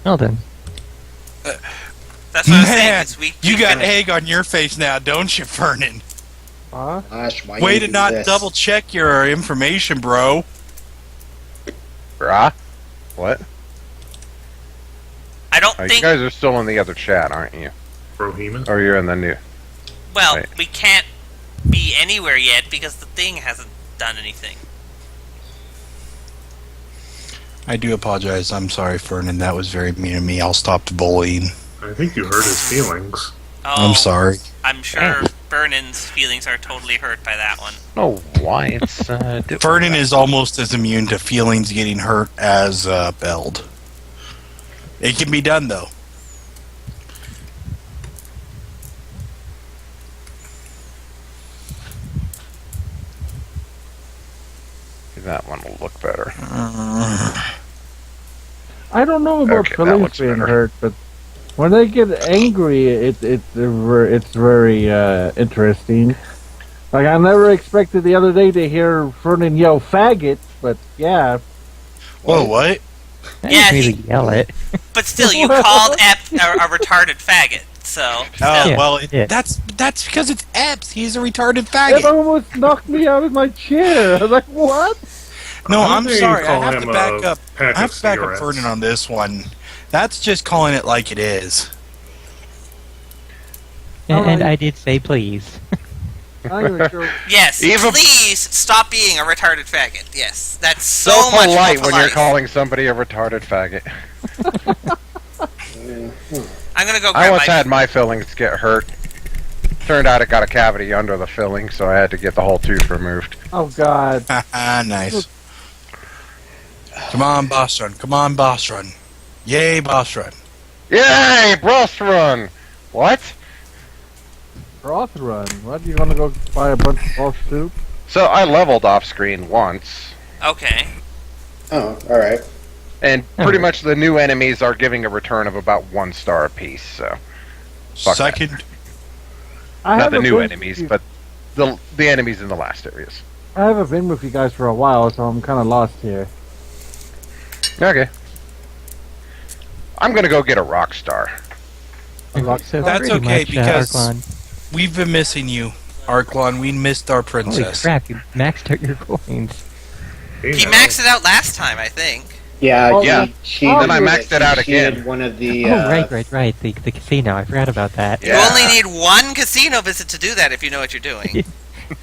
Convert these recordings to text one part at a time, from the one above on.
Well then. That's what I'm saying. This week You got egg on your face now, don't you, Vernon? Huh? Gosh, why Way you to do not this? double check your information, bro. Brah? What? I don't You think. guys are still in the other chat, aren't you? Broheman? Or you're in the new... Well, Right. we can't be anywhere yet because the thing hasn't done anything. I do apologize. I'm sorry, Vernon. That was very mean of me. I'll stop the bullying. I think you hurt his feelings. Oh, I'm sorry. I'm sure Vernon's feelings are totally hurt by that one. Oh, why? It's, Vernon is almost as immune to feelings getting hurt as Beld. It can be done, though. That one will look better. I don't know about Okay, that feelings looks being better. hurt, but when they get angry, it's very interesting. Like, I never expected the other day to hear Vernon yell faggot, but yeah. Whoa, what? I Yeah, didn't really yell it. But still, you called Ep a retarded faggot, so... Oh, Yeah, well, yeah. that's because it's Epps. He's a retarded It faggot. almost knocked me out of my chair. I was like, what? No, I I'm think you sorry. I call have him to back a up. pack I have of to back up cigarettes. Vernon on this one. That's just calling it like it is. And I did say please. I'm not even sure. Yes, Even- please stop being a retarded faggot. Yes, that's so, So much more polite when you're polite. calling somebody a retarded faggot. I'm gonna go I grab once my... had my fillings get hurt. Turned out it got a cavity under the filling, so I had to get the whole tooth removed. Oh, God. Nice. Come on, boss run. Come on, boss run. Yay, boss run. Yay! Broth run! What? Broth run. What? You want to go buy a bunch of broth soup? So I leveled off screen once, Okay. Oh, alright. and pretty much the new enemies are giving a return of about 1 star apiece, so... Fuck that. Second. I Not the haven't new been enemies, with you- but the enemies in the last areas. I haven't been with you guys for a while, so I'm kind of lost here. Okay. I'm gonna go get a rock star. So That's pretty okay, much, because- Arklon. We've been missing you, Arklon. We missed our Holy princess. crap, you maxed out your coins. He maxed it out last time, I think. Yeah, Oh, yeah. She, Then I maxed it out she again. had one of the, Oh, right. The casino. I forgot about that. Yeah. You only need one casino visit to do that if you know what you're doing.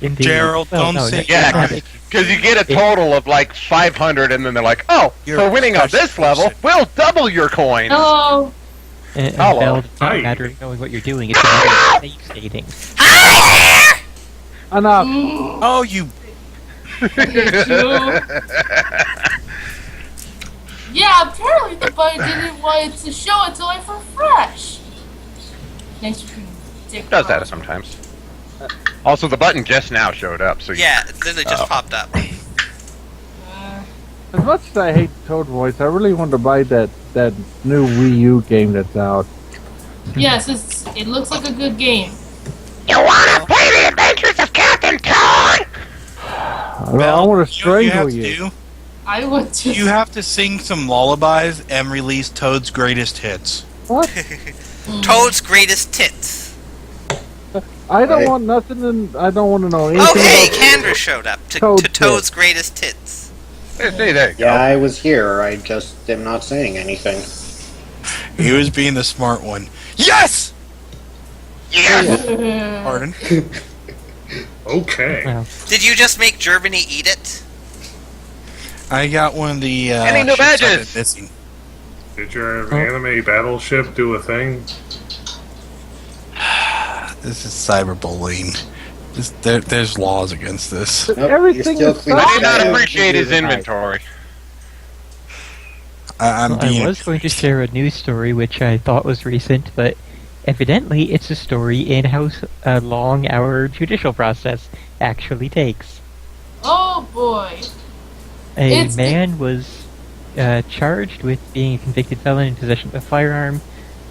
Indeed. Gerald, Well, don't no, say- no, Yeah, not- because you get a total of like 500, and then they're like, "Oh, You're for winning a on this professional level, we'll double your coins." Hello. And Hello. Bell, it's not Hi. a matter of knowing what you're doing, it's a matter of safe stating. Enough. Oh, you. Yeah, apparently the button didn't want it to show until I refresh. Thanks for being dick. Does that sometimes. Also, the button just now showed up, so Yeah, it literally just popped up. As much as I hate Toad Voice, I really want to buy that new Wii U game that's out. Yes, it looks like a good game. You wanna play the Adventures of Captain Toad? I want to You know what you have strangle to you. do? I would just. You have to sing some lullabies and release Toad's greatest hits. What? Toad's greatest tits. I don't Right. want nothing, and I don't want to know anything Oh, hey, about Canvas showed up to Toad Toad's greatest tits. There you go. Yeah, I was here. I just am not saying anything. He was being the smart one. Yes! Yes! Pardon? Okay. Well, Did you just make Germany eat it? I got one of the Any new ships I've been badges? missing. Did your anime battleship do a thing? This is cyberbullying. There's laws against this. Nope, Everything you're is still I clean. did not Yeah, appreciate his right. inventory. I'm well, being. I was going to share a news story which I thought was recent, but evidently it's a story in how long our judicial process actually takes. Oh boy. A It's- man was charged with being a convicted felon in possession of a firearm.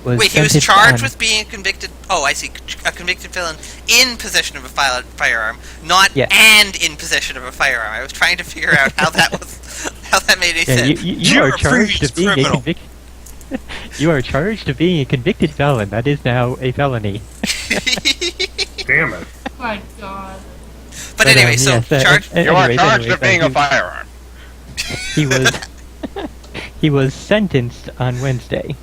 Wait, he was sentenced charged on- with being a convicted... Oh, I see. A convicted felon in possession of a firearm, not Yeah. and in possession of a firearm. I was trying to figure out how that was... how that made any Yeah, sense. you You're are a charged previous of being criminal. a convicted. You are charged of being a convicted felon. That is now a felony. Damn it. My God. But anyway, so yes, charge. You are anyways, charged of being a he- firearm. He was he was sentenced on Wednesday.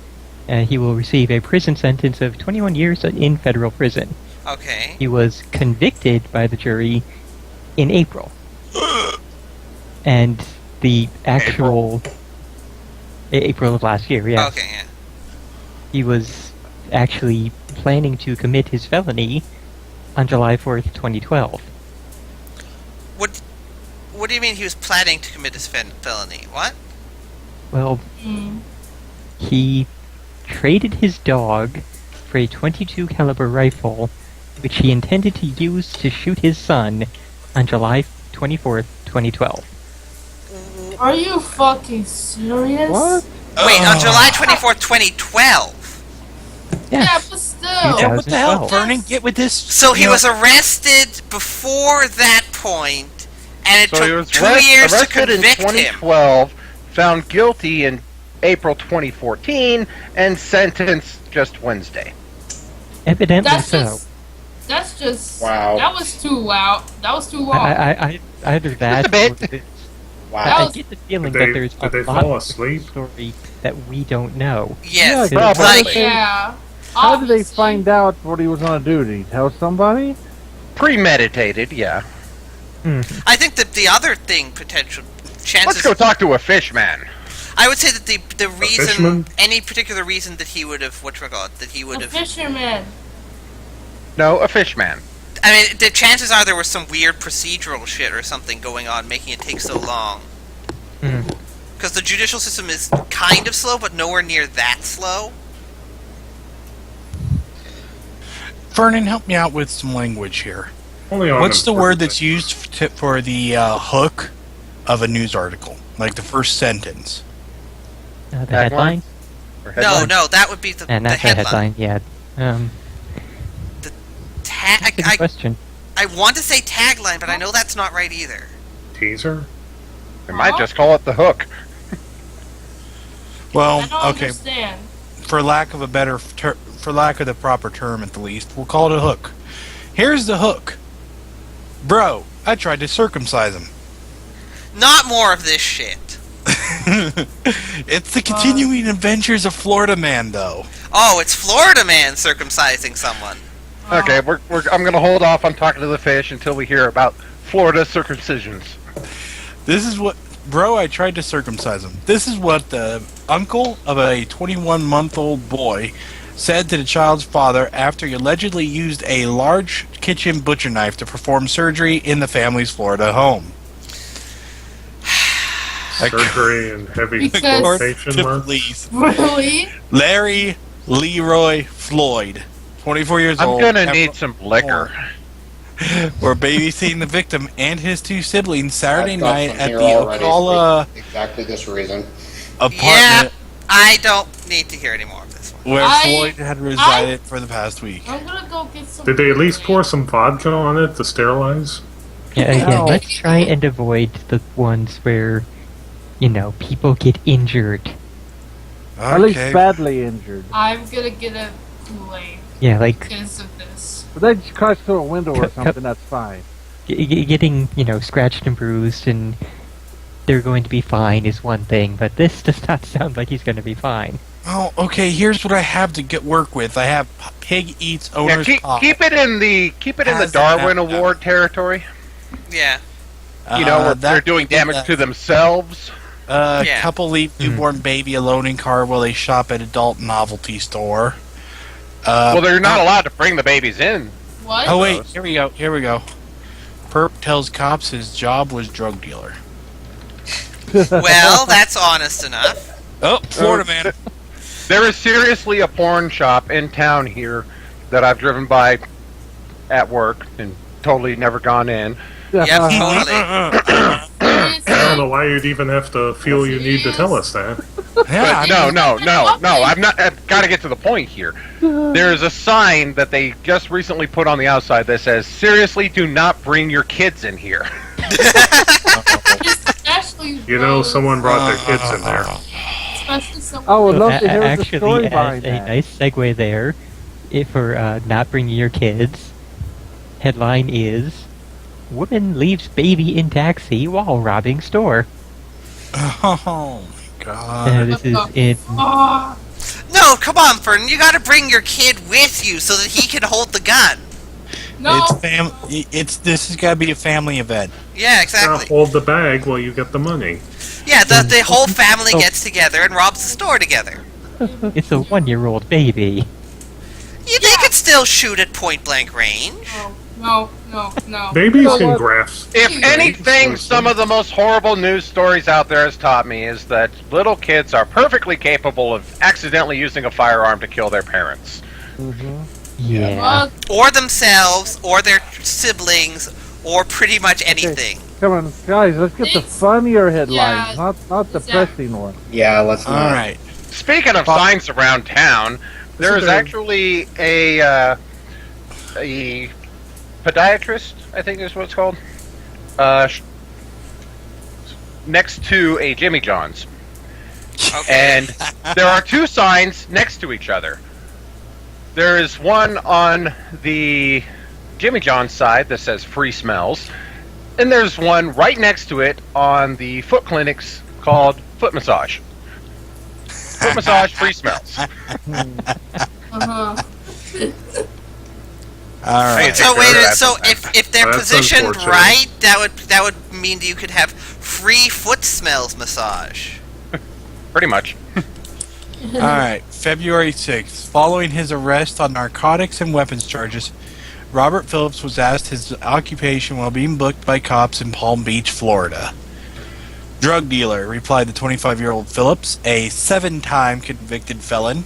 He will receive a prison sentence of 21 years in federal prison. Okay. He was convicted by the jury in April. And the actual April of last year, yeah. Okay. Yeah. He was actually planning to commit his felony on July 4th, 2012. What do you mean he was planning to commit his felony? What? Well, he traded his dog for a .22 caliber rifle, which he intended to use to shoot his son on July 24th, 2012. Are you fucking serious? What? Wait, on July 24th, 2012. Yeah, but still. Yeah, What the hell, 2012. Vernon? Get with this. So he was arrested before that point, and it So he was took 2 years to arrested in convict him. 2012, found guilty in April 2014, and sentenced just Wednesday. Evidently That's so. just. That's just. Wow. That was too loud. That was too long. I either that a bit. or this. Wow. I was- get the feeling Did that they- there's did they a lot fall of asleep? story that we don't know. Yes, Yeah, probably. like Yeah. How did they Obviously. find out what he was going to do? Did he tell somebody? Premeditated, yeah. I think that the other thing potential chances. Let's go talk to a fish man. I would say that the reason, fisherman? any particular reason that he would have, that he would A have. fisherman. No, a fish man. I mean, the chances are there was some weird procedural shit or something going on, making it take so long. Mm. Because the judicial system is kind of slow, but nowhere near that slow. Vernon, help me out with some language here. Only on What's the word important that's used for the hook of a news article? Like the first sentence. The Tagline? headline? Or No, headline? no, that would be the And that's the headline. headline, yeah. That's a good I question. want to say tagline, but I know that's not right either. Teaser? We might just call it the hook. Well, I don't okay, understand. for lack of a better for lack of the proper term at the least, we'll call it a hook. Here's the hook. Bro, I tried to circumcise him. Not more of this shit. It's the continuing adventures of Florida Man, though. Oh, it's Florida Man circumcising someone. Okay, I'm going to hold off on talking to the fish until we hear about Florida circumcisions. This is what, bro, I tried to circumcise him. This is what the uncle of a 21-month-old boy said to the child's father after he allegedly used a large kitchen butcher knife to perform surgery in the family's Florida home. Surgery and heavy Because- quotation To marks? police, Really? Larry Leroy Floyd, 24 years I'm old. going to ever- need some liquor. Were babysitting the victim and his two siblings Saturday I've got night some at here the already Ocala for exactly this reason. apartment Yeah, I don't need to hear any more of this one. where I- Floyd had resided for the past week. I'm gonna go get some. Did they at least pour some vodka on it to sterilize? Yeah, again, No. let's try and avoid the ones where, people get injured. At least Okay. badly injured. I'm gonna get a Kool-Aid Yeah, like because of this. But they just crash through a window or Cut- something, that's fine. getting, scratched and bruised and they're going to be fine is one thing, but this does not sound like he's going to be fine. Oh, okay. Here's what I have to get work with. I have Pig Eats Yeah, Owner's keep Pie. it in the Has Darwin that- Award territory. Yeah. You know, where that- they're doing damage to themselves. Yeah. Couple leave newborn baby alone in car while they shop at adult novelty store. Well, they're not allowed to bring the babies in. What? Oh wait, here we go. Perp tells cops his job was drug dealer. Well, that's honest enough. Oh, Florida man. There is seriously a porn shop in town here that I've driven by at work and totally never gone in. Yep, totally. I don't know why you'd even have to feel you need to tell us that. Yeah, I But mean, no. I've got to get to the point here. There is a sign that they just recently put on the outside that says, "Seriously, do not bring your kids in here." Ashley You know, Rose. someone brought their kids in there. especially someone. I would like love to hear the Actually, story as behind a that. nice segue there, if for not bringing your kids, headline is, Woman leaves baby in taxi while robbing store. Oh my god. This is in... Oh, No, come on, Fern. You gotta bring your kid with you so that he can hold the gun. no. This has gotta be a family event. Yeah, Now exactly. hold the bag while you get the money. Yeah, the whole family gets together and robs the store together. It's a 1-year-old baby. Yeah, they could still shoot at point blank range. No. Babies You know can what? grasp. If anything, some of the most horrible news stories out there has taught me is that little kids are perfectly capable of accidentally using a firearm to kill their parents. Yeah. Well, Or themselves, or their siblings, or pretty much anything. Come on, guys, let's get the Thanks. funnier headlines, Yeah, not the exactly. depressing one. Yeah, let's not. Alright. Speaking of signs around town, there is actually a podiatrist, I think is what it's called, next to a Jimmy John's. And there are two signs next to each other. There is one on the Jimmy John's side that says free smells, and there's one right next to it on the foot clinics called Foot Massage. Foot Massage, free smells. uh-huh. Alright. So Sure, wait, that's so okay. if they're That's positioned unfortunate. right, that would mean you could have free foot smells massage. Pretty much. Alright, February 6th. Following his arrest on narcotics and weapons charges, Robert Phillips was asked his occupation while being booked by cops in Palm Beach, Florida. Drug dealer, replied the 25-year-old Phillips, a 7-time convicted felon,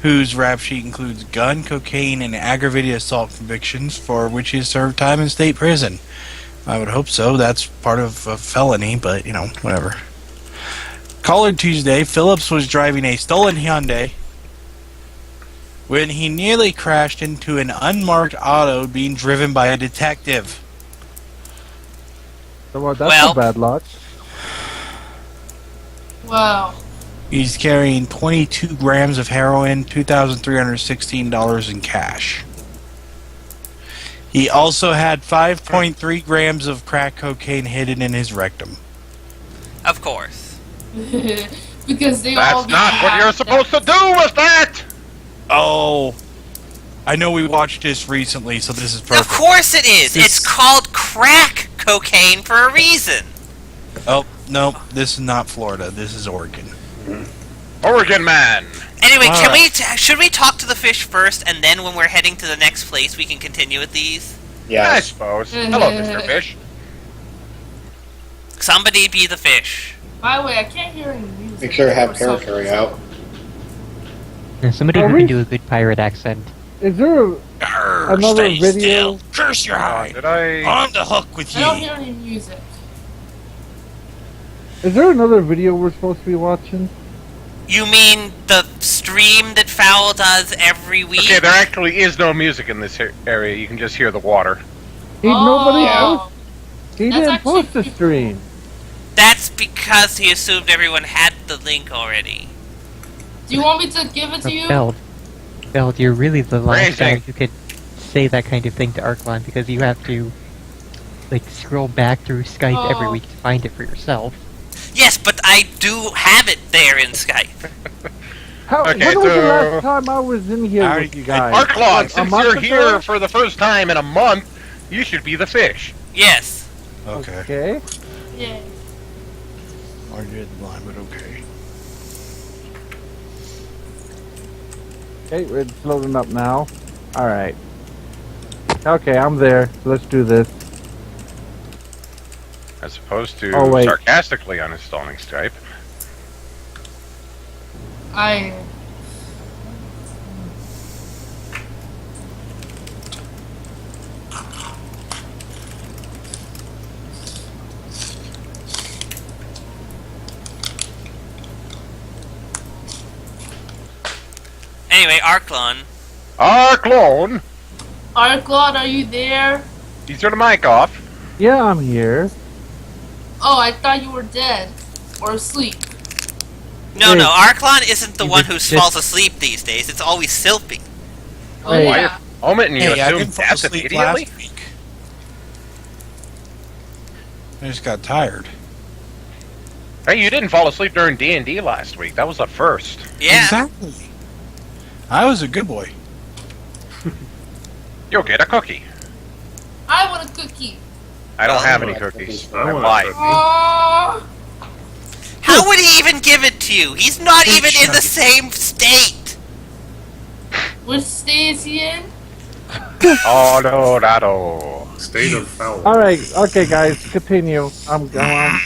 whose rap sheet includes gun, cocaine, and aggravated assault convictions for which he has served time in state prison. I would hope so. That's part of a felony, but, whatever. Collared Tuesday, Phillips was driving a stolen Hyundai when he nearly crashed into an unmarked auto being driven by a detective. Well, that's Well- a bad luck. Wow. He's carrying 22 grams of heroin, $2,316 in cash. He also had 5.3 grams of crack cocaine hidden in his rectum. Of course. Because they all That's not what you're supposed to do with that! Oh, I know we watched this recently, so this is perfect. Of course it is. This- It's called crack cocaine for a reason. Oh, no, this is not Florida. This is Oregon. Oregon man! Anyway, All can right. should we talk to the fish first, and then when we're heading to the next place, we can continue with these? I Yes. suppose. Hello, Mr. Fish. Somebody be the fish. By the way, I can't hear any music. Make sure to have or something. territory out. And somebody Are who we- can do a good pirate accent. Is there another Stay video? still. Curse your eye. Did I... On the hook with I don't ye. hear any music. Is there another video we're supposed to be watching? You mean the stream that Fowl does every week? Okay, there actually is no music in this area. You can just hear the water. Nobody Oh. post, he That's didn't actually post the pretty stream. That's because he assumed everyone had the link already. Do you want me to give it to you? Belt, you're really the last Crazy. guy who could say that kind of thing to Arklon because you have to, scroll back through Skype every Oh. week to find it for yourself. Yes, but I do have it there in Skype. Okay, when was the so- last time I was in here I- with you guys? Arklon, Like, a since month you're ago? here for the first time in a month, you should be the fish. Yes. Okay. Okay. Yeah. Or you're the line, but okay. Okay, it's loading up now. Alright. Okay, I'm there. Let's do this. As opposed to Oh, wait. sarcastically uninstalling Skype. I. Anyway, Arklon. Arklon! Arklon, are you there? You turn the mic off. Yeah, I'm here. Oh, I thought you were dead. Or asleep. No, Hey. no, Arklon isn't the He one was who just- falls asleep these days. It's always Sylphie. Oh, Hey. yeah. Moment and you Hey, I assume didn't fall death asleep immediately? last week. I just got tired. Hey, you didn't fall asleep during D&D last week. That was the first. Yeah. Exactly. I was a good boy. You'll get a cookie. I want a cookie. I don't have any Oh, cookies. I I'm want a lying. cookie. Oh, How would he even give it to you? He's not Hey, even in Chuck. the same state. which state is he in? Colorado. State of foul. All right, okay, guys, continue. I'm going.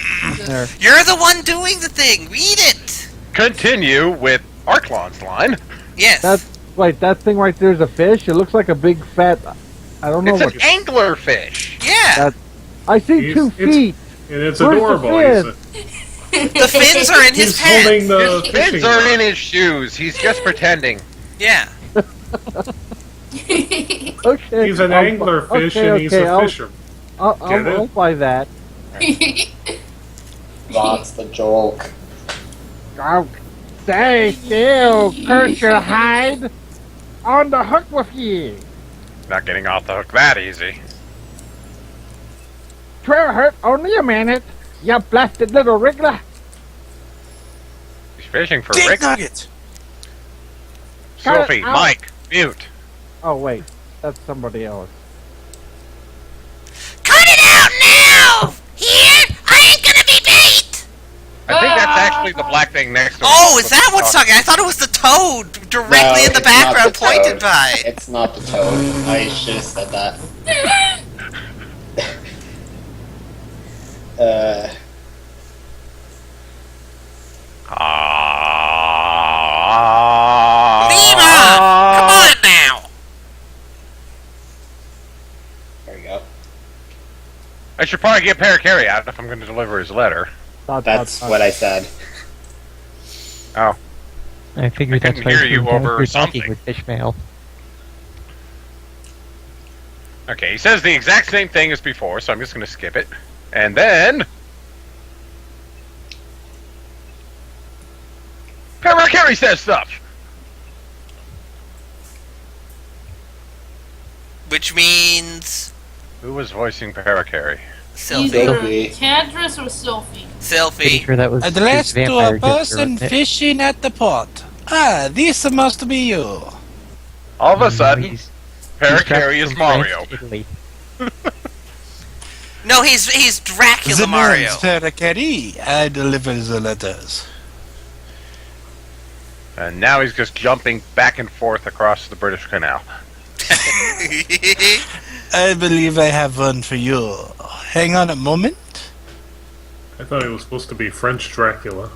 There. You're the one doing the thing. Read it. Continue with Arklon's line. Yes. Wait, that thing right there is a fish. It looks like a big fat. I don't know It's what. an anglerfish. yeah. I see He's- 2 it's- feet. And it's Where's the adorable. The fins are in his He's holding pants. the His fishing fins are rod. in his shoes. He's just pretending. Yeah. Okay. He's an I'll- anglerfish okay, and he's okay, a I'll- fisher. I'll Get it? buy that. That's the joke. Oh, stay still, curse your hide. On the hook with you. Not getting off the hook that easy. Trevor, only a minute. You blasted little wriggler. He's fishing for Dick Rick. Nugget! Cut it Sophie, out. Mike, mute. Oh wait, that's somebody else. Cut it out now! Here, I ain't gonna be bait. I think that's actually the black thing next to him. Oh, is that what's talking? I thought it was the toad directly No, in the it's not background the pointed toad. by. It's not the toad. I should have said that. Lima! Come on now! There you go. I should probably get Parakarry out if I'm going to deliver his letter. That's what I said. I figured I that's couldn't why hear you over you're talking something. with Fishmail. Okay, he says the exact same thing as before, so I'm just going to skip it. And then... Parakarry says stuff! Which means Who was voicing Parakarry? Sylphie. Either Sylphie. Cadris or Sylphie. Pretty Sylphie. sure that was his Addressed to vampire a gesture, person wasn't it? fishing at the pot. Ah, this must be you. All of a sudden, He's Parakarry is from France Mario. to Italy. No, he's Dracula The Mario. name's Terrakeri. I deliver the letters. And now he's just jumping back and forth across the British Canal. I believe I have one for you. Hang on a moment. I thought it was supposed to be French Dracula.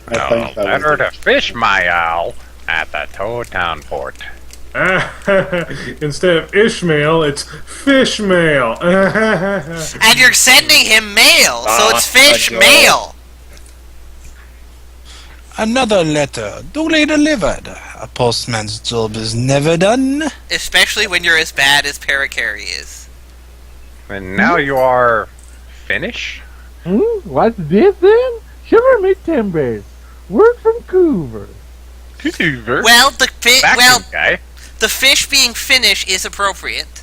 I No, think that better was to fish my owl at the Toad Town port. Instead of Ishmael, it's Fishmail. And you're sending him mail, so it's fish my God. mail. Another letter, duly delivered. A postman's job is never done. Especially when you're as bad as Parakarry is. And now you are Finnish? What's this then? Shiver me timbers. Word from Coover. Well, the Guy. the fish being Finnish is appropriate.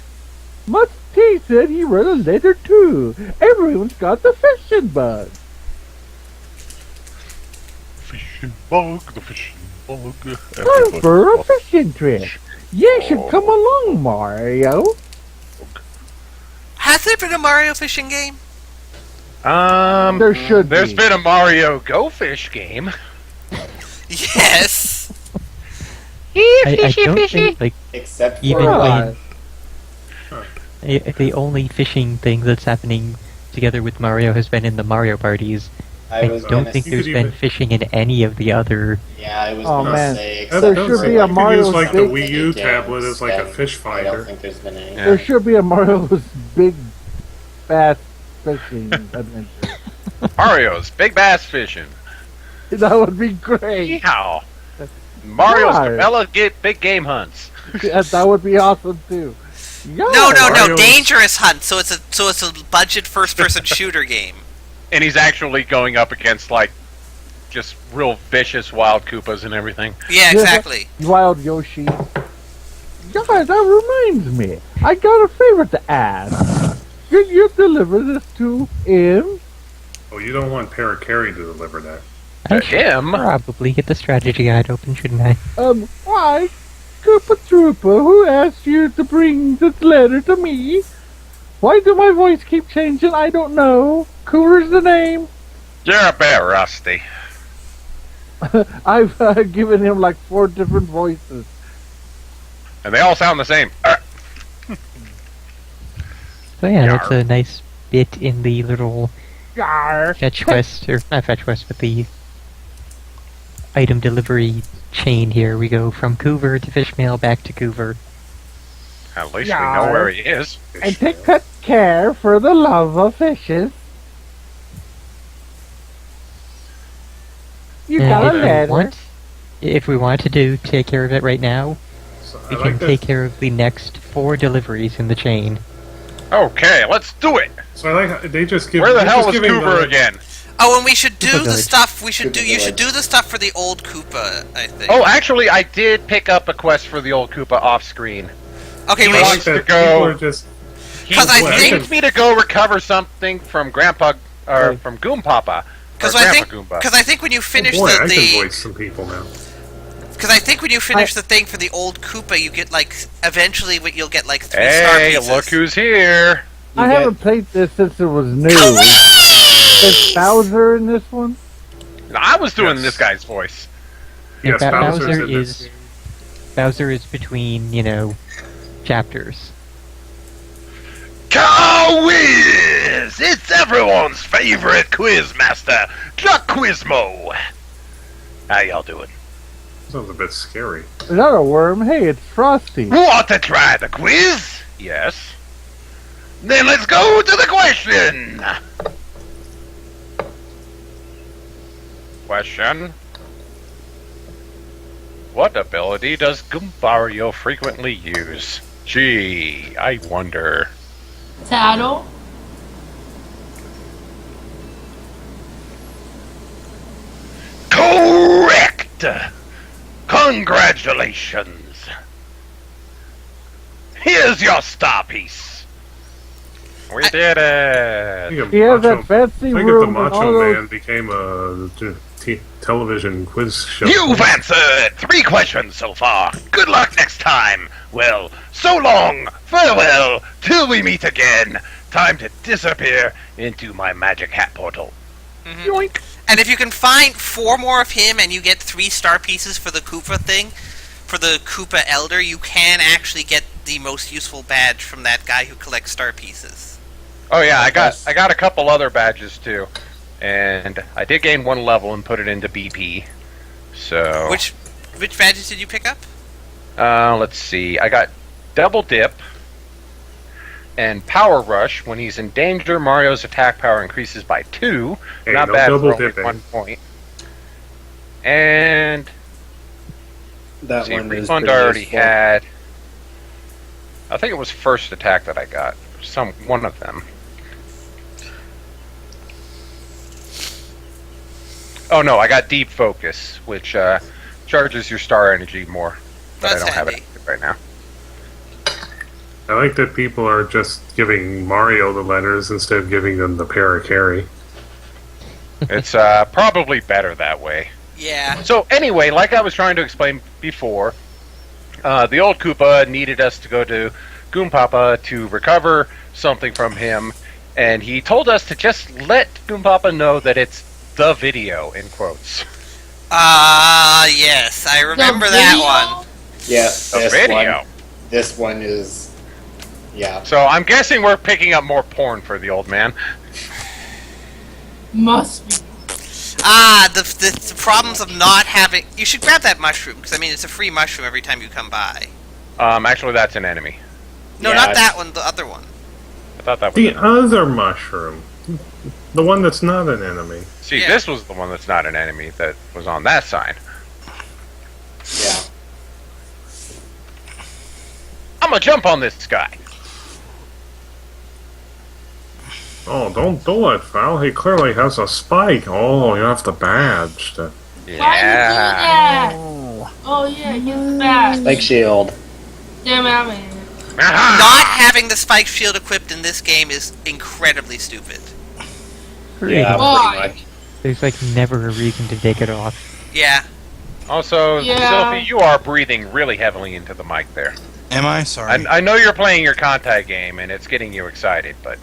Must T said he wrote a letter too. Everyone's got the fishing bug. Fishing bug, the fishing bug. Time for a fishing trip. You should come along, Mario. Has there been a Mario fishing game? There should There's be. been a Mario Go Fish game. Yes. I don't think like Except for even Right. the only fishing thing that's happening together with Mario has been in the Mario parties. I was don't gonna think say, there's You been could even- fishing in any of the other. yeah, I was Oh, gonna man. say There except should for be a the Mario use like the big- Wii U games, tablet as like a then fish I don't finder. think there's been any. Yeah. There should be a Mario's big, fast fishing adventure. Mario's Big Bass Fishing. That would be great. Yeehaw. Mario's Why? Cabela get big game hunts. That would be awesome too. Yeah. No, Mario's- dangerous hunt. So it's a budget first person shooter game. And he's actually going up against like just real vicious wild Koopas and everything. Yeah, exactly. Wild Yoshi. Guys, that reminds me. I got a favor to ask. Could you deliver this to him? Oh, you don't want Parakarry to deliver that. I To should him? probably get the strategy guide open, shouldn't I? Why? Koopa Troopa, who asked you to bring this letter to me? Why do my voice keep changing? I don't know. Cooler's the name. You're a bit rusty. I've given him like 4 different voices. And they all sound the same. So yeah, that's Yarr. a nice bit in the little Yar. fetch quest, or not fetch quest, but the item delivery chain here. We go from Coover to Fishmail, back to Coover. At least we know where he is. And take good care for the love of fishes. You And got a if we letter. want to take care of it right now, So we I can like take that. care of the next 4 deliveries in the chain. Okay, let's do it. So I like how they just give. Where the they're hell just was giving Cooper the- again? Oh, and we should do Koopa the Village. stuff. You Koopa should do Village. the stuff for the old Koopa. I think. Oh, actually, I did pick up a quest for the old Koopa off screen. okay. he We I wants like should, to that go- people are just. He 'Cause I think- needs me to go recover something from Grandpa, or from Goom Papa. because or I Grandpa think Goomba. because I think when you Oh finish boy, I can the voice some people now. because I think when you finish the thing for the old Koopa, you get like eventually you'll get like 3 star Hey, pieces. look who's here! You I get- haven't played this since it was new. Is Bowser in this one? I was doing Yes. this guy's voice. Yes, Ba- Bowser's Bowser in this. Bowser is between, chapters. Quiz! It's everyone's favorite quiz master, Chuck Quizmo. How y'all doing? Sounds a bit scary. Is that a worm? Hey, it's Frosty. Want to try the quiz? Yes. Then let's go to the question. Question. What ability does Goombario frequently use? Gee, I wonder. Tattle. Correct! Congratulations! Here's your star piece. We did I it! think He has Macho- that fancy I think if room the and all Macho those. Man became a television quiz show. You've answered 3 questions so far. Good luck next time. Well, so long, farewell, till we meet again. Time to disappear into my magic hat portal. Yoink! And if you can find 4 more of him and you get 3 star pieces for the Koopa thing, for the Koopa Elder, you can actually get the most useful badge from that guy who collects star pieces. Oh yeah, I got a couple other badges too, and I did gain 1 level and put it into BP. So Which badges did you pick up? let's see, I got Double Dip and Power Rush. When he's in danger, Mario's attack power increases by 2. Hey, Not no bad double for only dipping. 1 point. And That see, one is Refund I pretty already useful. had. I think it was first attack that I got. One of them. Oh no, I got Deep Focus, which charges your star energy more. But That's I don't have handy. it right now. I like that people are just giving Mario the letters instead of giving them the Parakarry. It's probably better that way. Yeah. So anyway, like I was trying to explain before, the old Koopa needed us to go to Goom Papa to recover something from him, and he told us to just let Goom Papa know that it's the video, in quotes. Yes, I remember that one. Yeah, The this video. one. This one is. Yeah. So I'm guessing we're picking up more porn for the old man. Must be. The problems of not having. You should grab that mushroom because I mean it's a free mushroom every time you come by. Actually, that's an enemy. No, Yeah, not it's- that one. The other one. I thought that was. The other mushroom. The one that's not an enemy. See, Yeah. this was the one that's not an enemy that was on that sign. Yeah. I'm gonna jump on this guy. Oh, don't do it, Val. He clearly has a spike. Oh, you have the badge. Why you do that? Oh yeah, get the badge. Spike shield. Damn it, I'm in. Not having the spike shield equipped in this game is incredibly stupid. Yeah, Why? pretty much. There's like never a reason to take it off. Yeah. Also, Yeah. Sophie, you are breathing really heavily into the mic there. Am I? Sorry. I know you're playing your contact game and it's getting you excited, but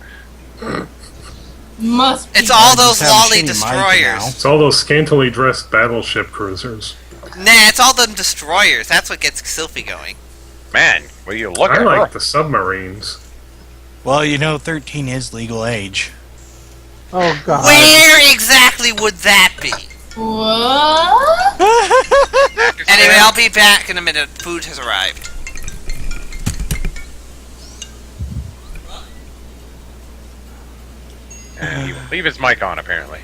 Must be. It's all I those just have a lolly shitty mic destroyers. It's all those scantily dressed battleship cruisers. Nah, it's all them destroyers. That's what gets Sylphie going. man, will you look I at like her? the submarines. Well, you know, 13 is legal age. Oh God. Where exactly would that be? What? Anyway, I'll be back in a minute. Food has arrived. And he will leave his mic on, apparently.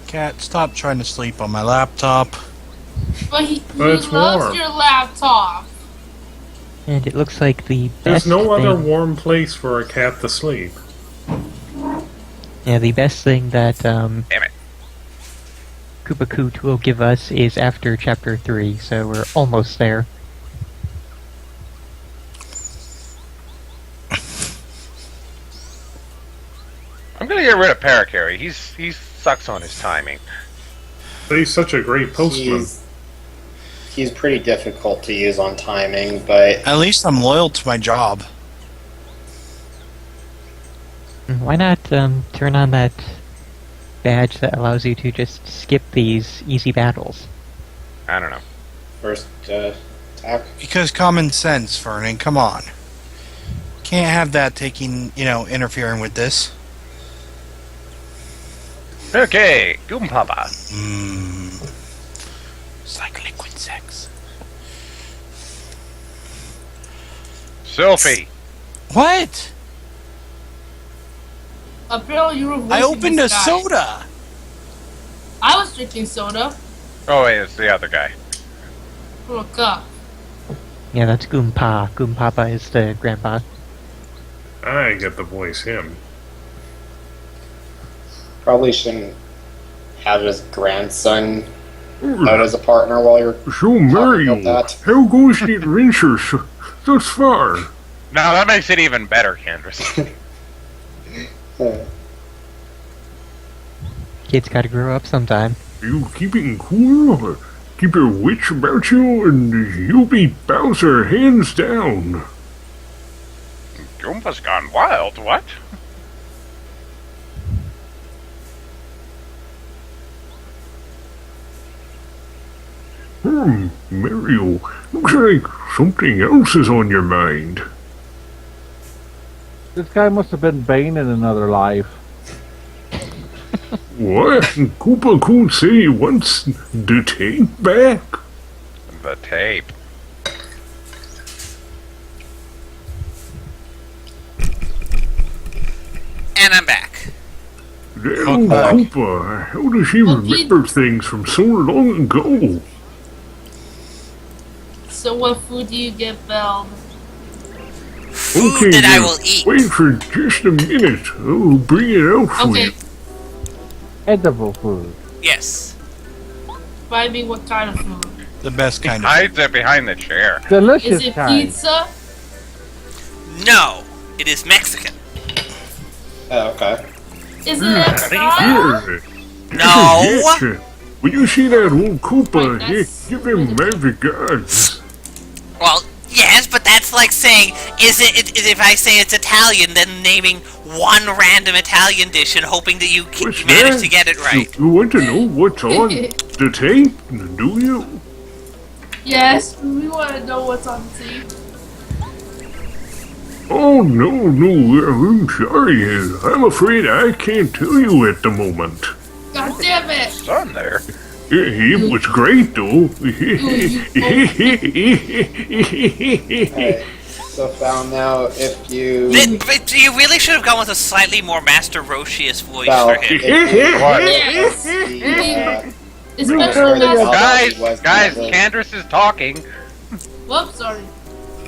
Cat, stop trying to sleep on my laptop. But he It's loves warm. your laptop. And it looks like the There's best no other thing, warm place for a cat to sleep. yeah, the best thing that Damn it. Koopa Koot will give us is after Chapter 3, so we're almost there. I'm gonna get rid of Parakarry. He sucks on his timing. But he's such a great postman. He's pretty difficult to use on timing, but At least I'm loyal to my job. Why not turn on that badge that allows you to just skip these easy battles? I don't know. first attack. Because common sense, Vernon, come on. Can't have that interfering with this. Okay, Goompapa. It's like liquid sex. Sophie. What? Apparently you were voicing I opened a this guy. soda. I was drinking soda Oh, wait, it's the other guy. from a cup. Yeah, that's Goompa. Goompapa is the grandpa. I get to voice him. Probably shouldn't have his grandson out as a partner while you're So, Mario, about that. how goes the adventures thus far? No, that makes it even better, Candace. Kids gotta grow up sometime. You keeping cool? Keep your wits about you, and you'll beat Bowser hands down. Goompa's gone wild, what? Mario, looks like something else is on your mind. This guy must have been Bane in another life. What? Koopa Koon say he wants the tape back? The tape. And I'm back. Damn, Okay. Koopa, how does he Well, he- remember things from so long ago? So what food do you get, Belle? Food that I will eat. Wait for just a minute. I'll bring it out for Okay, you. Edible food. Yes. find me what kind of food. The best He kind of. hides it behind the chair. Delicious Is it kind. pizza? No, it is Mexican. Oh, okay. Is it extra? Here. No. Getcha. When you see that old Koopa, Wait, that's- give him magic guns. Well, yes, but that's like saying, if I say it's Italian, then naming one random Italian dish and hoping that you What's manage that? to get it right. You want to know what's on the tape, do you? Yes, we want to know what's on the tape. Oh, no, I'm sorry. I'm afraid I can't tell you at the moment. God damn it! Son there. It was great, though. Alright. So found out if you But you really should have gone with a slightly more Master Roshius voice Well, for him. Yes! the Especially Yeah. last. Guys, was guys, never- Candace is talking. Whoops, sorry.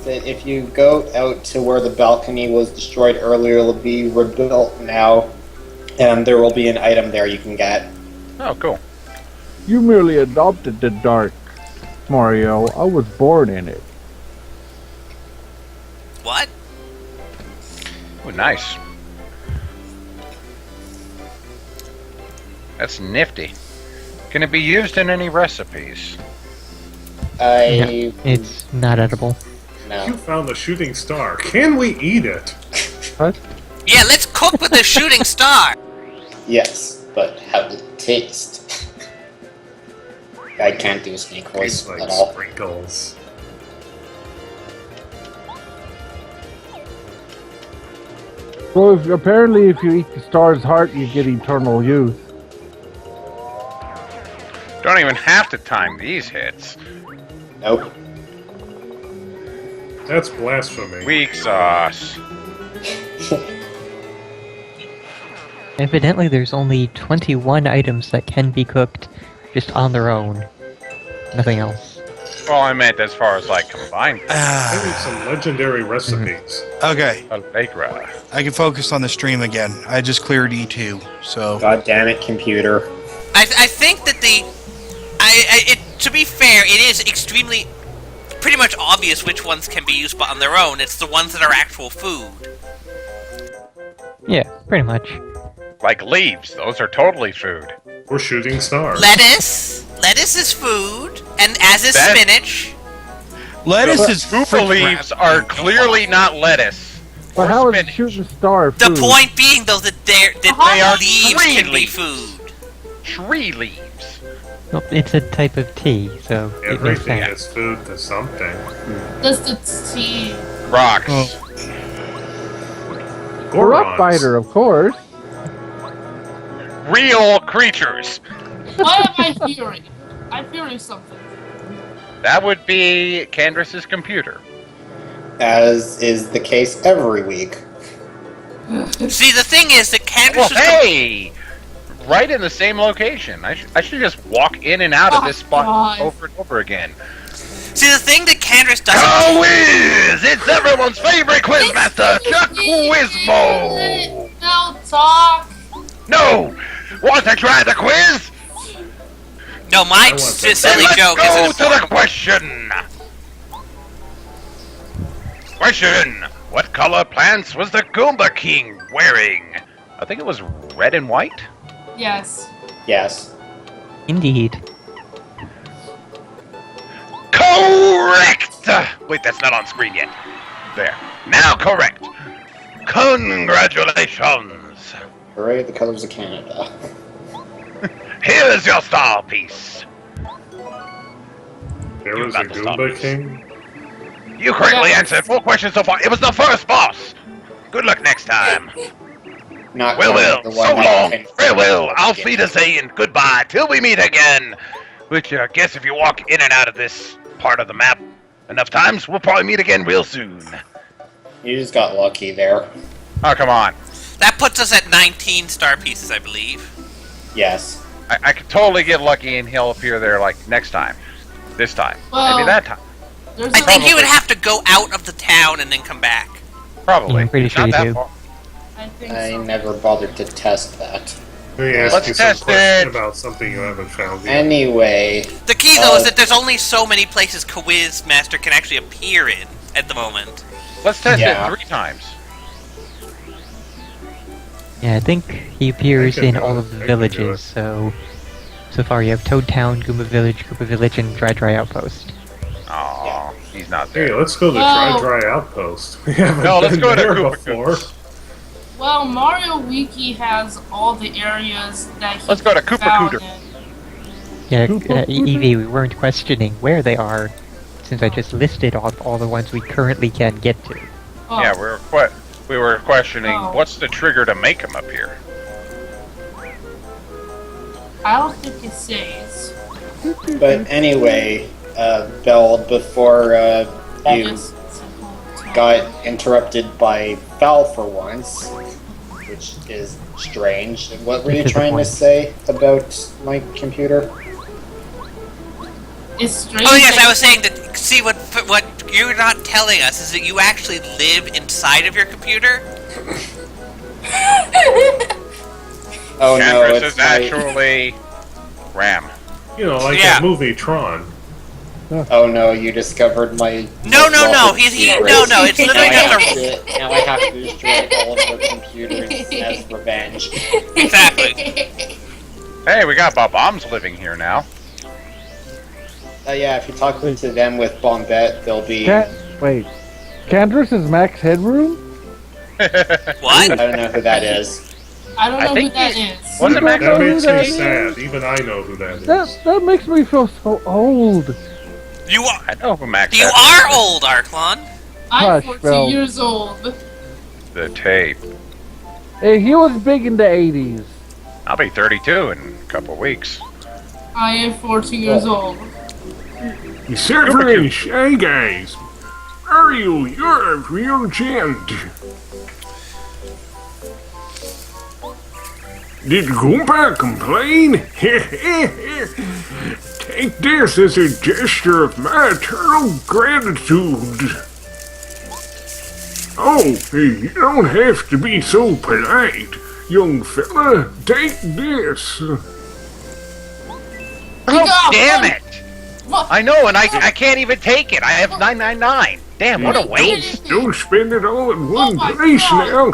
that if you go out to where the balcony was destroyed earlier, it'll be rebuilt now, and there will be an item there you can get. Oh, cool. You merely adopted the dark, Mario. I was born in it. What? Oh, nice. That's nifty. Can it be used in any recipes? It's not edible. No. You found the shooting star. Can we eat it? What? Yeah, let's cook with the shooting star. Yes, but how does it taste? I can't do a snake voice Tastes like at all. sprinkles. So apparently if you eat the star's heart, you get eternal youth. Don't even have to time these hits. Nope. That's blasphemy. Weak sauce. Evidently, there's only 21 items that can be cooked just on their own. Nothing else. Well, I meant as far as like combined. I need some legendary recipes. Okay, Allegra. I can focus on the stream again. I just cleared E2, so... God damn it, computer. I think that to be fair, it is extremely, pretty much obvious which ones can be used on their own. It's the ones that are actual food. Yeah, pretty much. Like leaves. Those are totally food. Or shooting stars. Lettuce is food, and as is That- spinach. Lettuce is Fupa freaking leaves crap. are clearly not lettuce. But Or how is spinach. shooting star The food? point being, though, that they Uh-huh. leaves can be Really? food. Tree leaves. Well, it's a type of tea, so it makes Everything sense. is food to something. Does the tea? Rocks. Oh. Rock biter, of course. Real creatures. What am I hearing? I'm hearing something. That would be Candras's computer. As is the case every week. See, the thing is that Well, Candace was hey! Right in the same location. I should just walk in and out of this spot God. over and over again. See, the thing that Candace doesn't. Quiz! It's everyone's favorite quizmaster, Chuck Quizmo! No talk. No! Want to try the quiz? No, my want silly that. Then let's joke go isn't to the important. question. Question: what color pants was the Goomba King wearing? I think it was red and white. Yes. Yes. Indeed. Correct! Wait, that's not on screen yet. There. Now correct. Congratulations. Hooray, the colors of Canada. Here's your star piece. There You was a got the stop. Goomba King? You correctly Yes. answered 4 questions so far. It was the first boss. Good luck next time. Not Well, counting well, the so one that long. can- Farewell. Auf Wiedersehen. Goodbye. Till we meet again. Which I guess if you walk in and out of this part of the map enough times, we'll probably meet again real soon. You just got lucky there. Oh, come on. That puts us at 19 star pieces, I believe. Yes. I could totally get lucky and he'll appear there like next time. This time. Well- Maybe that time. There's I a think you would have to go out of the town and then come back. Probably. Yeah, I'm pretty It's sure not you that do. far. I think I so. never bothered to test that. Let me ask Let's you some test question it. about something you haven't found yet. Anyway, The key, though, is Oh. that there's only so many places Quizmaster can actually appear in at the moment. Let's test Yeah. it 3 times. Yeah, I think he appears I can in do all it. of the I can do villages, so far you have Toad Town, Goomba Village, and Dry Outpost. Aw, he's not Hey, there. let's go to Oh. Dry Outpost. We haven't No, let's been go to there Koopa before. Coops. Well, Mario Wiki has all the areas that he Let's go to Koopa found Cooter. in. Yeah, Koopa Eevee, we weren't questioning where they are, since I just listed all the ones we currently can get to. Oh, Yeah, we were questioning Oh. what's the trigger to make him appear. I don't think it says. but anyway, Belle, before That you is simple to- got interrupted by Val for once, which is strange. What were you Which is the trying to point. say about my computer? It's strange. Oh yes, that- I was saying that. See what what you're not telling us is that you actually live inside of your computer. Oh no, Canvas it's is my... actually RAM. You know, like Yeah. that movie Tron. Oh no, you discovered my... No. It's literally just a... Now I have to destroy all of your computers as revenge. Exactly. Hey, we got Bob-Bombs living here now. Yeah, if you talk to them with Bombette, they'll be... Wait. Candrace is Max Headroom? I What? don't know who that is. I don't know who think that he's- is. Wasn't Max know That who makes that me is? sad. Even I know who that is. That makes me feel so old. You are... I know who Max You is. are old, Arklon. I'm Hush, 14 Belle. years old. The tape. Hey, he was big in the 80s. I'll be 32 in a couple weeks. I am 14 years old. Severin Shy Guys. Ariel, you're a real gent. Did Goomba complain? Take this as a gesture of my eternal gratitude. Oh, you don't have to be so polite, young fella. Take this. Oh, damn it! What? I know, and I can't even take it. I have 999. Damn, what a waste. Don't spend it all in one my place God. now.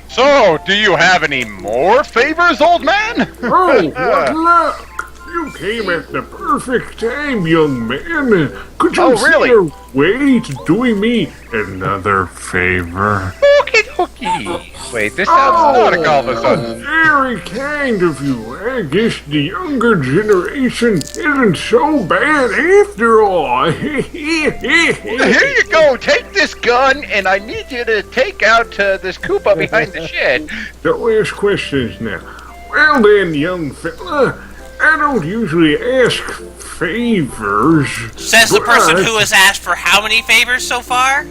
So, do you have any more favors, old man? Oh, what luck! You came at the perfect time, young man. Could you Oh, see really? your way to doing me another favor? Okie dokie. Wait, this sounds nautical all of a sudden. Very kind of you. I guess the younger generation isn't so bad after all. Here you go. Take this gun, and I need you to take out this Koopa behind the shed. Don't ask questions now. Well then, young fella, I don't usually ask favors. Says the person but who has asked for how many favors so far?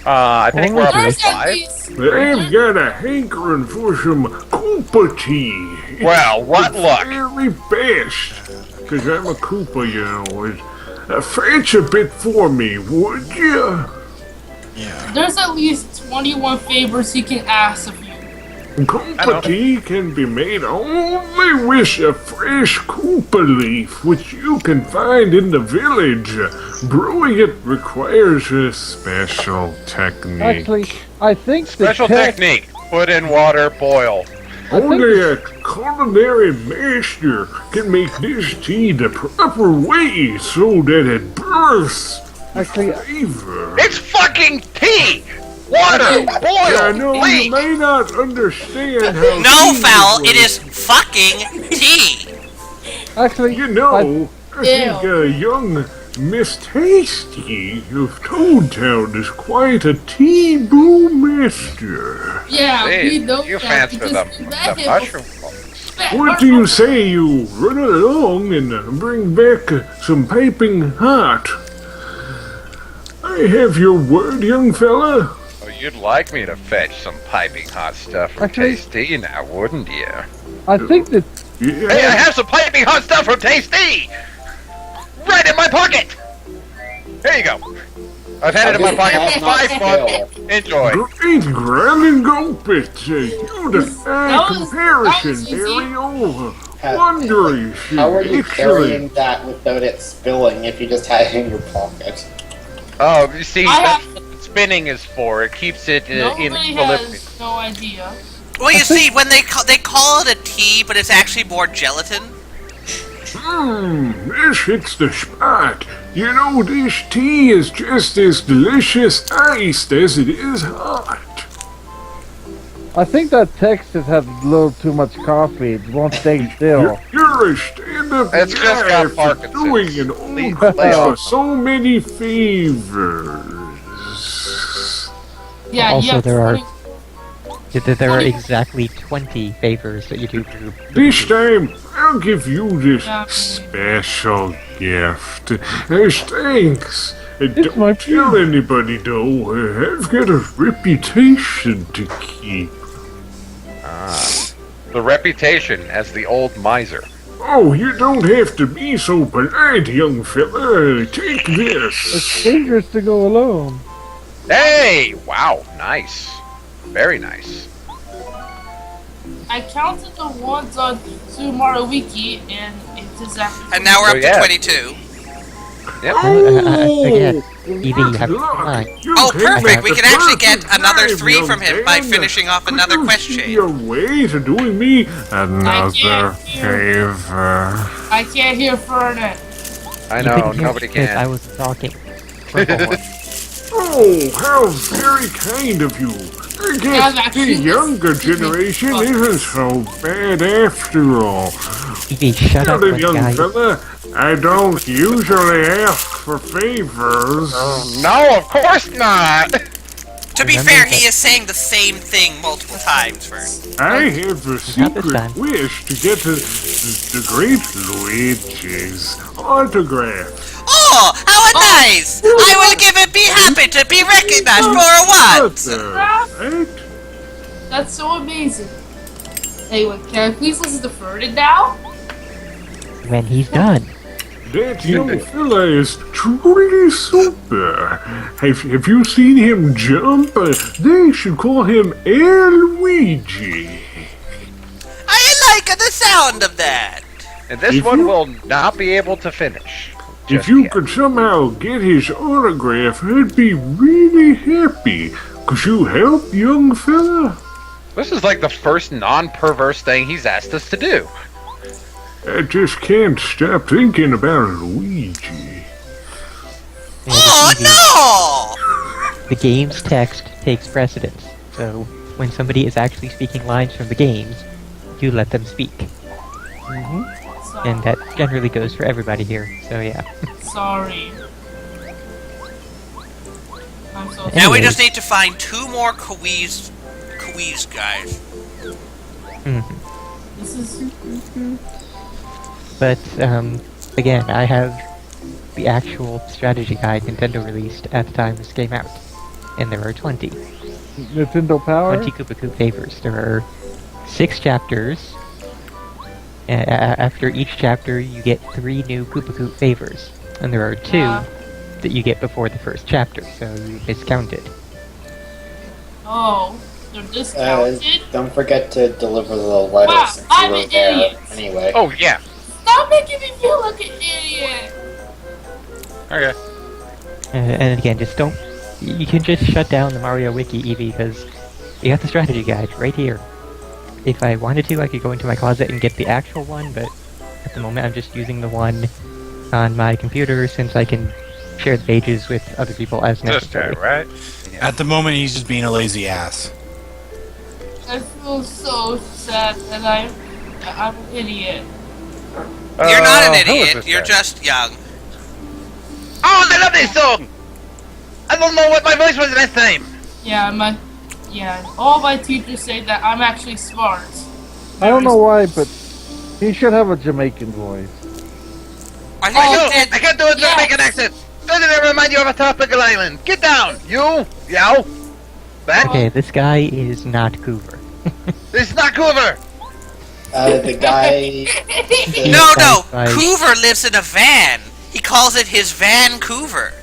I think we're up to There's at 5. least... I've got a hankering for some Koopa tea. Well, what luck. Very best. Because I'm a Koopa, you know. Fetch a bit for me, would you? There's at least 21 favors he can ask of you. Koopa tea can be made only with a fresh Koopa leaf, which you can find in the village. Brewing it requires a special technique. Actually, I think Special the text, technique. Put in water, boil. Only a culinary master can make this tea the proper way so that it bursts Actually, flavor. It's fucking tea! Water, I boil, know you bleach! may not understand how No, tea Fowl, works. it is fucking tea. actually, You know, I think Ew. young Miss Tasty of Toad Town is quite a tea brew master. Yeah, Hey, we know you that fancy because them, we the met him mushroom. What do you say you run along and bring back some piping hot? I have your word, young fella. Oh, you'd like me to fetch some piping hot stuff from Actually- Tasty now, wouldn't you? I think that Hey, I Yeah, have some piping hot stuff from Tasty! Right in my pocket! There you go. I've had it in my pocket for 5 months. Enjoy. great grand and gulp it. You defy That was comparison, easy. Dario. How- Wondrous. How are you carrying Excellent. that without it spilling if you just had it in your pocket? Oh, you see, I that's what the spinning is for. It keeps it in Nobody equilibrium. has no idea. Well, you see, when they call it a tea, but it's actually more gelatin. This hits the spot. You know, this tea is just as delicious iced as it is hot. I think that text has had a little too much coffee. It won't stay still. You're a stand-up It's just got guy for Parkinson's. doing an Leave- old lay for off. so many favors. Yeah, Also, yeah. there are there are exactly 20 favors that you do do. This time, I'll give you this Yeah. special gift as thanks. And It's my don't tell anybody, though. I've got a reputation to keep. The reputation as the old miser. Oh, you don't have to be so polite, young fella. Take this. It's dangerous to go alone. Hey! Wow, nice. Very nice. I counted the ones on Sumaru Wiki, and it is actually. And now we're up Oh, yeah. to 22. Yep. Again, Evie, you have to Luck. mind. You Oh, came perfect. at We the can actually get perfect another time, 3 young from him by man. finishing off Could another you quest see chain. a way to doing me another can't hear. favor? I can't hear Fernet. I You know, couldn't hear nobody me because I can. was talking. For Oh, how very kind of you. I Yeah, guess actually, the younger generation isn't so bad after all. Evie, shut up Well, when young guy. fella, I don't usually ask for favors. No, of course not! To be Remember fair, that- he is saying the same thing multiple times, Fern. I have a Not this secret time. wish to get the great Luigi's autograph. Oh, how nice! I will give it. Be happy to be recognized for once. Right? That's so amazing. Anyway, can I please listen to Fernet now? When he's done. That young fella is truly super. Have you seen him jump? They should call him Luigi. I like the sound of that. And this If one you- will not be able to finish. If Just you yet. could somehow get his autograph, I'd be really happy. Could you help, young fella? This is like the first non-perverse thing he's asked us to do. I just can't stop thinking about Luigi. Oh Evie, no! The game's text takes precedence. So when somebody is actually speaking lines from the games, you let them speak. So, And that generally goes for everybody here. So yeah. sorry. I'm so Now we Anyways. just need to find 2 more Kaweez guys. Mhm. This is. But again, I have the actual strategy guide Nintendo released at the time this came out, and there are 20. Nintendo Power? 20 Koopa Koop favors. There are 6 chapters. After each chapter, you get 3 new Koopa Koop favors, and there are 2 Yeah. that you get before the first chapter, so you miscounted. Oh, they're discounted? Don't forget to deliver the letters Wow, since I'm you were an there idiot. anyway. Oh, yeah. Stop making me feel like an idiot! Okay. And again, just don't. You can just shut down the Mario Wiki, Eevee, because you got the strategy guide right here. If I wanted to, I could go into my closet and get the actual one, but at the moment I'm just using the one on my computer since I can share the pages with other people as Just necessary. right? At the moment, he's just being a lazy ass. I feel so sad and I'm an idiot. You're not an who is idiot. this You're guy? just young. Oh, I love this song! I don't know what my voice was last time. Yeah, all my teachers say that I'm actually smart. I don't know why, but he should have a Jamaican voice. I think No, you did. I can't do it. Yes. Make an accent. Doesn't it remind you of a tropical island? Get down, you, yow. That Okay, this guy is not Coover. this is not Coover. The guy. No, no. Bye. Coover lives in a van. He calls it his Vancouver.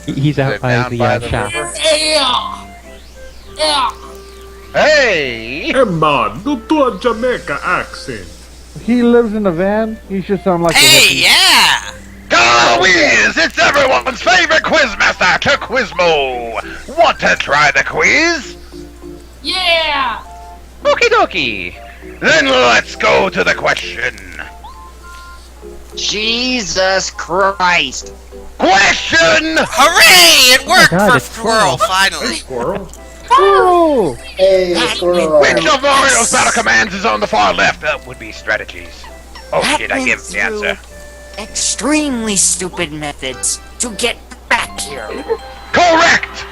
He's out Sit by down the by the shop. river. Yeah! Yeah! Hey. Emma, do a Jamaica accent. He lives in a van. He should sound like a Hey, hippie. yeah. Quiz! It's everyone's favorite quizmaster, Quizmo. Want to try the quiz? Yeah! Okie dokie. Then let's go to the question. Jesus Christ. Question! Hooray! It worked God, for it's Squirrel, finally. Squirrel. Oh! Hey, squirrel. Which of Mario's battle commands is on the far left? That would be strategies. Oh That shit, I went give the through answer. Extremely stupid methods to get back here. Correct!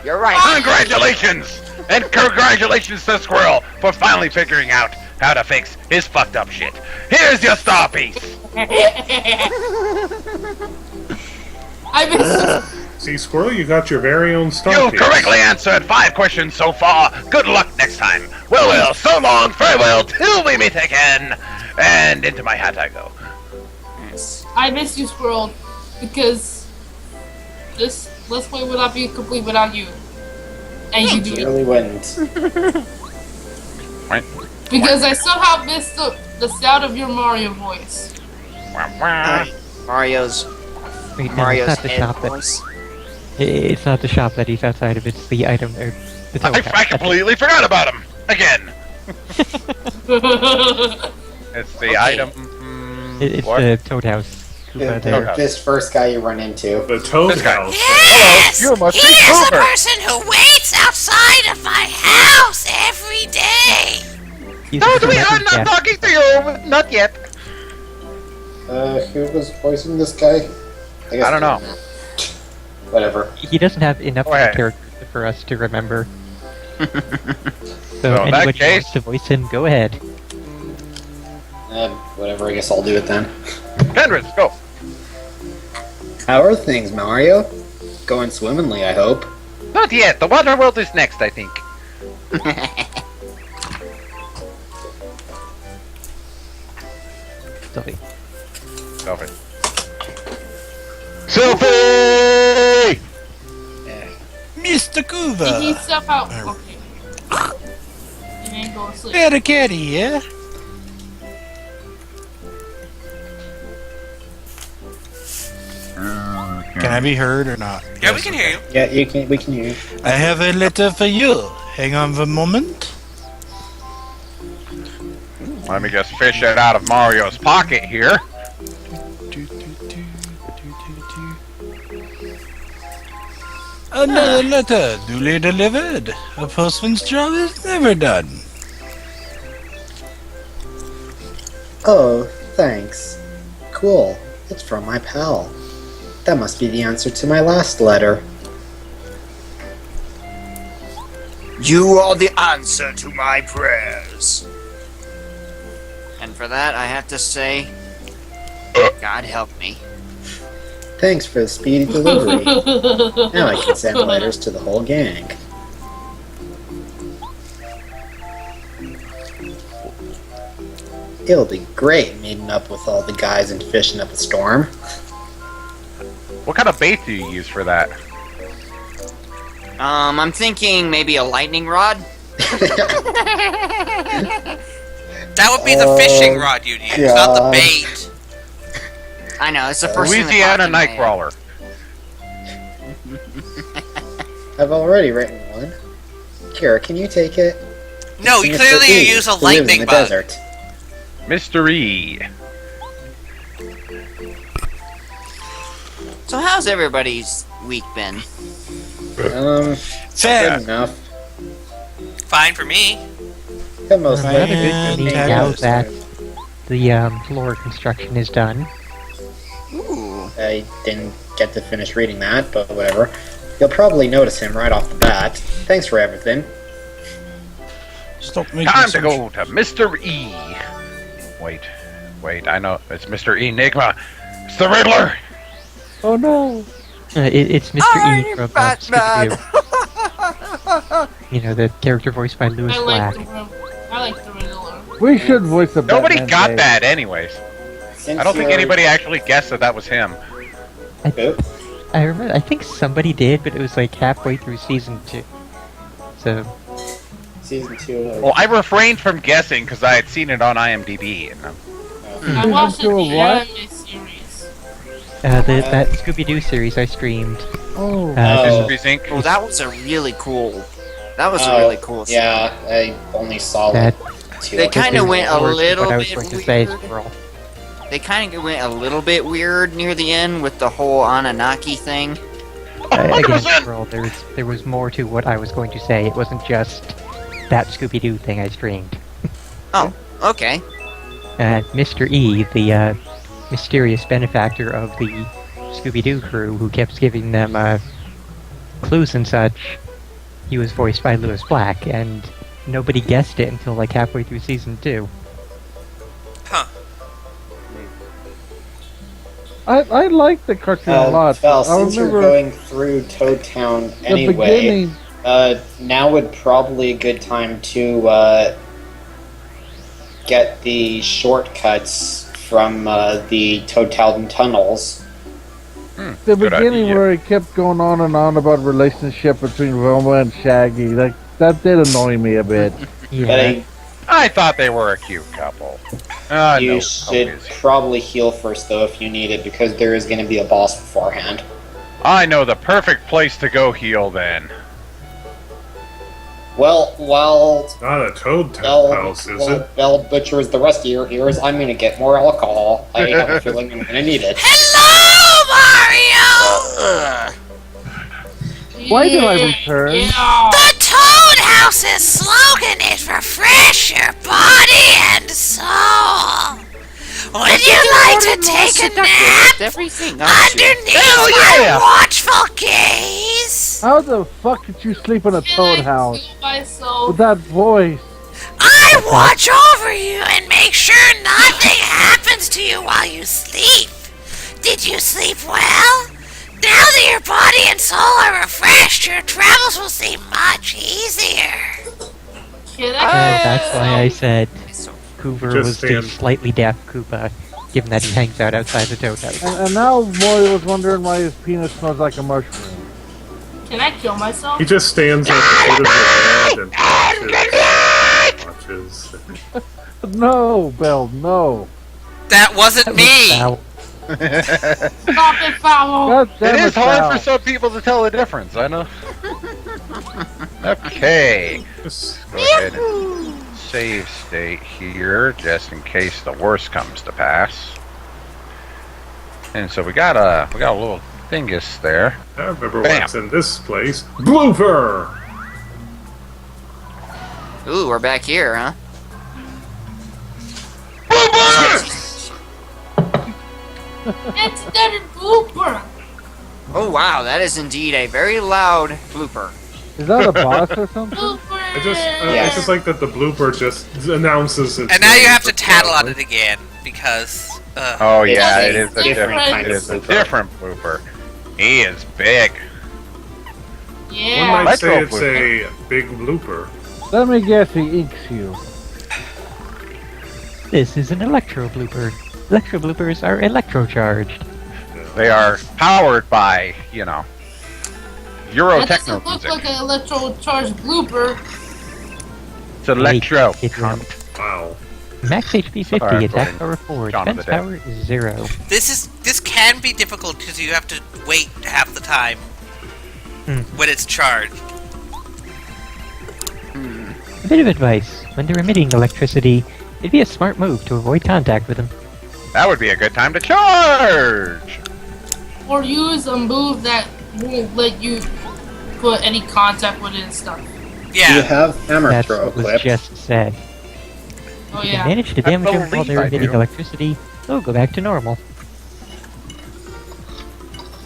You're right. Congratulations! And congratulations to Squirrel for finally figuring out how to fix his fucked up shit. Here's your star piece. I miss See, Squirrel, you got your very own star You've piece. correctly answered 5 questions so far. Good luck next time. Well, so long, farewell, till we meet again. And into my hat I go. Yes. I miss you, Squirrel, because this Let's Play would not be complete without you. And you do. Really wouldn't. Because I somehow missed the sound of your Mario voice. Mario's Wait, no, Mario's it's not the head shop that voice. it's not the shop that he's outside of. It's the item or the toad house. I completely forgot about him. Again. It's the item. It's What? the Toad House. Koopa there. This first guy you run into. The Toad This guy. House. Yes! You must be He is the Cooper. person who waits outside of my house every day! He's No, the we are celebrity not guest. talking to you. Not yet. Who was voicing this guy? I don't know. Whatever. He doesn't have enough Go ahead. character for us to remember. So So in that anybody who case- wants to voice him, go ahead. Whatever, I guess I'll do it then. Kendrick, go. How are things, Mario? Going swimmingly, I hope. Not yet. The water world is next, I think. Sorry. Selfie. Selfie! Mr. He Kuva! somehow. Okay. He didn't go to sleep. Got a kitty, yeah? Can I be heard or not? Yeah, we can hear you. Yeah, we can hear you. I have a letter for you. Hang on for a moment. Let me just fish it out of Mario's pocket here. Another letter, duly delivered. A postman's job is never done. Oh, thanks. Cool. It's from my pal. That must be the answer to my last letter. You are the answer to my prayers. And for that, I have to say, God help me. Thanks for the speedy delivery. Now I can send letters to the whole gang. It'll be great meeting up with all the guys and fishing up a storm. What kind of bait do you use for that? I'm thinking maybe a lightning rod. That would be the fishing rod you'd use, not the God. bait. I know, it's the first thing that Louisiana popped in my head. Nightcrawler. I've already written one. Kira, can you take it? No, Mr. clearly E, you use a who lives in lightning the bug. desert. Mystery. So how's everybody's week been? Good Sad. enough. Fine for me. Got most Another likely good thing now Fantastic. that the floor construction is done. Ooh. I didn't get to finish reading that, but whatever. You'll probably notice him right off the bat. Thanks for everything. Stop making Time to such- go to Mr. E. Wait, I know. It's Mr. Enigma. It's the Riddler. Oh no! It's Mr. E I'm from Batman. Scooby-Doo. You know, the character voiced by Louis I Black. like I like the Riddler. We should voice a Nobody Batman got Day. that anyways. Since I don't think you're- anybody actually guessed that was him. Who? I remember, I think somebody did, but it was like halfway through season 2. So, Season 2. Well, I refrained from guessing because I had seen it on IMDb. And, I watched it Season the two of what? anime series. that Scooby-Doo series I streamed. Oh. Oh. Mystery Inc. Oh, that was a really cool. That was a Oh, really cool. Yeah, I only saw That like 2 They episodes. kinda went a Or little what I was bit going to say, weird. Squirrel. They kind of went a little bit weird near the end with the whole Anunnaki thing. Again, 100%. Squirrel, there was more to what I was going to say. It wasn't just that Scooby-Doo thing I streamed. Okay. Mr. E, the mysterious benefactor of the Scooby-Doo crew who kept giving them clues and such, he was voiced by Louis Black, and nobody guessed it until like halfway through season 2. Huh. I like the cartoon a lot. Val, I since you're remember going through Toad Town the anyway, beginning. now would probably a good time to get the shortcuts from the Toad Town tunnels. The Good beginning idea. where it kept going on and on about relationship between Velma and Shaggy, like that did annoy me a bit. But Yeah. I thought they were a cute couple. Ah, you no, should always. probably heal first, though, if you need it, because there is going to be a boss beforehand. I know the perfect place to go heal then. Well, while Not a Toad Town Bell, house, is while it? Bell butchers the rest of your heroes, I'm going to get more alcohol. I have a feeling I'm going to need it. Hello, Mario! Why did I return? Yeah. The Toad House's slogan is refresh your body and soul. Would you like to take a nap Everything, aren't you? underneath Hell my yeah! watchful gaze? How the fuck did you sleep in a toad house Kill myself. with that voice? I watch over you and make sure nothing happens to you while you sleep. Did you sleep well? Now that your body and soul are refreshed, your travels will seem much easier. Kid, That's why I said So, Hoover Just was stand- just slightly daft Koopa, given that he hangs out outside the Toad House. And now Maury was wondering why his penis smells like a mushroom. Can I kill myself? He just stands at the foot of your bed and watches. No, Belle, no. That wasn't me. Foul. Stop it, Foul. God damn It is hard Val. for some people to tell the difference, I know. Okay. Just Go ahead and save state here, just in case the worst comes to pass. And so we got a little dingus there. I remember Bam. what's in this place. Blooper! ooh, we're back here, huh? It's that blooper. Oh wow, that is indeed a very loud blooper. Is that a boss or something? Blooper. I just like that the blooper just announces it. And now you have to tattle on it again because. Oh yeah, It's it is a different different, kind it of is a blooper. different blooper. He is big. One Yeah. might say Retro it's a big blooper. Let me guess, he inks you. This is an electro blooper. Electro bloopers are electro-charged. They are powered by, Euro That techno doesn't look music. like an electro-charged blooper. It's electro. It won't. Wow. Max HP 50, Sorry, attack Brian. power 4, John of defense the dead. power 0. This can be difficult because you have to wait half the time when it's charged. A bit of advice. When they're emitting electricity, it'd be a smart move to avoid contact with them. That would be a good time to charge. Or use a move that won't let you put any contact with it and stuff. Do you Yeah, have hammer That's throw what was equipped? just said. Oh If you yeah. manage to damage them while believe they're I emitting do. electricity, they'll go back to normal.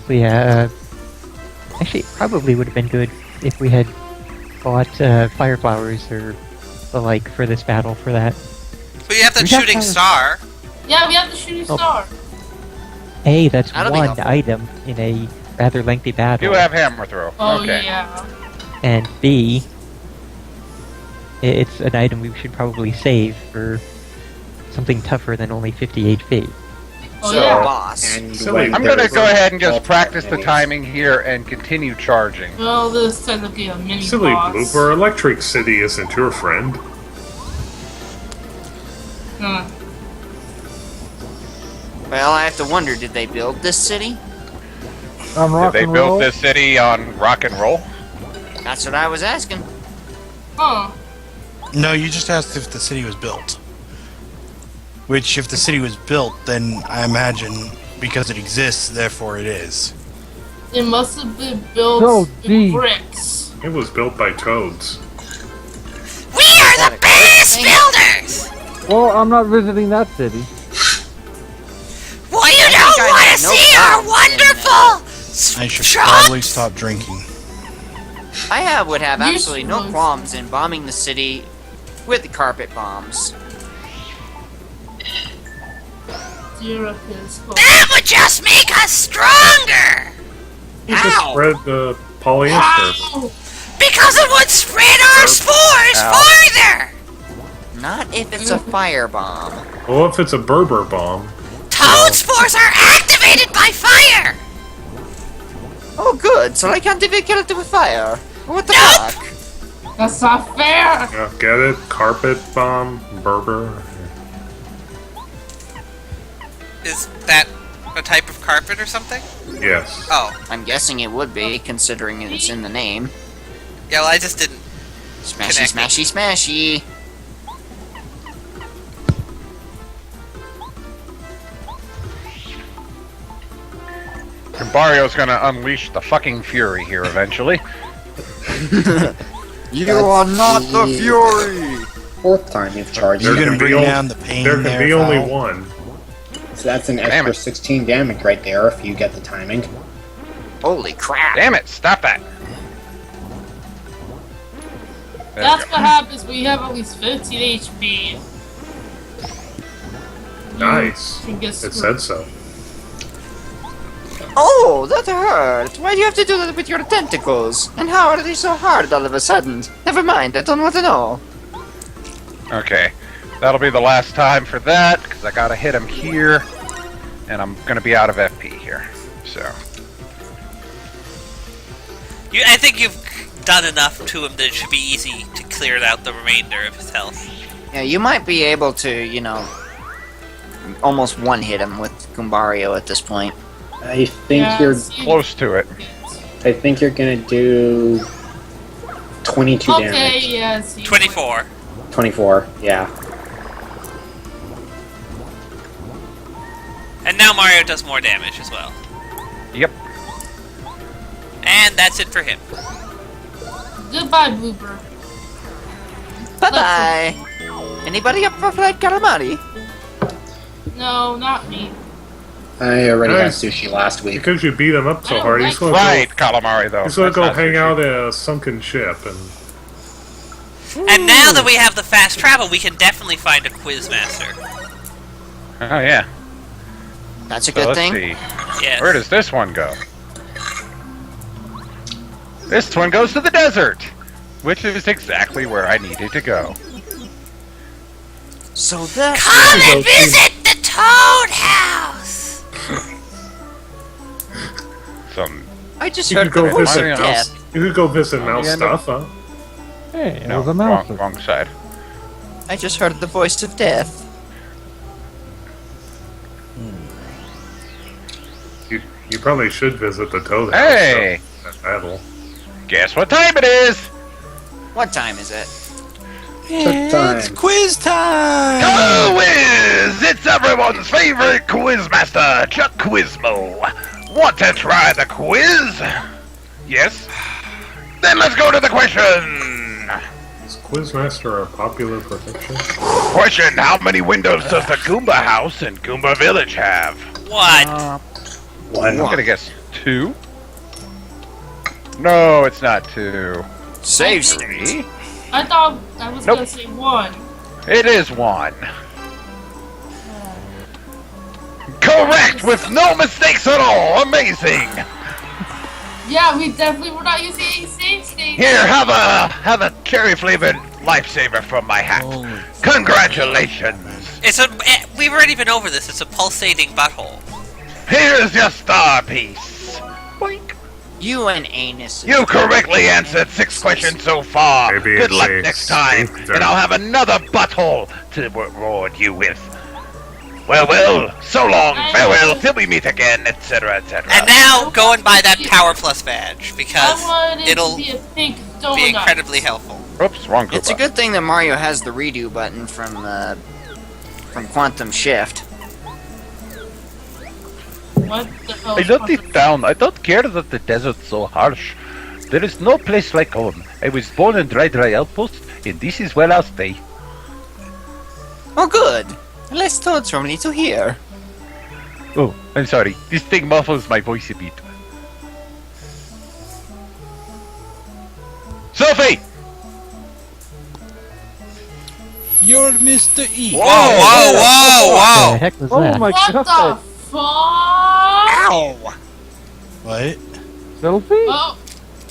So yeah, actually, it probably would have been good if we had bought fire flowers or the like for this battle for that. but you have that We got shooting power. star. Yeah, we have the shooting Oh. star. Hey, that's That'll be one helpful. item in a rather lengthy battle. You have hammer throw. Oh okay. yeah. And B, it's an item we should probably save for something tougher than only 50 HP. Oh So, yeah. boss. And Silly. when I'm gonna there's go ahead and just multiple practice the enemies. timing here and continue charging. Well, this is technically a mini Silly boss. blooper. Electric City isn't your friend. Huh. Well, I have to wonder, did they build this city? On Did rock they and build roll? this city on rock and roll? That's what I was asking. Huh. No, you just asked if the city was built. Which, if the city was built, then I imagine because it exists, therefore it is. It must have been built So with deep. bricks. It was built by toads. We are the best builders. Well, I'm not visiting that city. Well, you I don't think I want have to no see our problems in, wonderful I should trucks? probably stop drinking. Would have You absolutely no should. qualms in bombing the city with the carpet bombs. Do fear of his. That would just make us stronger! You just Ow. spread the polyester. Ow! Because it would spread our spores farther! Not if it's a firebomb. Well, if it's a Berber bomb. Toad spores are activated by fire! Oh, good. So I can't even kill it with fire. What the Nope. fuck? That's not fair! Yeah, get it? Carpet bomb, Berber. Is that a type of carpet or something? Yes. Oh. I'm guessing it would be, considering it's in the name. Yeah, well, I just didn't. Smashy, Connecting. smashy, smashy. Bario's gonna unleash the fucking fury here eventually. You are not the Fury! Fourth time you've charged You're There gonna can be bring on- down the pain There can there, be only Fowl? one. So that's an Damn extra it. 16 damage right there if you get the timing. Holy crap! Damn it! Stop that. There That's we what happens when you have at least 15 HP. Nice. You can get It screwed. said so. Oh, that hurt! Why do you have to do that with your tentacles? And how are they so hard all of a sudden? Never mind, I don't want to know. go. Okay, that'll be the last time for that because I gotta hit him here, and I'm gonna be out of FP here. So I think you've done enough to him that it should be easy to clear out the remainder of his health. Yeah, you might be able to, you know, almost one-hit him with Gumbario at this point. I think Yeah, you're see- close to it. I think you're gonna do 22 Okay, damage. yeah, see. 24. 24, yeah. And now Mario does more damage as well. Yep. And that's it for him. Goodbye, Blooper. Bye-bye! Anybody up for Flight Calamari? No, not me. I already Nice. had sushi last week. Because you beat him up I so don't hard, like he's gonna Right, go. calamari though. He's gonna That's go not hang sushi. out at a sunken ship and. And now that we have the fast travel, we can definitely find a quiz master. Oh yeah. That's a So good let's thing. see. Yes. Where does this one go? This one goes to the desert, which is exactly where I needed to go. So that's Come and visit the Toad House! Some I just You heard could the go voice visit of Mouse. death. You could go visit Mouse end of- stuff, huh? Hey, it no, was a mouse. wrong side. I just heard the voice of death. You probably should visit the Toad House. Hey, so- that battle. guess what time it is? What time is it? Took time. It's quiz time! Quiz! It's everyone's favorite quiz master, Chuck Quizmo. Want to try the quiz? Yes? Then let's go to the question. Is Quizmaster a popular profession? Question, how many windows does the Goomba house in Goomba Village have? What? I'm gonna guess 2. No, it's not 2. Save state. 3. I thought I was Nope. gonna say 1. It is 1. Correct, with no mistakes at all. Amazing. Yeah, we definitely were not using any save states. Here, have a cherry flavored lifesaver from my hat. Congratulations. It's a. We've already been over this. It's a pulsating butthole. Here's your star piece. Boink. You and Anus. You correctly answered 6 questions so far. Maybe Good it's luck a next time, sphincter. and I'll have another butthole to reward you with. Well, so long, farewell, till we meet again, etc., etc. And now go and buy that Power Plus badge I because wanted it it'll to be a pink be donut. incredibly helpful. Oops, wrong It's a Koopa. good thing that Mario has the redo button from Quantum Shift. What the hell? I love this town. I don't care that the desert's so harsh. There is no place like home. I was born in Dry Outpost, and this is where I'll stay. Oh, good. Less toads for me to hear. Oh, I'm sorry. This thing muffles my voice a bit. Sophie! You're Mr. E. Whoa, whoa, whoa, No! heck was Oh that? my What god! the fuck? Ow! What? Selfie? Oh,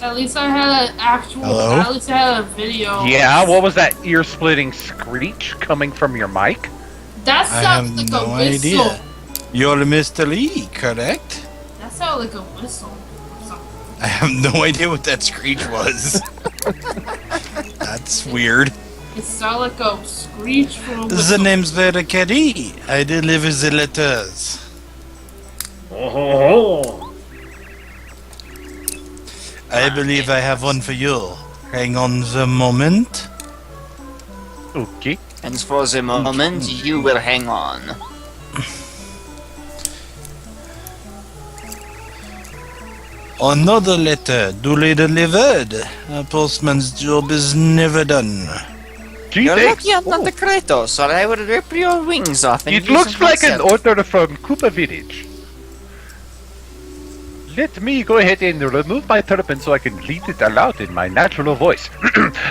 at least I had an actual. Hello? At least I had a video. Yeah, what was that ear-splitting screech coming from your mic? That I sounds have like no a whistle. idea. You're Mr. Lee, correct? That sounded like a whistle. Or something. I have no idea what that screech was. That's weird. It sounded like a screech from a The whistle. name's Vera Carey. I deliver the letters. Oh, I believe I have one for you. Hang on the moment. Okay. And for the moment, you will hang on. Another letter, duly delivered. A postman's job is never done. You're lucky I'm not the Kratos, or I would rip your wings off and It use looks them like an myself. order from Koopa Village. Let me go ahead and remove my turban so I can read it aloud in my natural voice.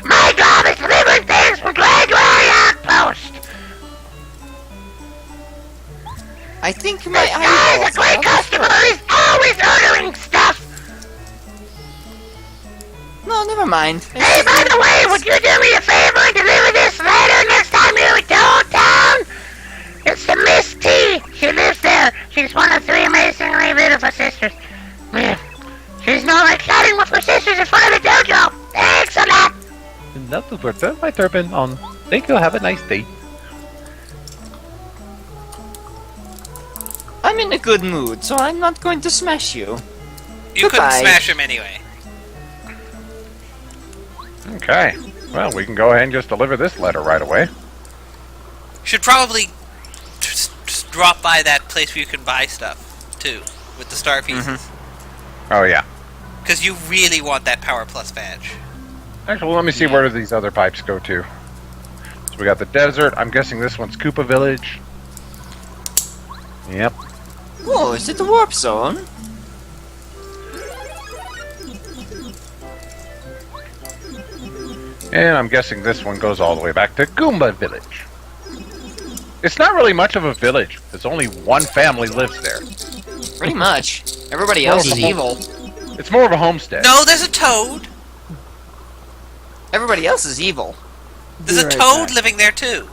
My job is delivering things from Gregory Outpost! I think my eyeballs are customer is always ordering stuff! No, never mind. Hey, by the way, would you do me a favor and deliver this letter next time you're in Old Town? It's the Miss T. She lives there. She's one of 3 amazingly beautiful sisters. Yeah. She's not like chatting with her sisters in front of the dojo. Thanks a lot. Enough to return my turban on. Thank you. Have a nice day. I'm in a good mood, so I'm not going to smash you. You couldn't Goodbye. smash him anyway. Okay. Well, we can go ahead and just deliver this letter right away. Should probably just drop by that place where you can buy stuff, too, with the star pieces. Oh, yeah. Because you really want that Power Plus badge. Actually, let me see where these other pipes go to. So we got the desert. I'm guessing this one's Koopa Village. Yep. Oh, is it the warp zone? And I'm guessing this one goes all the way back to Goomba Village. It's not really much of a village. There's only one family lives there. Pretty much. Everybody else is evil. It's more of a homestead. No, there's a toad. Everybody else is evil. There's a toad living there, too.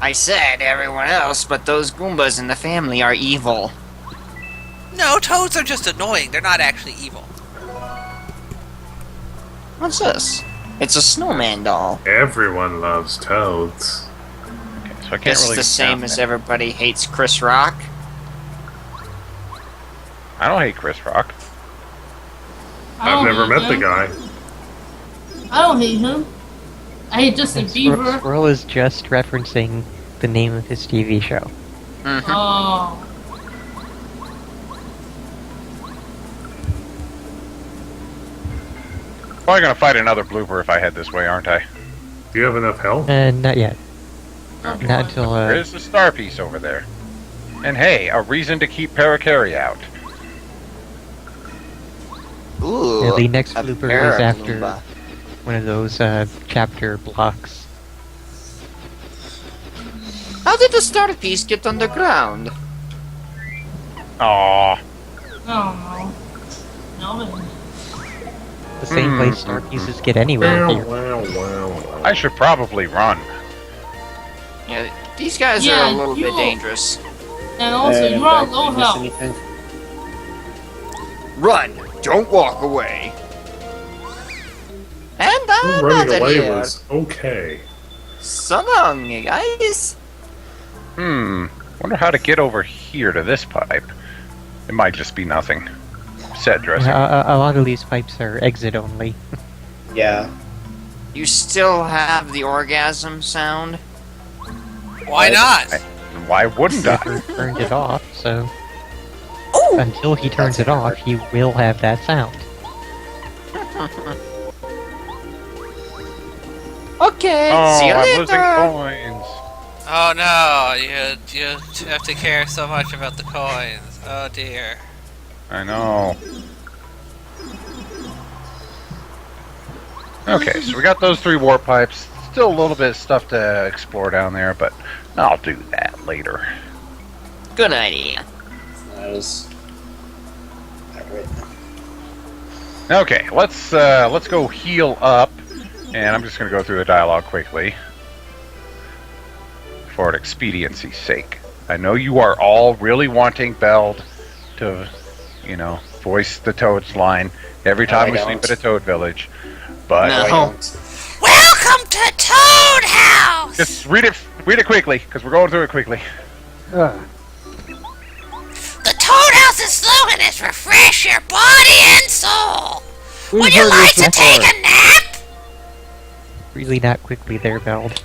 I said everyone else, but those Goombas in the family are evil. No, toads are just annoying. They're not actually evil. What's this? It's a snowman doll. everyone loves toads. Okay, so I can't Guess really the same count as that. everybody hates Chris Rock. I don't hate Chris Rock. I I've don't never hate met the him. guy. I don't hate him. I hate Justin Bieber. Squirrel is just referencing the name of his TV show. Mm-hmm. Oh. Probably gonna fight another blooper if I head this way, aren't I? Do you have enough health? Not yet. Not until, There's the star piece over there. And hey, a reason to keep Paracari out. Ooh, the next a blooper is after Paragoomba. one of those, chapter blocks. How did the star piece get underground? Aww. I don't know. No. The same place star pieces get anywhere here. I should probably run. Yeah, these guys are Yeah, a little bit you- dangerous. And also, you're on low health. Run! Don't walk away. And I'm Running out of away here. was okay. So long, you guys. Wonder how to get over here to this pipe. It might just be nothing. Set dressing. A lot of these pipes are exit only. Yeah. You still have the orgasm sound? Why not? Why wouldn't I? Never turned it off, so Oh! until he turns it off, he will have that sound. Okay, Oh, see you I'm losing later. coins. Oh no, you have to care so much about the coins. Oh dear. I know. Okay, so we got those 3 warp pipes. Still a little bit of stuff to explore down there, but I'll do that later. Good idea. That is accurate. Okay, let's go heal up, and I'm just gonna go through the dialogue quickly for expediency's sake. I know you are all really wanting Beld to, voice the Toad's line every time we sleep at a Toad village, but No. I don't. Welcome to Toad House! just read it quickly because we're going through it quickly. Ah, The Toad House's slogan is refresh your body and soul. we've Would you heard like this to take before. a nap? Really not quickly there, Beld.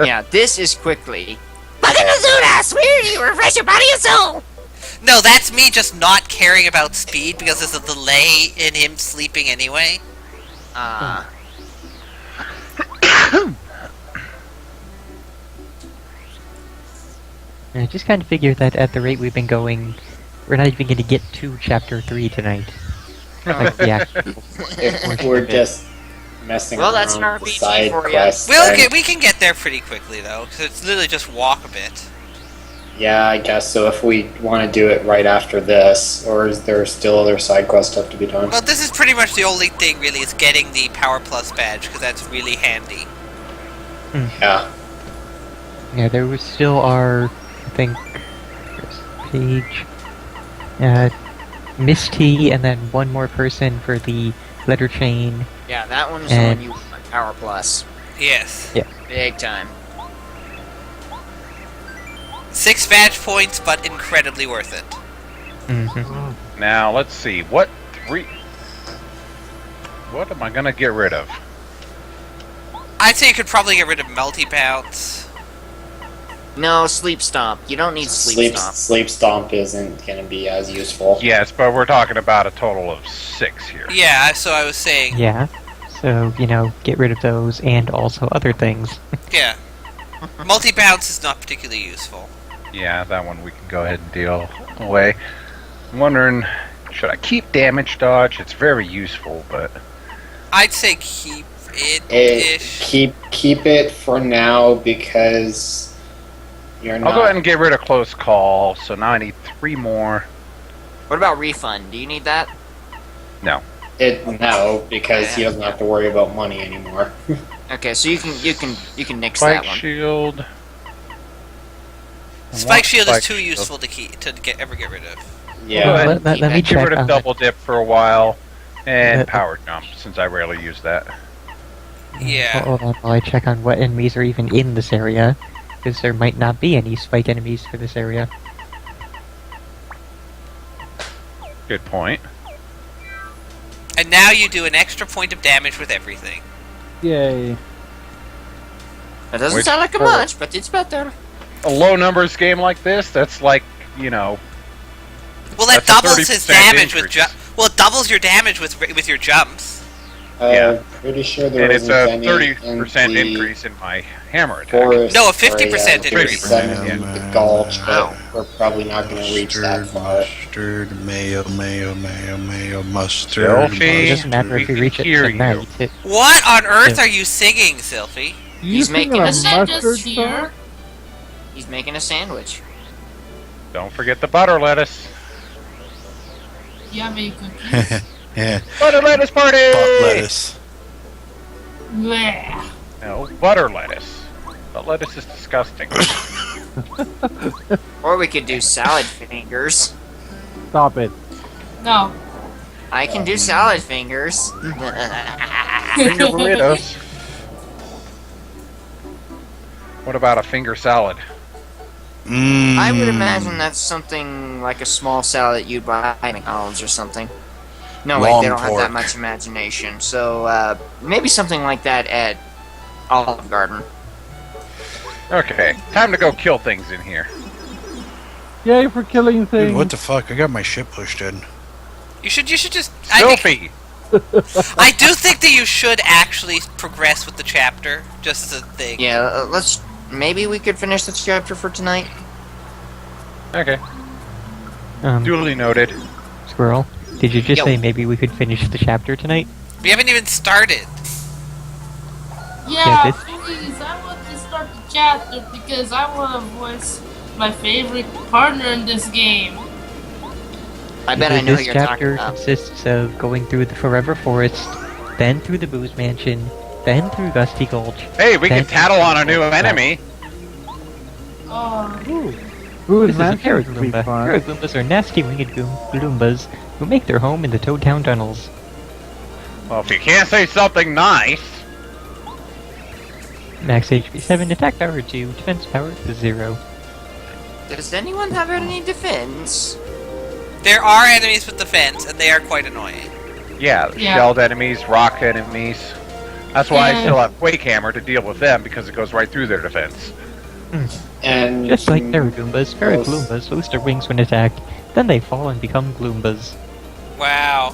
Yeah, this is quickly. Welcome to Toad House, where you refresh your body and soul. No, that's me just not caring about speed because there's a delay in him sleeping anyway. I just kind of figured that at the rate we've been going, we're not even going to get to Chapter 3 tonight. Like the actual If we're just messing Well, around that's an with the RPG side for ya. quests, then- We can get there pretty quickly though, because it's literally just walk a bit. Yeah, I guess so. If we want to do it right after this, or is there still other side quest stuff to be done? Well, this is pretty much the only thing really is getting the Power Plus badge because that's really handy. Yeah. Yeah, there was still our, I think, first page, Misty, and then one more person for the letter chain. Yeah, that one's And- the one you want. Power Plus. Yes. Big time. 6 badge points, but incredibly worth it. Mm-hmm. Now let's see what am I gonna get rid of? I'd say you could probably get rid of Melty Bounce. No, Sleep Stomp. You don't need Sleep Stomp. Sleep Stomp isn't going to be as useful. Yes, but we're talking about a total of 6 here. Yeah, so I was saying, Yeah, so, get rid of those and also other things. yeah. Multi Bounce is not particularly useful. Yeah, that one we can go ahead and deal away. I'm wondering, should I keep damage dodge? It's very useful, but I'd say keep it-ish. Keep it for now because you're not. I'll go ahead and get rid of close call. So now I need 3 more. What about Refund? Do you need that? No. No, because he doesn't have to worry about money anymore. Okay, so you can nix Spike that one. shield. Spike Shield Spike is too Shield. useful to ever get rid of. Yeah. Go ahead and Let me get check rid of on double dip for a while, and Uh, power jump since I rarely use that. Yeah. Hold on while I check on what enemies are even in this area, because there might not be any spike enemies for this area. Good point. And now you do an extra point of damage with everything. Yay. That doesn't Which sound like a for- much, but it's better. A low numbers game like this, that's like, Well, that That's a doubles his 30% damage with increase. well, it doubles your damage with your jumps. Yeah. Pretty sure there and it's isn't a any 30% in the increase in my hammer attack. forest No, a 50% area. increase. There's some in Yeah. the gulch, but Wow. we're probably not going to reach that far. Mustard, mayo, mustard. Selfie. It doesn't matter if we reach it Hear you. tonight. What on earth are you singing, Sylphie? He's singing making a a Isn't that mustard just song? here? He's making a sandwich. Don't forget the butter lettuce. Yeah, make cookies. Yeah, Butter lettuce party! butt lettuce. Bleh. No, butter lettuce. But lettuce is disgusting. Or we could do salad fingers. Stop it. No. I can do salad fingers. Finger burritos. What about a finger salad? I would imagine that's something like a small salad that you'd buy at McDonald's or something. No, wait, Long they don't have pork. that much imagination. So, maybe something like that at Olive Garden. Okay, time to go kill things in here. Yay for killing things. Dude, what the fuck? I got my shit pushed in. You should just. I think, Filthy! I do think that you should actually progress with the chapter, just as a thing. Yeah, let's. Maybe we could finish this chapter for tonight. Okay, duly noted. Squirrel, did you just Yo. say maybe we could finish the chapter tonight? We haven't even started. Yeah, this- please, I want to start the chapter because I want to voice my favorite partner in this game. I bet I know who This you're talking chapter about. consists of going through the Forever Forest, then through the Booze Mansion, then through Gusty Gulch. Hey, we can then tattle through on a new Gulch. enemy. Oh, Who's This is a Mansion would be Paragloomba. fun. Paragloomas are nasty winged Gloombas who make their home in the Toad Town tunnels. Well, if you can't say something nice. Max HP 7, attack power 2, defense power 0. Does anyone have any defense? There are enemies with defense, and they are quite annoying. Yeah, Yeah. shelled enemies, rock enemies. That's why I Yeah. still have Quake Hammer to deal with them, because it goes right through their defense. And Just like Paragloomas lose their wings when attacked, then they fall and become Gloombas. Wow.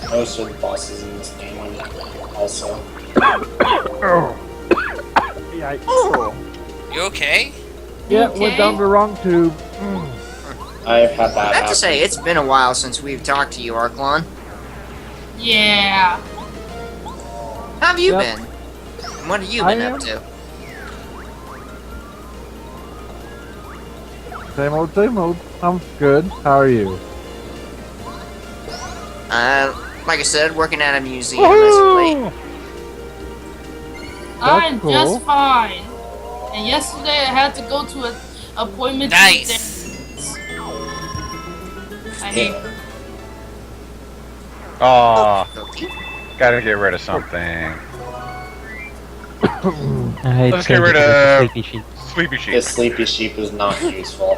most of the bosses in this game also. You okay? Yeah, Okay. went down the wrong tube. I've had that I have to happen. say, it's been a while since we've talked to you, Arklon. yeah. How have you Yep. been? And what have you I been am- up to? Same old, same old. I'm good. How are you? Like I said, working at a museum as of late. I'm cool. just fine. And yesterday I had to go to an appointment. to Nice. dentist. I hate. Aw, Okay. gotta get rid of something. I'd Let's say get rid get of- Sleepy Sheep. Sleepy The Sheep. sleepy sheep is not useful.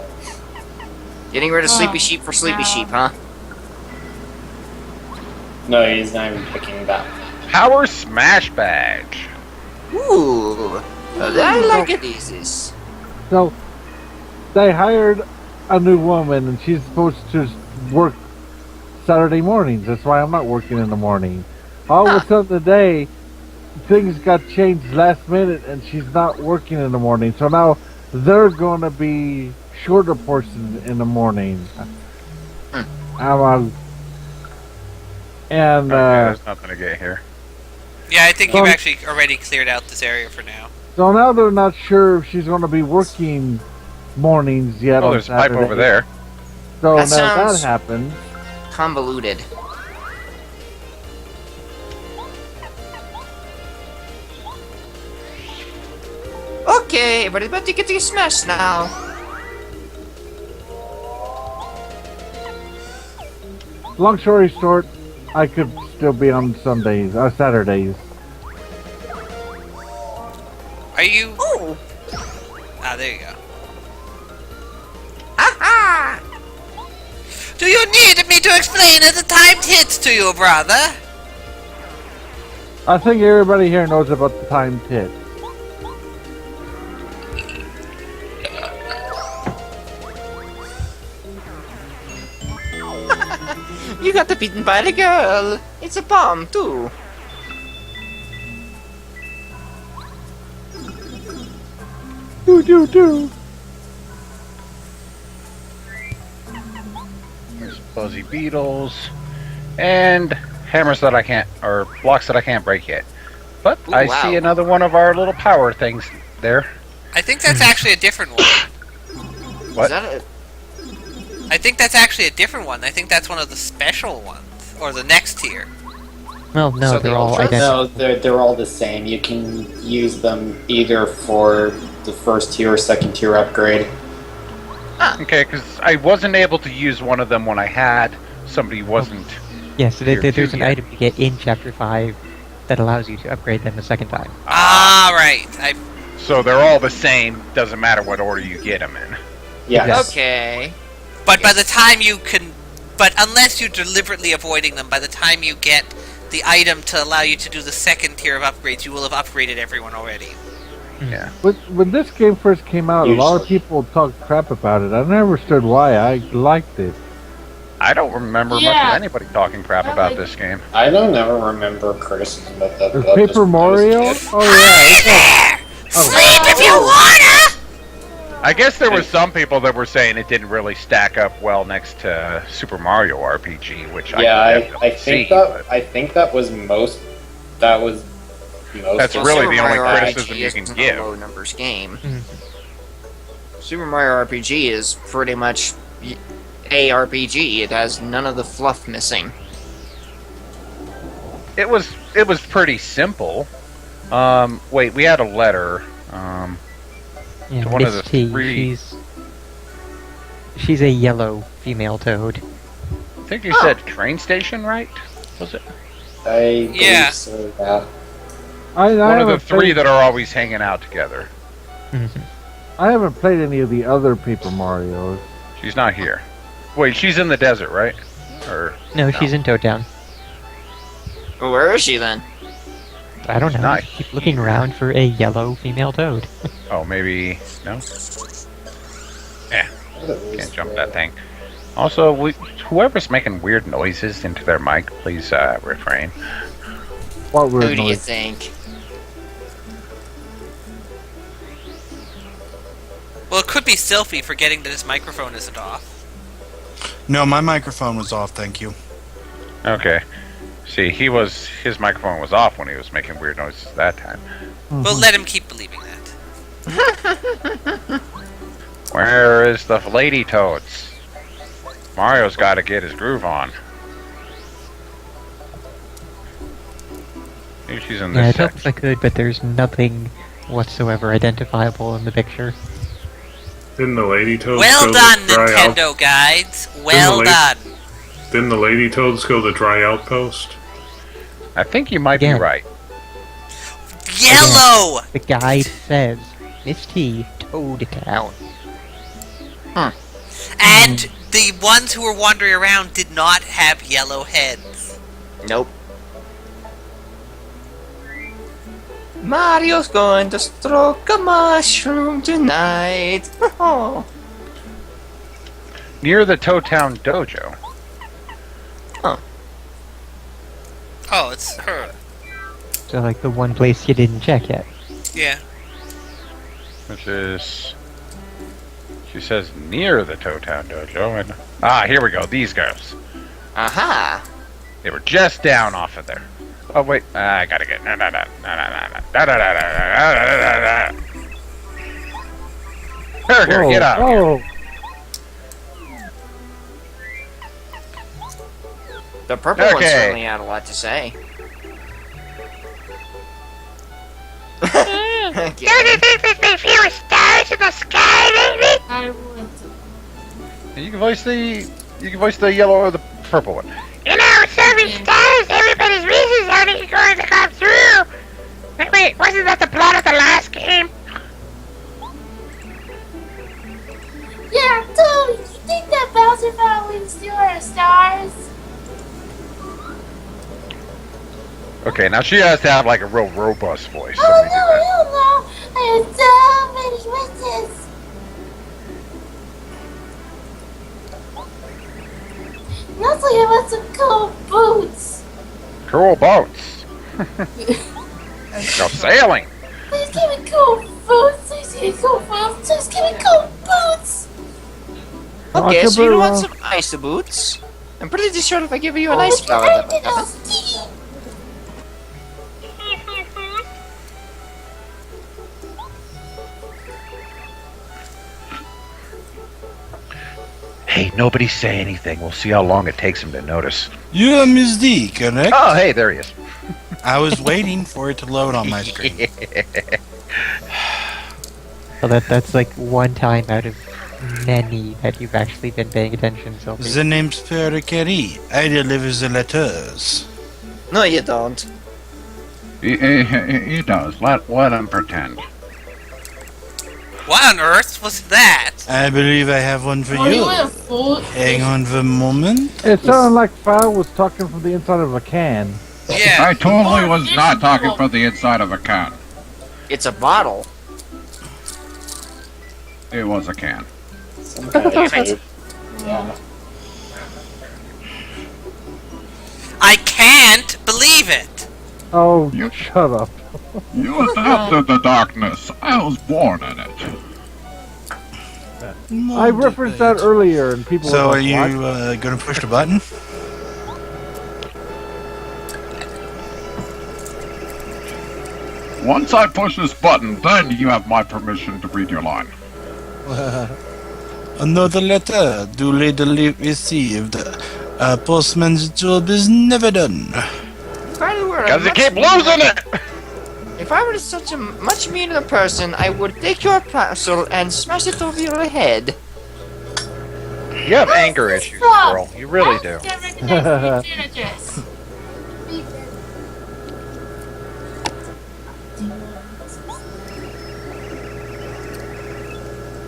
Getting rid of Oh, Sleepy Sheep for Sleepy no. Sheep, huh? No, he's not even picking that. Power Smash Badge. Ooh. I like it easies. So, they hired a new woman, and she's supposed to work Saturday mornings. That's why I'm not working in the morning. All of a sudden today, things got changed last minute, and she's not working in the morning. So now they're going to be shorter portions in the morning. And Okay, there's nothing to get here. Yeah, I think Well- you've actually already cleared out this area for now. so now they're not sure if she's going to be working mornings yet. Oh, on there's a pipe Saturday. over there. So That now sounds- that happens. Convoluted. Okay, everybody get to smash now. Long story short, I could still be on Sundays, Saturdays. Are you? Ooh. Ah, there you go. Aha! Do you need me to explain the timed hits to you, brother? I think everybody here knows about the timed hit. You got beaten by the girl. It's a bomb too. Do. There's fuzzy beetles. And hammers that I can't, or blocks that I can't break yet. But Ooh, I wow. see another one of our little power things there. I think that's actually a different one. What? Is that a, I think that's actually a different one. I think that's one of the special ones, or the next tier. Well, no, So they're the all Ultras? identical. No, they're all the same. You can use them either for the first tier or second tier upgrade. Okay, because I wasn't able to use one of them when I had somebody who wasn't. Yes, Tier there's 2 an yet. item you get in Chapter 5 that allows you to upgrade them a second time. Ah, right. So they're all the same. Doesn't matter what order you get them in. Yes. okay. But by the time you can, but unless you're deliberately avoiding them, by the time you get the item to allow you to do the second tier of upgrades, you will have upgraded everyone already. Yeah. When this game first came out, a lot of Usually. people talked crap about it. I never understood why. I liked it. I don't remember much Yeah. of anybody talking crap I about like- this game. I don't ever remember criticism about that. There's about this Paper when I was a Mario? kid. Oh yeah. Sleep if you wanna! I guess there were some people that were saying it didn't really stack up well next to Super Mario RPG, which Yeah, I I can definitely think see, that I think that was That's Well, really Super the only Mario criticism RPG you can isn't give. a low numbers game. Mhm. Super Mario RPG is pretty much a RPG. It has none of the fluff missing. It was pretty simple. Wait, we had a letter. Yeah, To one of Miss the T, three- she's a yellow female toad. I think you said train station, right? Was it? I Yeah. believe so, yeah. I One of the haven't three played, that are always hanging out together. Mhm. I haven't played any of the other Paper Marios. She's not here. Wait, she's in the desert, right? Or No, she's in Toad Town. Well, where is she then? I don't know. Nice. Keep looking around for a yellow female toad. oh, maybe no. Can't jump that thing. Also, whoever's making weird noises into their mic, please refrain. What Who weird do you noise? think? Well, it could be Sylphie forgetting that his microphone isn't off. No, my microphone was off, thank you. Okay. See, his microphone was off when he was making weird noises that time. Well, let him keep believing that. Where is the lady toads? Mario's got to get his groove on. Maybe she's in Yeah, I this told if I section. could, but there's nothing whatsoever identifiable in the picture. Didn't the lady toads Well go done, to dry out? Nintendo guides. Well lady- done. Didn't the lady toads go to dry outpost? I think you might Again. be right. Yellow! The guide says, Miss T, Toad Town. And the ones who were wandering around did not have yellow heads. Nope. Mario's going to stroke a mushroom tonight. Oh. Near the Toad Town Dojo. Oh, it's her. So, like, the one place you didn't check yet. Yeah. Which is... She says near the Toad Town Dojo, and... here we go, these girls. Aha! They were just down off of there. Oh, wait, I gotta get... Burger, get out of here. Oh, The purple one Okay. certainly had a lot to say. Kidding. I would. You can voice the yellow or the purple one. You know, serving stars, everybody's reasons how they're going to come through. Wait, wasn't that the plot of the last game? Yeah, dude, you think that Bowser Valley would steal our stars? Okay, now she has to have like a real robust voice. Oh no, I have so many wishes. And also, I want some cool boots. Cool boats. Go sailing. Please give me cool boots. Please give me cool boots. Please give me cool boots. Okay, so you Rockaboo. want some ice boots? I'm pretty sure if I give you an ice Oh, flower, that might happen. Sticky. Hey, nobody say anything. We'll see how long it takes him to notice. You are Ms. D, correct? Oh, hey, there he is. I was waiting for it to load on my screen. So that's like one time out of many that you've actually been paying attention, Sylvie. The name's Ferre Carrie. I deliver the letters. No, you don't. He does. Let him pretend. What on earth was that? I believe I have one for Oh, you you. went full. Hang on for a moment. it sounded like Fowl was talking from the inside of a can. Yeah. I totally was not talking from the inside of a can. It's a bottle. It was a can. Some kind of tape. Yeah. I can't believe it. Oh, You- shut up. You adopted the darkness. I was born in it. I referenced that earlier, and people So were are like, you "What?" going to push the button? Once I push this button, then you have my permission to read your line. Another letter duly received. Postman's job is never done. If I were a Because you much keep meaner- losing it! If I were such a much meaner person, I would take your parcel and smash it over your head. You have anger issues, girl. You really do. Can't recognize the internet address.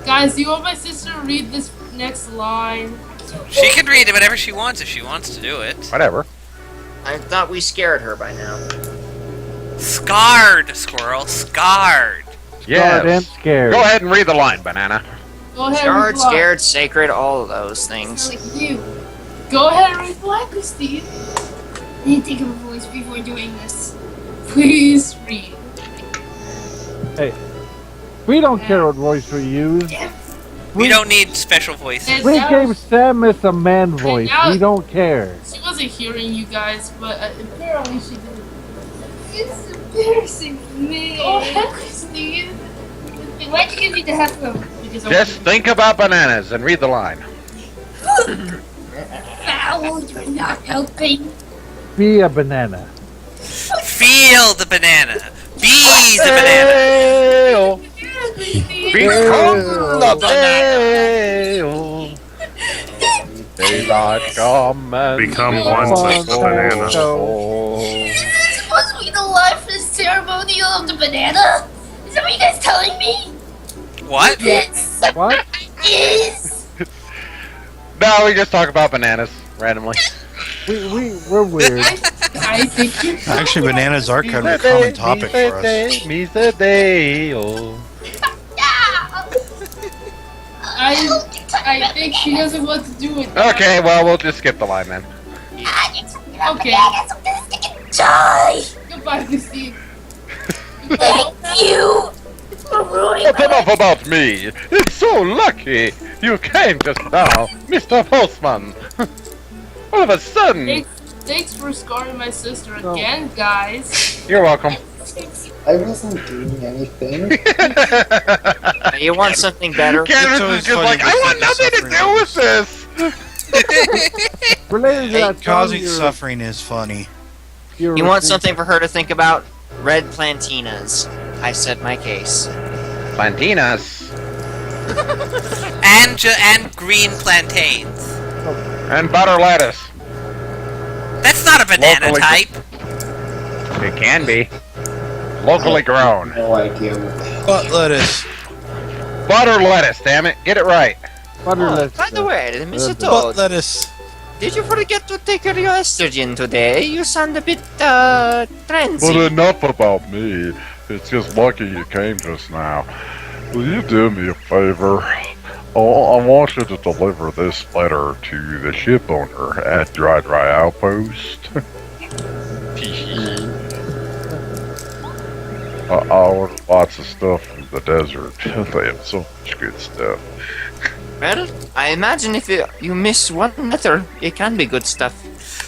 Guys, do you want my sister to read this next line? She can read it whatever she wants if she wants to do it. Whatever. I thought we scared her by now. Scarred, Squirrel. Scarred. Scarred and Yes. scared. Go ahead and read the line, Banana. Go ahead Scarred, and reply. scared, sacred, all of those things. Like you. Go ahead and reply, Christine. I need to think of a voice before doing this. Please read. Hey, we don't care what voice we use. We don't need special voices. And We now- gave Samus a man voice. now- We don't care. She wasn't hearing you guys, but apparently she did. It's embarrassing for me. Go ahead, Christine. Why'd you give me the headphone? Because I Just think about bananas and read the line. Foul, you're not helping. Be a banana. Feel the banana. Be the banana. Become the banana. Daylight come and Become we one want such to banana. go. Is this supposed to be the lifeless ceremonial of the banana? Is that what you guys telling me? What? Yes. What? Yes. No, we just talk about bananas randomly. We're weird. I think you Actually, bananas are kind of a common topic for us. I think she doesn't want to do it. now. Okay, well, we'll just skip the line then. Okay. Die. Goodbye, Christine. Thank you. For ruining What's enough about me? It's so lucky you came just now, Mr. Postman. All of a sudden. Thanks for scarring my sister again, guys. You're welcome. I wasn't doing anything. You want something better? Candace always is just funny like, to I see want the nothing to suffering do of with this. Related to that song, Causing you're- suffering is funny. you're You want referring- something for her to think about? Red plantinas. I said my case. Plantinas And green plantains. and butter lettuce. That's not a banana Locally- type. It can be. Locally grown. No idea what But lettuce. Butter lettuce, damn it. Get it right. Butterless. By the way, Mr. But Toad, lettuce. did you forget to take your estrogen today? You sound a bit, trancy. But enough about me. It's just lucky you came just now. Will you do me a favor? Oh, I want you to deliver this letter to the ship owner at Dry Outpost. I ordered lots of stuff from the desert. They have so much good stuff. Well, I imagine if you miss one letter, it can be good stuff.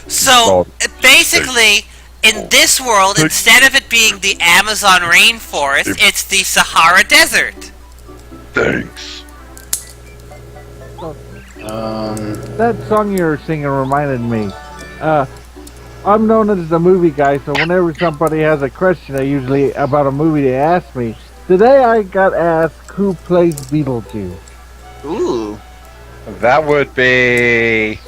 So, basically, in this world, instead of it being the Amazon rainforest, it's the Sahara Desert. Thanks. That song you were singing reminded me. I'm known as the movie guy, so whenever somebody has a question, usually about a movie, they ask me. Today I got asked who plays Beetlejuice. Ooh. That would be.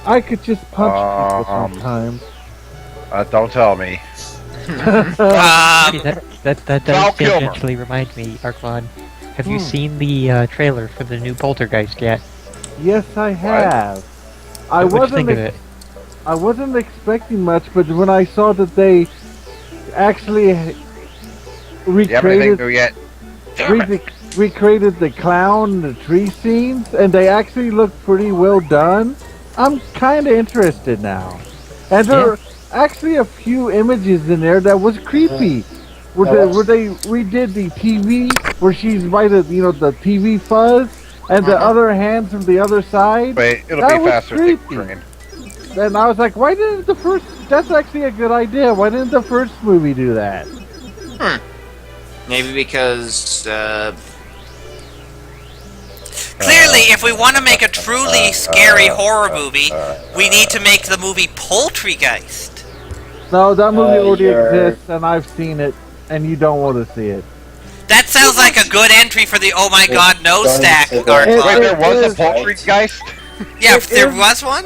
I could just punch people sometimes. Don't tell me. That Val does Kilmer. eventually remind me, Arklon. Have you seen the trailer for the new Poltergeist yet? Yes, I have. What do you think of it? I wasn't expecting much, but when I saw that they actually You have anything recreated new yet? Damn it. recreated the clown, the tree scenes, and they actually look pretty well done, I'm kind of interested now. And there are actually a few images in there that was creepy. Where they redid the TV, where she's by the the TV fuzz, and the other hands from the other side. Wait, it'll That be was faster. Take the creepy. train. And I was like, why didn't the first? That's actually a good idea. Why didn't the first movie do that? Maybe because Clearly, if we want to make a truly scary horror movie, we need to make the movie Poultrygeist. No, that movie already you're- exists, and I've seen it, and you don't want to see it. That sounds like a good entry for the Oh My God No going Stack to the- art It- Wait, club. there was is- a Poultrygeist? Yeah, it there is- was one?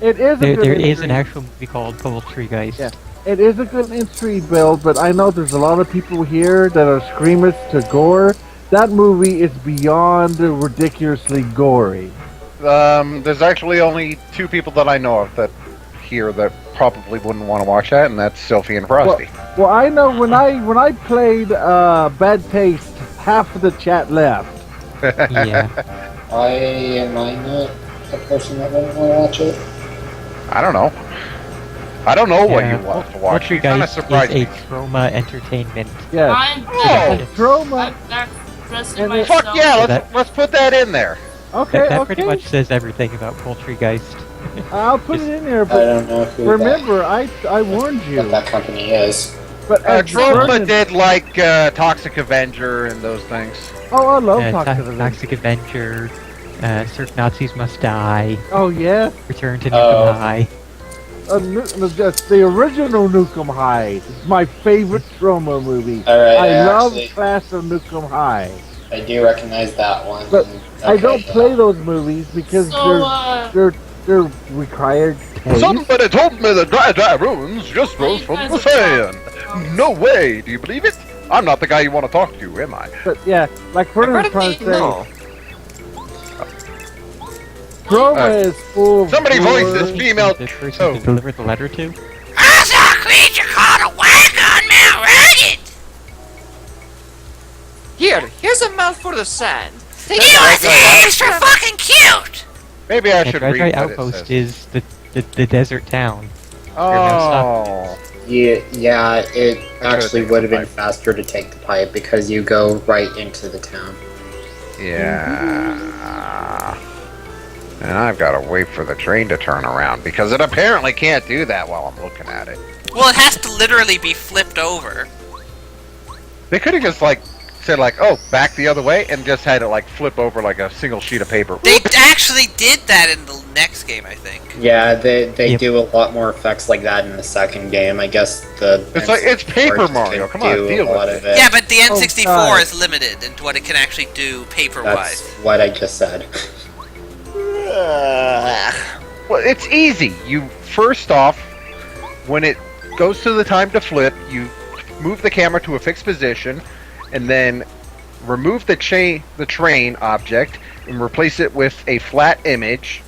It is a There good is entry. an actual movie called Poultrygeist. Yeah. It is a good entry build, but I know there's a lot of people here that are screamers to gore. That movie is beyond ridiculously gory. There's actually only 2 people that I know of that probably wouldn't want to watch that, and that's Sophie and Frosty. Well, I know when I played Bad Taste, half of the chat left. Yeah. Am I not the person that wouldn't want to watch it? I don't know. I don't know what Yeah, you want to watch. You kind of Poultrygeist surprised is me. a trauma entertainment. Yes. I'm Oh, Trauma. that's dressing And it- myself. fuck yeah! that- Let's put that in there. Okay, That pretty okay. much says everything about Poultrygeist. I'll put it in there, I but don't know who remember, I warned what you. that company is. But as Troma Vernon- did like Toxic Avenger and those things. Oh, I love To- Toxic Avenger. Toxic Avenger, Surf Nazis Must Die, Oh yeah, Return to Oh. Nukem High. the original Nukem High. It's my favorite Trauma movie. Alright, I love actually, Class of Nukem High. I do recognize that one. But I Okay, don't play those movies because So, they're required taste. Somebody told me the dry ruins just rose You from guys the are sand. No way! Do you believe it? I'm not the guy you want to talk to, am I? But yeah, like Vernon was trying to say, No. Trauma is full of Somebody voice gore. this female. The person Oh. to deliver the letter to. I saw a creature called a whack on Mount Rugged. Here's a mouthful of sand. He was extra fucking cute. Maybe I The should Dry read Dry what it Outpost says. is the desert town. Oh. Yeah, it actually take would have the been pipe. faster to take the pipe because you go right into the town. Yeah. And I've got to wait for the train to turn around because it apparently can't do that while I'm looking at it. Well, it has to literally be flipped over. They could have just like said like, "Oh, back the other way," and just had it like flip over like a single sheet of paper. They actually did that in the next game, I think. Yeah, they Yep. do a lot more effects like that in the second game. I guess It's Paper N64 Mario. can Come on, do deal a lot with of it. Yeah, but the N64 God. is limited in what it can actually do That's paper-wise. what I just said. Well, it's easy. You first off, when it goes to the time to flip, you move the camera to a fixed position, and then remove the train object and replace it with a flat image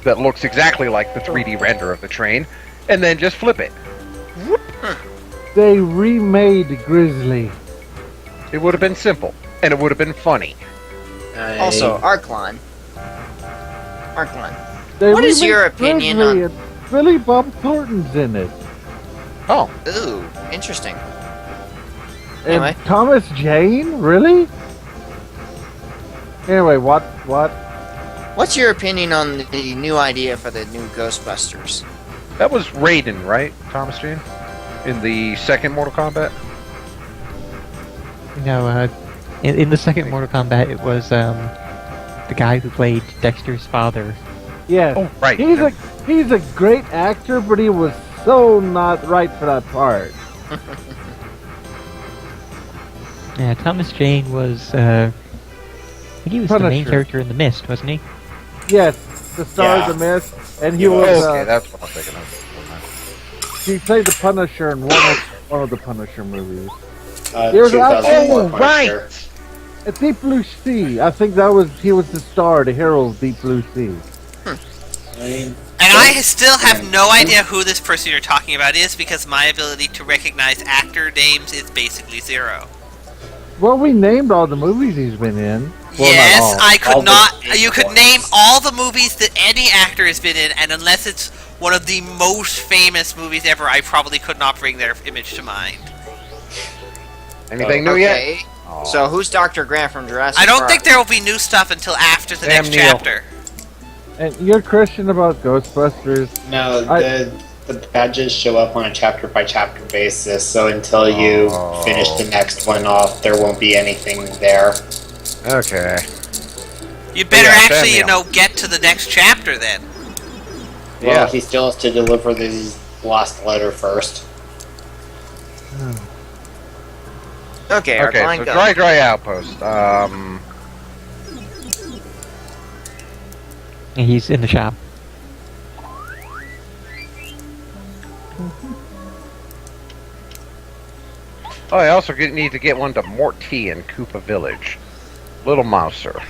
that looks exactly like the 3D render of the train, and then just flip it. They remade Grizzly. It would have been simple, and it would have been funny. Also, Arklon. They What is remade your opinion Grizzly on- and Billy Bob Thornton's in it. Oh, Ooh, interesting. And Anyway. Thomas Jane? Really? Anyway, what? What's your opinion on the new idea for the new Ghostbusters? that was Raiden, right, Thomas Jane? In the second Mortal Kombat? No, in the second Mortal Kombat, it was the guy who played Dexter's father. Yes. Oh, right. He's a great actor, but he was so not right for that part. Yeah, Thomas Jane was. I think he was the main Punisher. character in The Mist, wasn't he? Yes, the star of the Mist, and he was. Okay, that's what I'm thinking of. He played the Punisher in one of the Punisher movies. There's 2004 Punisher. Deep Blue Sea. I think he was the star, the hero of Deep Blue Sea. And I still have no idea who this person you're talking about is because my ability to recognize actor names is basically zero. Well, we named all the movies he's been in. Well, Yes, not all. I could All the not. big You could ones. name all the movies that any actor has been in, and unless it's one of the most famous movies ever, I probably could not bring their image to mind. Anything new yet? Okay. So who's Dr. Grant from Jurassic I don't Park? think there will be new stuff until after the Sam next Neill. chapter. And you're Christian about Ghostbusters. No, I- the The badges show up on a chapter by chapter basis, so until you finish the next one off, there won't be anything there. Okay. You better Yeah, actually, Samuel. get to the next chapter then. Well, he still has to deliver the last letter first. Okay, Okay, Arcline, so go. dry outpost. He's in the shop. Oh, I also need to get one to Morty in Koopa Village. Little Mouser.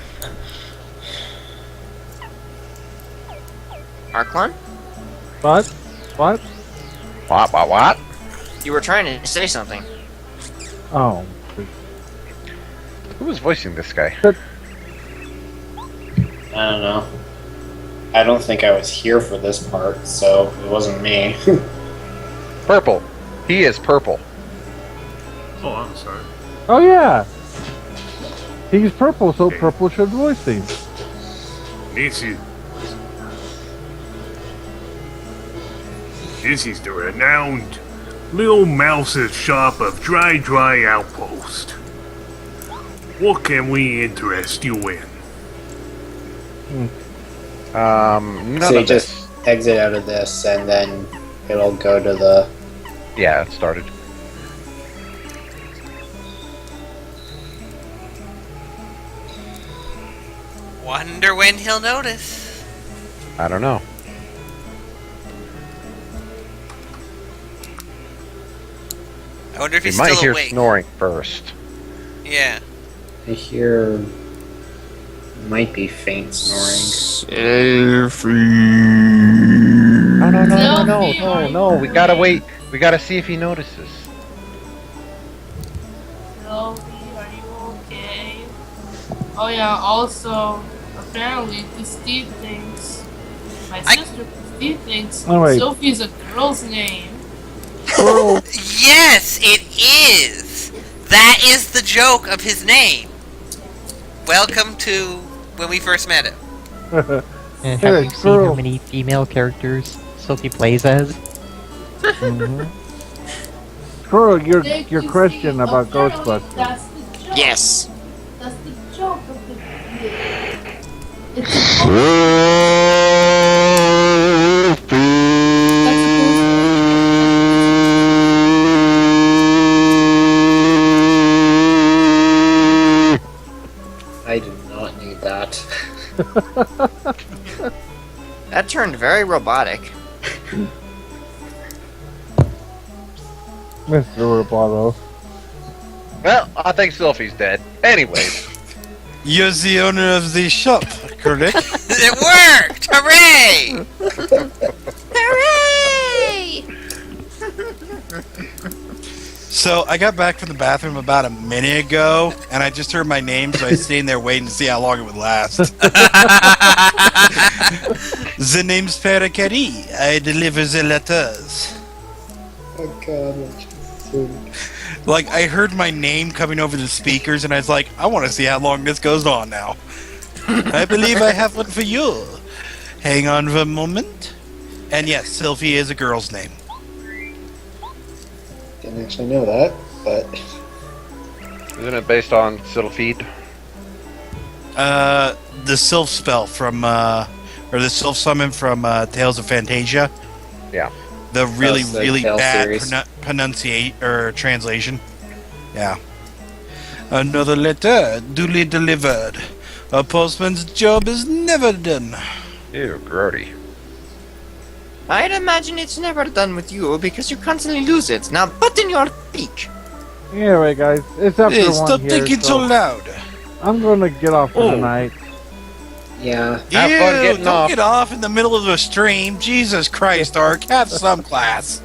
Arcline? What? What? What? You were trying to say something. Oh. Who was voicing this guy? I don't know. I don't think I was here for this part, so it wasn't me. Purple. He is purple. Oh, I'm sorry. Oh yeah. He's purple, so purple should voice him. This is the renowned Little Mouse's shop of Dry Outpost. What can we interest you in? None So you of just this. exit out of this, and then it'll go to the... Yeah, it started. Wonder when he'll notice. I don't know. I wonder if You he's might still hear awake. snoring first. Yeah. I hear... might be faint snoring. No. We gotta wait. We gotta see if he notices. Sylvie, are you okay? Oh yeah, also, apparently, Steve thinks... My sister, Steve thinks Oh, wait. Sophie's a girl's name. Yes, it is. That is the joke of his name. Welcome to when we first met him. And Hey, have you seen how girl. many female characters Sophie plays as? Squirrel, your Thank you, question Steve. about Apparently, Ghostbusters. That's the joke. Yes. That's the joke of the video. It's supposed I did not need that. That turned very robotic. Mr. Roboto. Well, I think Sophie's dead. Anyways. You're the owner of the shop, correct? It worked! Hooray! Hooray! So I got back from the bathroom about a minute ago, and I just heard my name, so I was sitting there waiting to see how long it would last. The name's Pericari. I deliver the letters. Oh god, Like, I heard my name coming over the speakers, and I was like, I want to see how long this goes on now. I believe I have one for you. Hang on for a moment. And yes, Sylvie is a girl's name. didn't actually know that, but... Isn't it based on Sylphid? The Sylph spell from, or the Sylph summon from Tales of Fantasia. Yeah. The really, That's the really Tales bad series. pronunciate or translation. Yeah. Another letter duly delivered. A postman's job is never done. Ew, grody. I'd imagine it's never done with you because you constantly lose it. Now button your beak. Anyway, guys, it's after Hey, 1 stop here, thinking so loud. I'm gonna get off for the night. Yeah. Have Ew, fun getting don't off. get off in the middle of a stream. Jesus Christ, Ark, have some class.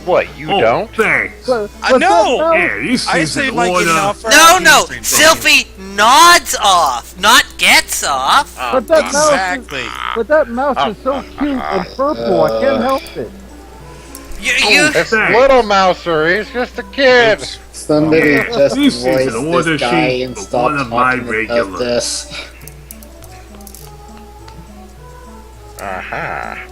What, you Oh, don't? thanks. I know! Yeah, this I is say an like getting order. off for No, our no! stream. Sylphie nods off, not gets off. But that Exactly. mouse is so cute and purple. I can't help it. You It's Thanks. Little Mouser, he's just a kid. Somebody just This is voiced an order this guy sheet and for stop one of my talking about regulars. this. Aha.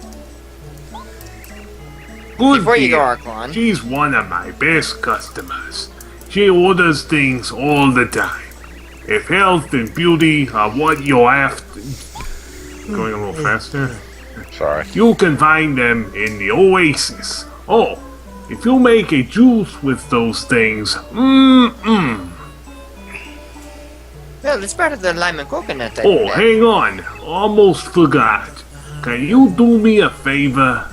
Good Before you go, dear. Arklon. She's one of my best customers. She orders things all the time. If health and beauty are what you're after... Going a little faster? Sorry. You can find them in the Oasis. Oh, if you make a juice with those things, Well, it's part of the lime and coconut. I Oh, bet. hang on. Almost forgot. Can you do me a favor?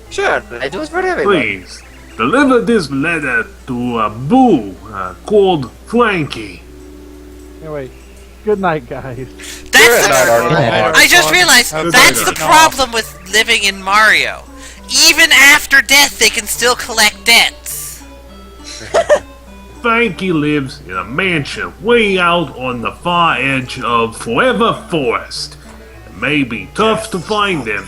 Sure, I do it for everybody. Please, deliver this letter to a boo called Frankie. Anyway, good night, guys. That's Not the, already. I just realized Have a that's good the night. problem with living in Mario. Even after death, they can still collect debts. Frankie lives in a mansion way out on the far edge of Forever Forest. It may be tough to find him.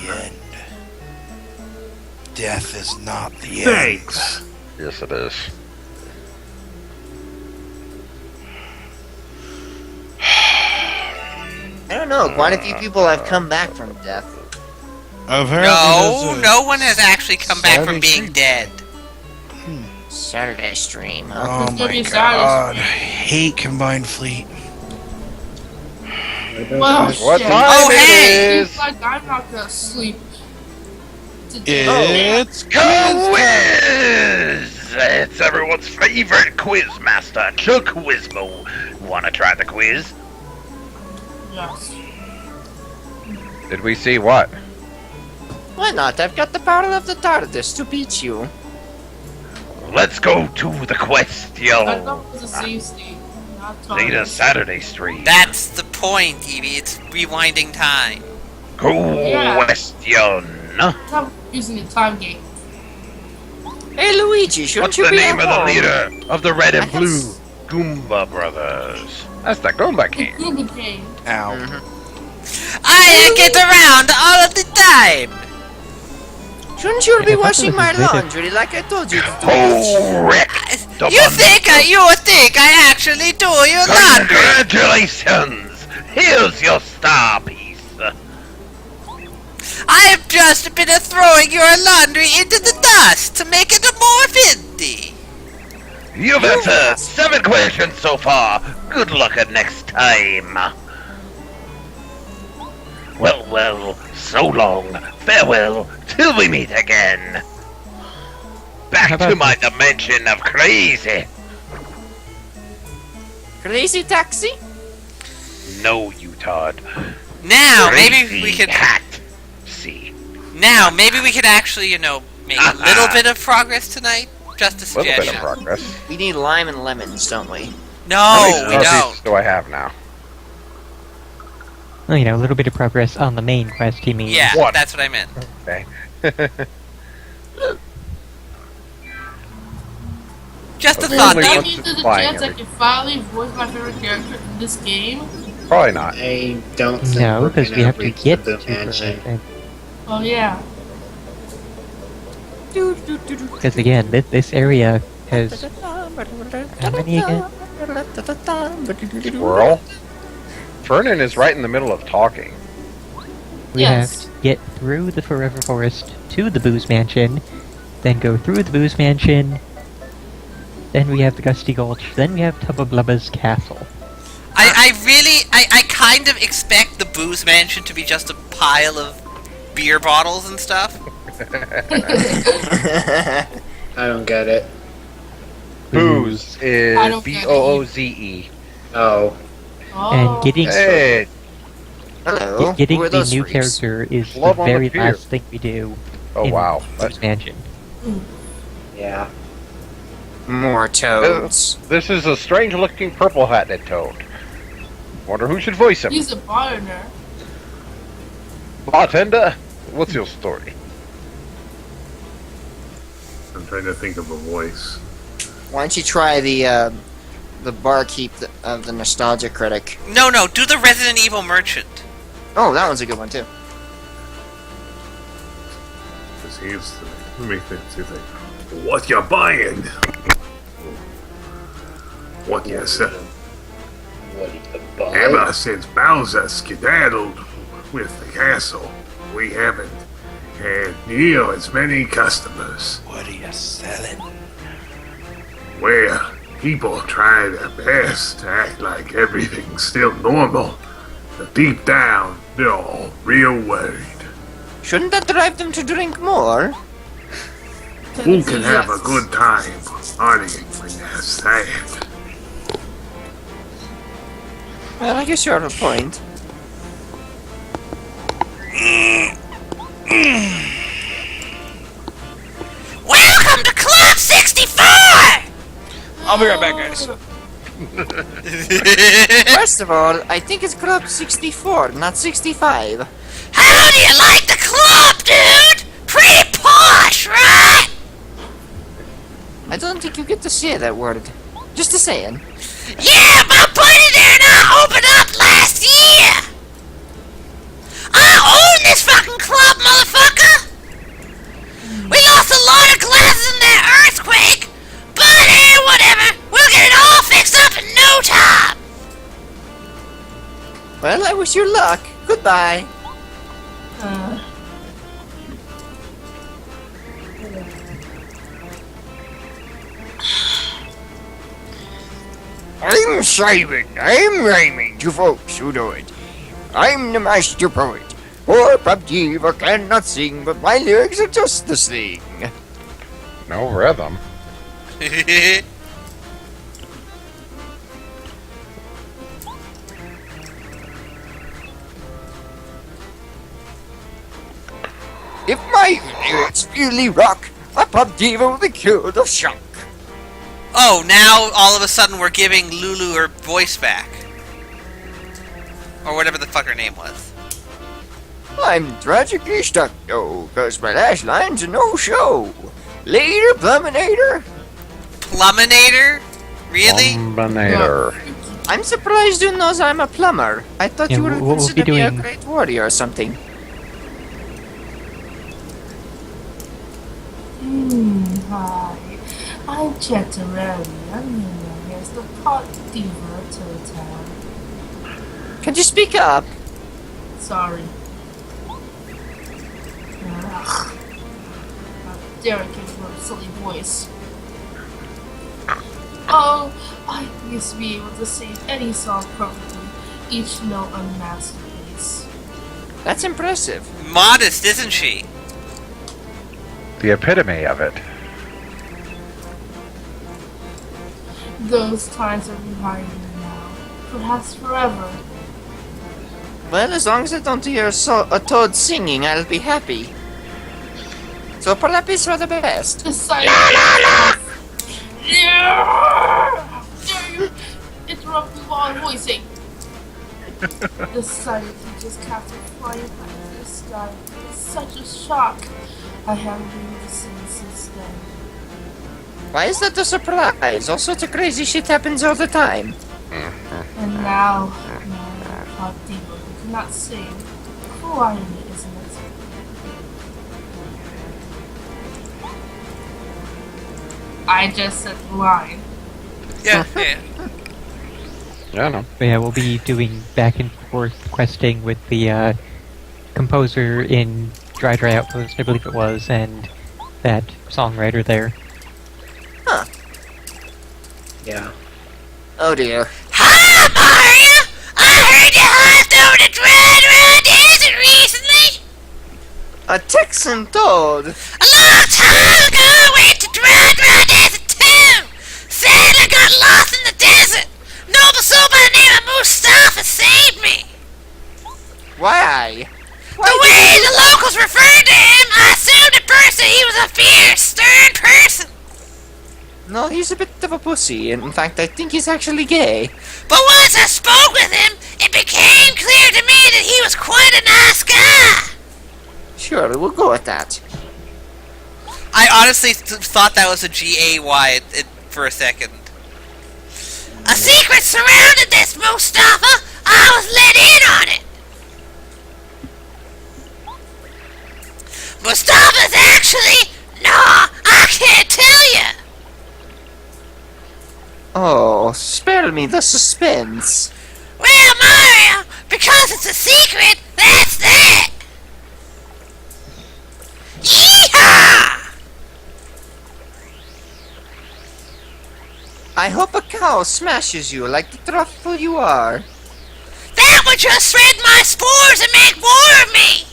Death is not the end. Thanks. Yes, it is. I don't know. Quite a few people have come back from death. No, no one has actually come back from being dead. Saturday stream, huh? Oh It's gonna my be a god. Saturday. Hate Combined Fleet. Well, What shit. time Oh, it hey! is? Seems like I'm not gonna sleep today. It's Quiz! It's everyone's favorite quiz master, Chuck Wismo. Wanna try the quiz? Yes. Did we see what? Why not? I've got the power of the TARDIS to beat you. Let's go to the I question. thought it was a safe state, not Later target. Saturday stream. That's the point, Evie. It's rewinding time. Yeah. Question. I'm using the time gate. Hey, Luigi, shouldn't What's you the be name at of the home? leader of the Red and I can Blue s- Goomba Brothers? That's the Goomba King. Google game. Ow. I get around all of the time. Shouldn't you be I thought washing this my was Reddit. laundry like I told you to do? Correct. You think I actually do your laundry? Congratulations! Here's your star piece. I have just been throwing your laundry into the dust to make it more vindy. You've answered 7 questions so far. Good luck at next time. Well, so long. Farewell, till we meet again. How Back about to my dimension of crazy. Crazy taxi? No, you Todd. Now maybe Crazy we could. cat. See. Now maybe we could actually, make a little bit of progress tonight. Just a A little bit of suggestion. progress. We need lime and lemons, don't we? No, How we many star don't. pieces do I have now? Well, a little bit of progress on the main quest, he means. Yeah, What? that's what I meant. Okay. Just a Okay. thought. Only though. one- Maybe there's a flying chance I can finally voice my favorite character in this game. Probably not. I don't think No, we're because gonna we have to reach get the to mansion. her. Oh yeah. Because again, this area has how many again? Squirrel? Vernon is right in the middle of talking. We Yes. have to get through the Forever Forest to the Booze Mansion, then go through the Booze Mansion, then we have the Gusty Gulch, then we have Tubba Blubba's castle. I kind of expect the Booze Mansion to be just a pile of beer bottles and stuff. I don't get it. Booze I is don't get it. Booze. Oh, Oh. And getting Hey, Hello. getting Who are the those new freaks? character is Love the on the very pier. last thing we do oh in wow. the Booze Mansion. yeah. More toads. This is a strange looking purple hatted toad. Wonder who should voice him? He's a bartender. Bartender? What's your story? I'm trying to think of a voice. Why don't you try the barkeep of the Nostalgia Critic? No, do the Resident Evil merchant. Oh, that one's a good one too. Because he's... Let me think, see if I... What you buying? What you say? What do you buy? Ever since Bowser skedaddled with the castle, we haven't Can't deal as many customers. What are you selling? Well, people try their best to act like everything's still normal, but deep down, they're all real worried. Shouldn't that drive them to drink more? Who can have a good time partying when they're sad? Well, I guess you have a point. Welcome to Club 64! I'll be right back, guys. First of all, I think it's Club 64, not 65. How do you like the club, dude? Pretty posh, right? I don't think you get to say that word. Just a saying. Yeah, my buddy there and I opened up last year. I own this fucking club, motherfucker. We lost a lot of glasses in that earthquake, but hey, whatever. We'll get it all fixed up in no time. Well, I wish you luck. Goodbye. I'm Simon. I'm rhyming to folks who know it. I'm the master poet. Poor Pub Diva cannot sing, but my lyrics are just the thing. No rhythm. If my lyrics really rock, a Pub Diva will be cured of shock. Oh, now all of a sudden we're giving Lulu her voice back. Or whatever the fuck her name was. I'm tragically stuck, though, cause my last line's a no-show. Later, Pluminator. Pluminator? Really? Pluminator. I'm surprised you knows I'm a plumber. I thought Yeah, you would we'll be consider me a doing- great warrior or something. Hi. I'm Chattarelli. I'm known as the Pot Diva to town. Can you speak up? Sorry. How dare I give her a silly voice? Oh, I used to be able to sing any song perfectly, each note a masterpiece. That's impressive. Modest, isn't she? The epitome of it. Those times are behind me now, perhaps forever. Well, as long as I don't hear a toad singing, I'll be happy. So perhaps it's for the best. The sight How dare you interrupt me while I'm voicing? The sight of you just captain flying high in the sky is such a shock. I haven't been able to sing since then. Why is that a surprise? All sorts of crazy shit happens all the time. And now, my Pot Diva who cannot sing. Cruel irony, isn't it? I just said the line. Yeah, yeah. Yeah, no. But yeah, we'll be doing back and forth questing with the composer in Dry Outpost, I believe it was, and that songwriter there. Yeah. Oh dear. Hi, Mario! I heard you hopped over to Dry Desert recently. A Texan toad. A long time ago, I went to Dry Desert too. Sadly, got lost in the desert. Noble soul by the name of Mustafa saved me. Why? The way the locals referred to him, I assumed at first that he was a fierce, stern person. No, he's a bit of a pussy. In fact, I think he's actually gay. But once I spoke with him, it became clear to me that he was quite a nice guy. Sure, we'll go with that. I honestly thought that was a G-A-Y for a second. A secret surrounded this, Mustafa. I was let in on it. Mustafa's actually... No, I can't tell you. Oh, spare me the suspense. Well, Mario, because it's a secret, that's that. I hope a cow smashes you like the truffle you are. That would just spread my spores and make more of me!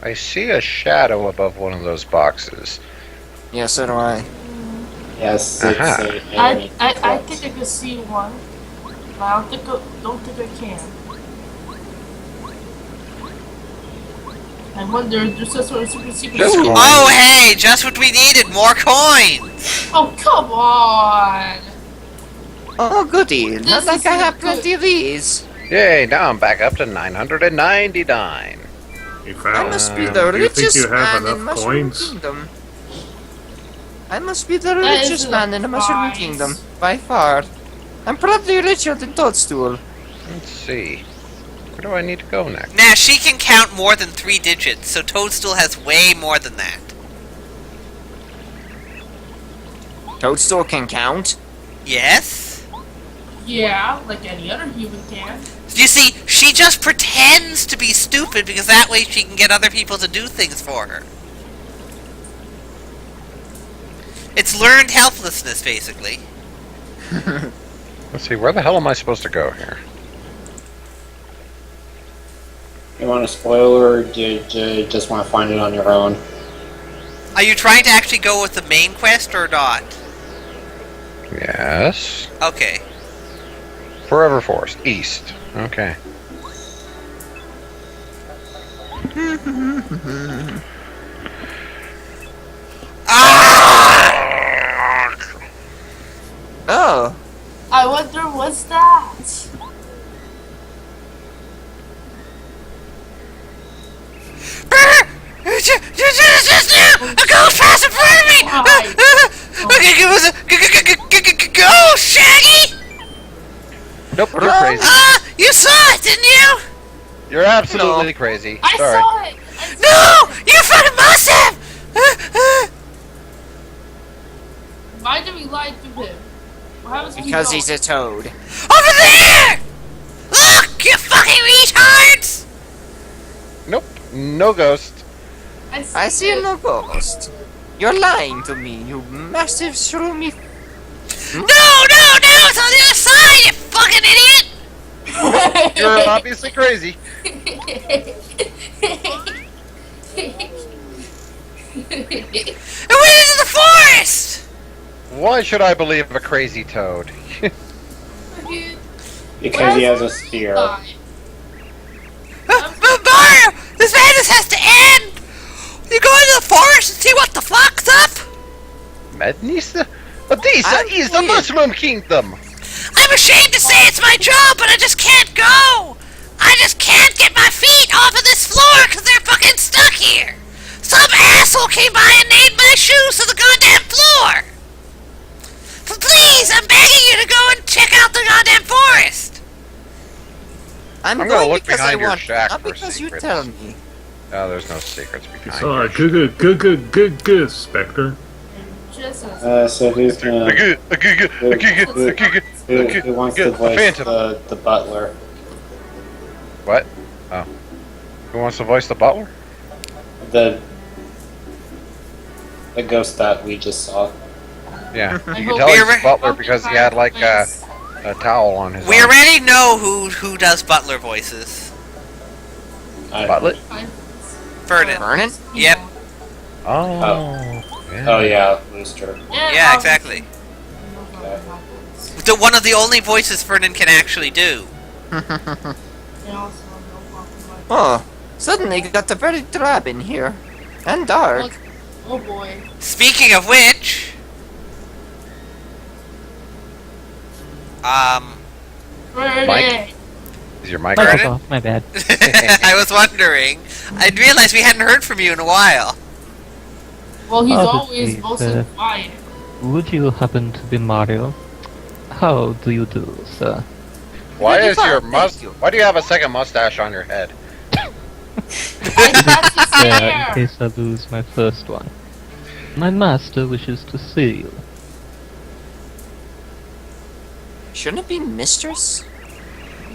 I see a shadow above one of those boxes. Yeah, so do I. Yes, Aha. it's a I enemy. think I could see one. But I don't think I can. I wonder if there's some sort of secret. Just Ooh. coin. Oh, hey, just what we needed, more coins! Oh, come on! Oh, goody. Not This like is I have good. plenty of these. Yay, now I'm back up to 999. Hey, I Val, must be Um, the do you think richest you have man in enough Mushroom coins? Kingdom. I must be the That richest isn't man in the Mushroom wise. Kingdom. By far. I'm probably richer than Toadstool. Let's see. Where do I need to go next? Now, she can count more than 3 digits, so Toadstool has way more than that. Toadstool can count? Yes? Yeah, like any other human can. You see, she just pretends to be stupid because that way she can get other people to do things for her. It's learned helplessness, basically. Let's see, where the hell am I supposed to go here? You want a spoiler, or do you just want to find it on your own? Are you trying to actually go with the main quest or not? Yes. Okay. Forever Forest, east. Okay. Oh. I wonder what's that? A ghost passed in front of me! Okay, give us a go, Shaggy! Nope, you're crazy. You saw it, didn't you? You're absolutely crazy. I Sorry. saw it! No! You fucking must have! Why did we lie to him? What happens when Because we he's a toad. Over there! Look, you fucking retards! Nope, no ghost. I see no ghost. You're lying to me, you massive shroomy. No, it's on the other side, you fucking idiot! You're obviously crazy. It went into the forest! Why should I believe a crazy toad? Because he has a spear. But Mario, this madness has to end! You go into the forest and see what the fuck's up? Madness? This is the Mushroom Kingdom! I'm ashamed to say it's my job, but I just can't go! I just can't get my feet off of this floor because they're fucking stuck here! Some asshole came by and nailed my shoes to the goddamn floor! So please, I'm begging you to go and check out the goddamn forest! I'm gonna going look because behind I your want, shack not for because secrets. you tell me. No, there's no secrets behind Sorry, it. good, Spectre. Just as So who's gonna... Who wants to voice Phantom. the butler? What? Oh. Who wants to voice the butler? The ghost that we just saw. Yeah. I You can hope tell he's we're- the butler because he had like a towel on his We arm. already know who does butler voices. Butler? Vernon. Vernon? Yep. Oh. Oh yeah, Rooster. Yeah, exactly. One of the only voices Vernon can actually do. Oh, suddenly it got very drab in here. And dark. Oh boy. Speaking of which, Mike? Is your mic Microphone, on? off, my bad. I was wondering. I realized we hadn't heard from you in a while. Well, he's Obviously, always mostly the- quiet. Would you happen to be Mario? How do you do, sir? Why Really is your fun, must? thank you. Why do you have a second mustache on your head? That's his In hair. case I lose my first one. My master wishes to see you. Shouldn't it be mistress?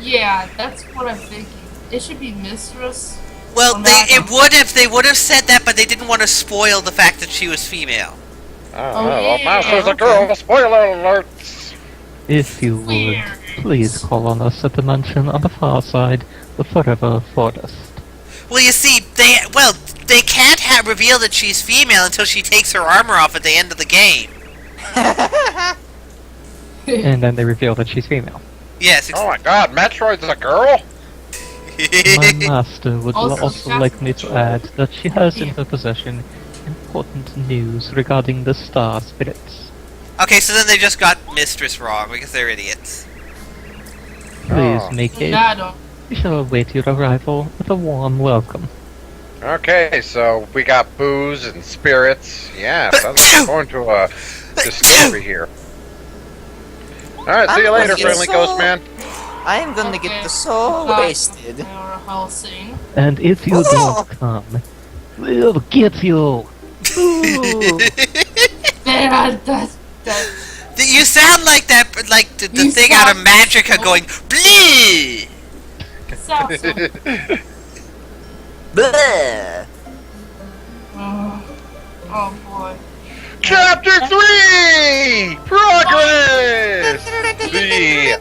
Yeah, that's what I'm thinking. It should be mistress. Well, Well, they now- would have said that, but they didn't want to spoil the fact that she was female. yeah. Master's a girl. Spoiler alerts. If you would, please call on us at the mansion on the far side, the Forever Forest. Well, you see, they can't reveal that she's female until she takes her armor off at the end of the game. And then they reveal that she's female. Yes. Oh my God, Metroid's a girl. My master would Also, also like me to add that she has in her possession important news regarding the star spirits. Okay, so then they just got Mistress wrong because they're idiots. Please Oh. make it. Nada. We shall await your arrival with a warm welcome. Okay, so we got booze and spirits. Yeah, sounds like we're going to a distillery here. Alright, see you I'm later, gonna get friendly so- ghost man. I am gonna get the soul wasted. Helsing. And if you don't come, we'll get you. Ooh. That. You sound like that, like the You thing out of sound Magica so- going bleed. Sounds so. Bleh. Oh boy. Chapter 3! Progress! The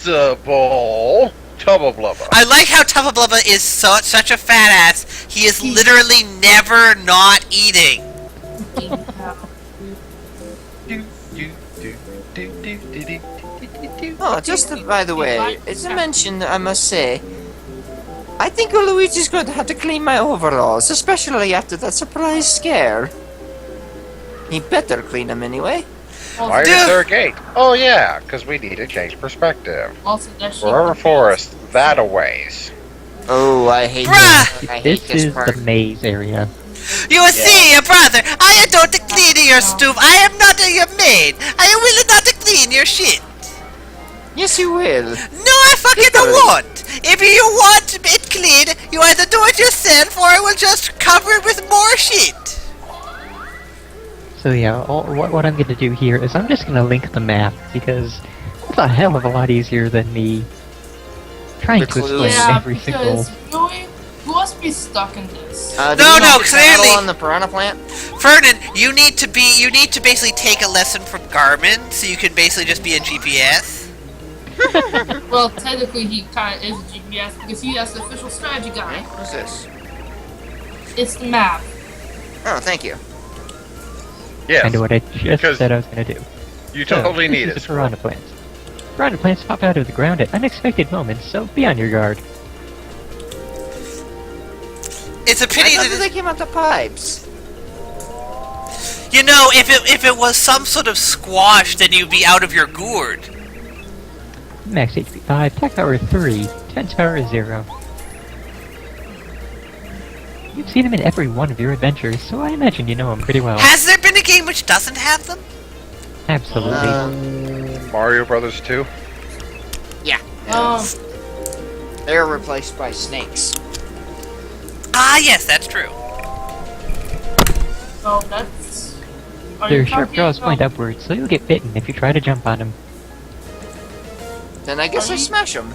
Invincible Tubba Blubba. I like how Tubba Blubba is such a fat ass. He is literally never not eating. Oh, just by the way, it's a mention, I must say. I think Luigi's going to have to clean my overalls, especially after that surprise scare. He better clean them anyway. Why is there a gate? Oh yeah, because we need to change perspective. Also, that shit. Forever Forest, that a ways. Oh, I hate Bruh! this. I hate This is part. the maze area. You see, brother, I don't clean your stuff. I am not your maid. I will not clean your shit. Yes, you will. No, I fucking don't want. If you want it clean, you either do it yourself or I will just cover it with more shit. So yeah, what I'm gonna do here is I'm just gonna link the map because it's a hell of a lot easier than me trying to explain Yeah, every single. because you must be stuck in this. Do No, we no, want to battle clearly. on the piranha plant? Fernan, you need to basically take a lesson from Garmin so you can basically just be a GPS. Well, technically, he kind of is a GPS because he has the official strategy guide. What's this? It's the map. Oh, thank you. Yes, Kind of what I just because said I was gonna do. you So, totally this need is it. the piranha plants. Piranha plants pop out of the ground at unexpected moments, so be on your guard. It's a I pity thought that they came out the pipes. you know if it was some sort of squash, then you'd be out of your gourd. Max HP 5, Tech Power 3, 10 Power 0. You've seen him in every one of your adventures, so I imagine you know him pretty well. Has there been a game which doesn't have them? Absolutely. Mario Brothers 2. Yeah. Um, They're replaced by snakes. Ah, yes, that's true. so that's. Are Their you sharp talking jaws about- point upwards, so you'll get bitten if you try to jump on them. Then I guess I smash them.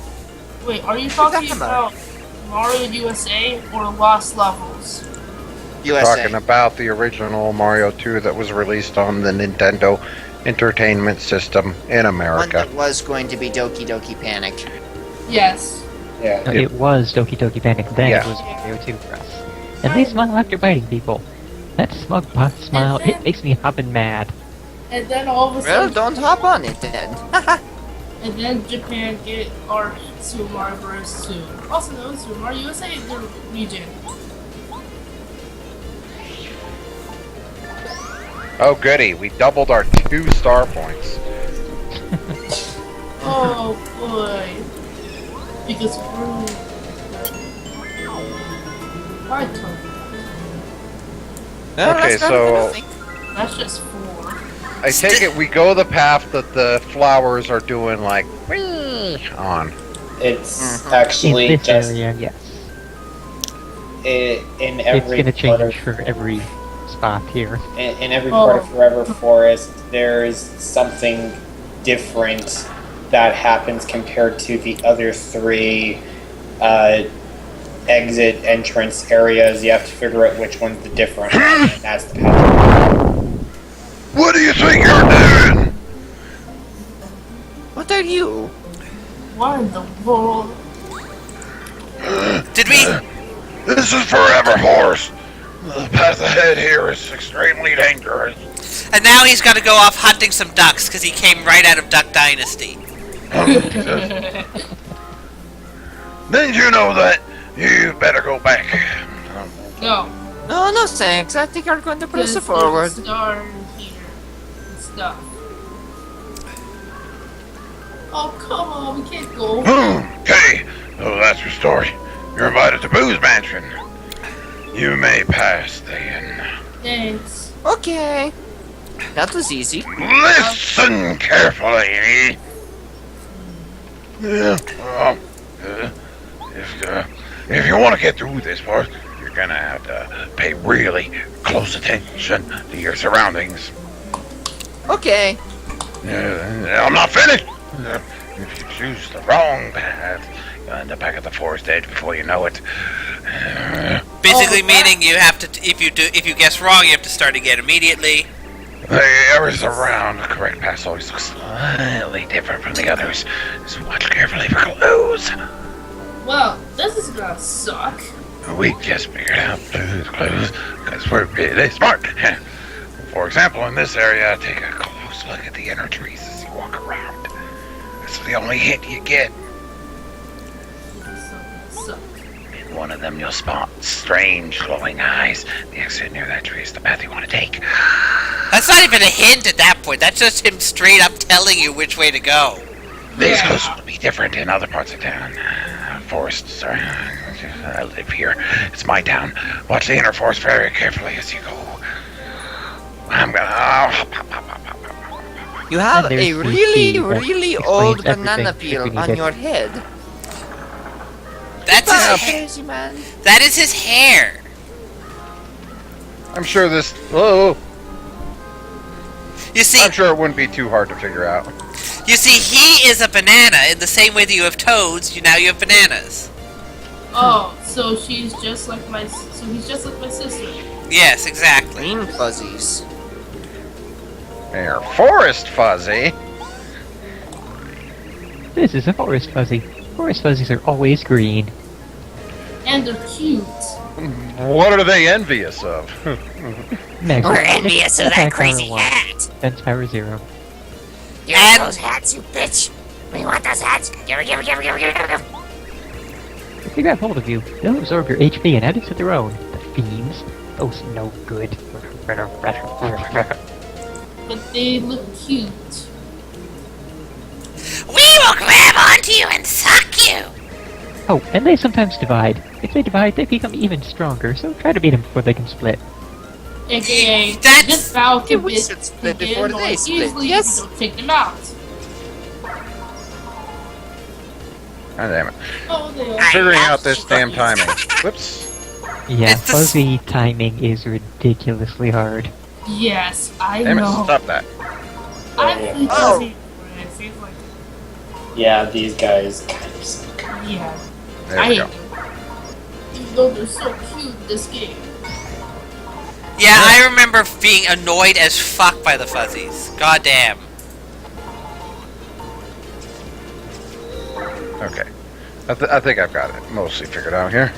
Wait, are you What are talking you talking about? about Mario USA or Lost Levels? USA. Talking about the original Mario 2 that was released on the Nintendo Entertainment System in One America. that was going to be Doki Doki Panic. Yes. Yeah. No, it was Doki Doki Panic, then Yeah. it was Mario 2 for us. And they smile after biting people. That smug smile, it makes me hoppin' mad. And then all of a Well, sudden, don't hop on it then. and then Japan get our Super Mario Bros. 2, also known as Super Mario USA, the region. Oh goody, we doubled our 2 star points. Oh boy. Because we're... I told you. No, Okay, that's not so- even a thing. That's just 4. I take it we go the path that the flowers are doing like whee on. It's In actually this just area, yes. in It's every gonna part of change for every spot here. in every part of Forever Forest, there's something different that happens compared to the other 3 exit entrance areas. You have to figure out which one's the different one, and that's the path. What do you think you're doing? What are you? What in the world? Did we? This is forever, horse. The path ahead here is extremely dangerous. And now he's got to go off hunting some ducks because he came right out of Duck Dynasty. Didn't you know that? You better go back. No. No, thanks. I think I'm going to press it forward. Star here and stuff. Oh, come on, we can't go. Okay, so that's your story. You're invited to Boo's Mansion. You may pass then. Thanks. Okay. That was easy. Listen carefully. If you want to get through this part, you're gonna have to pay really close attention to your surroundings. Okay. I'm not finished. If you choose the wrong path, you'll end up back at the forest edge before you know it. Basically, meaning you have to. If you guess wrong, you have to start again immediately. The areas around the correct path always look slightly different from the others, so watch carefully for clues. Well, this is gonna suck. We just figured out Blue's clues because we're really smart. For example, in this area, take a close look at the inner trees as you walk around. That's the only hint you get. In one of them, you'll spot strange glowing eyes. The exit near that tree is the path you want to take. That's not even a hint at that point. That's just him straight up telling you which way to go. These clues will be different in other parts of town. Forests are... I live here. It's my town. Watch the inner forest very carefully as you go. I'm gonna... You have And a there's the really, key that really explains old everything banana if we peel need on it. your head. That's Bye, his. crazy man. That is his hair. I'm sure this. Oh, You see, I'm sure it wouldn't be too hard to figure out. you see, he is a banana in the same way that you have toads. Now you have bananas. Oh, so she's just like my. So he's just like my sister. Yes, exactly. Green fuzzies. They're forest fuzzy. This is a forest fuzzy. Forest fuzzies are always green. And they're cute. What are they envious of? Next, We're envious of that attack crazy power 1, hat. defense power 0. Give us those hats, you bitch. We want those hats. Give her. If they grab hold of you, they'll absorb your HP and add it to their own. The fiends. Those no good. But they look cute. We will grab onto you and suck you. Oh, and they sometimes divide. If they divide, they become even stronger, so try to beat them before they can split. AKA, That's- this foul can we be should split begin before more they split, easily yes. if we don't take them out. God damn it. Oh, they are. Figuring out this damn timing. Whoops. Yeah, It's the fuzzy timing is ridiculously hard. Yes, I Damn it, know. stop that. I think Oh. it seems like Yeah, these guys kind of suck. yeah. There I we go. even though they're so cute this game. Yeah, I remember being annoyed as fuck by the fuzzies. God damn. Okay. I think I've got it mostly figured out here.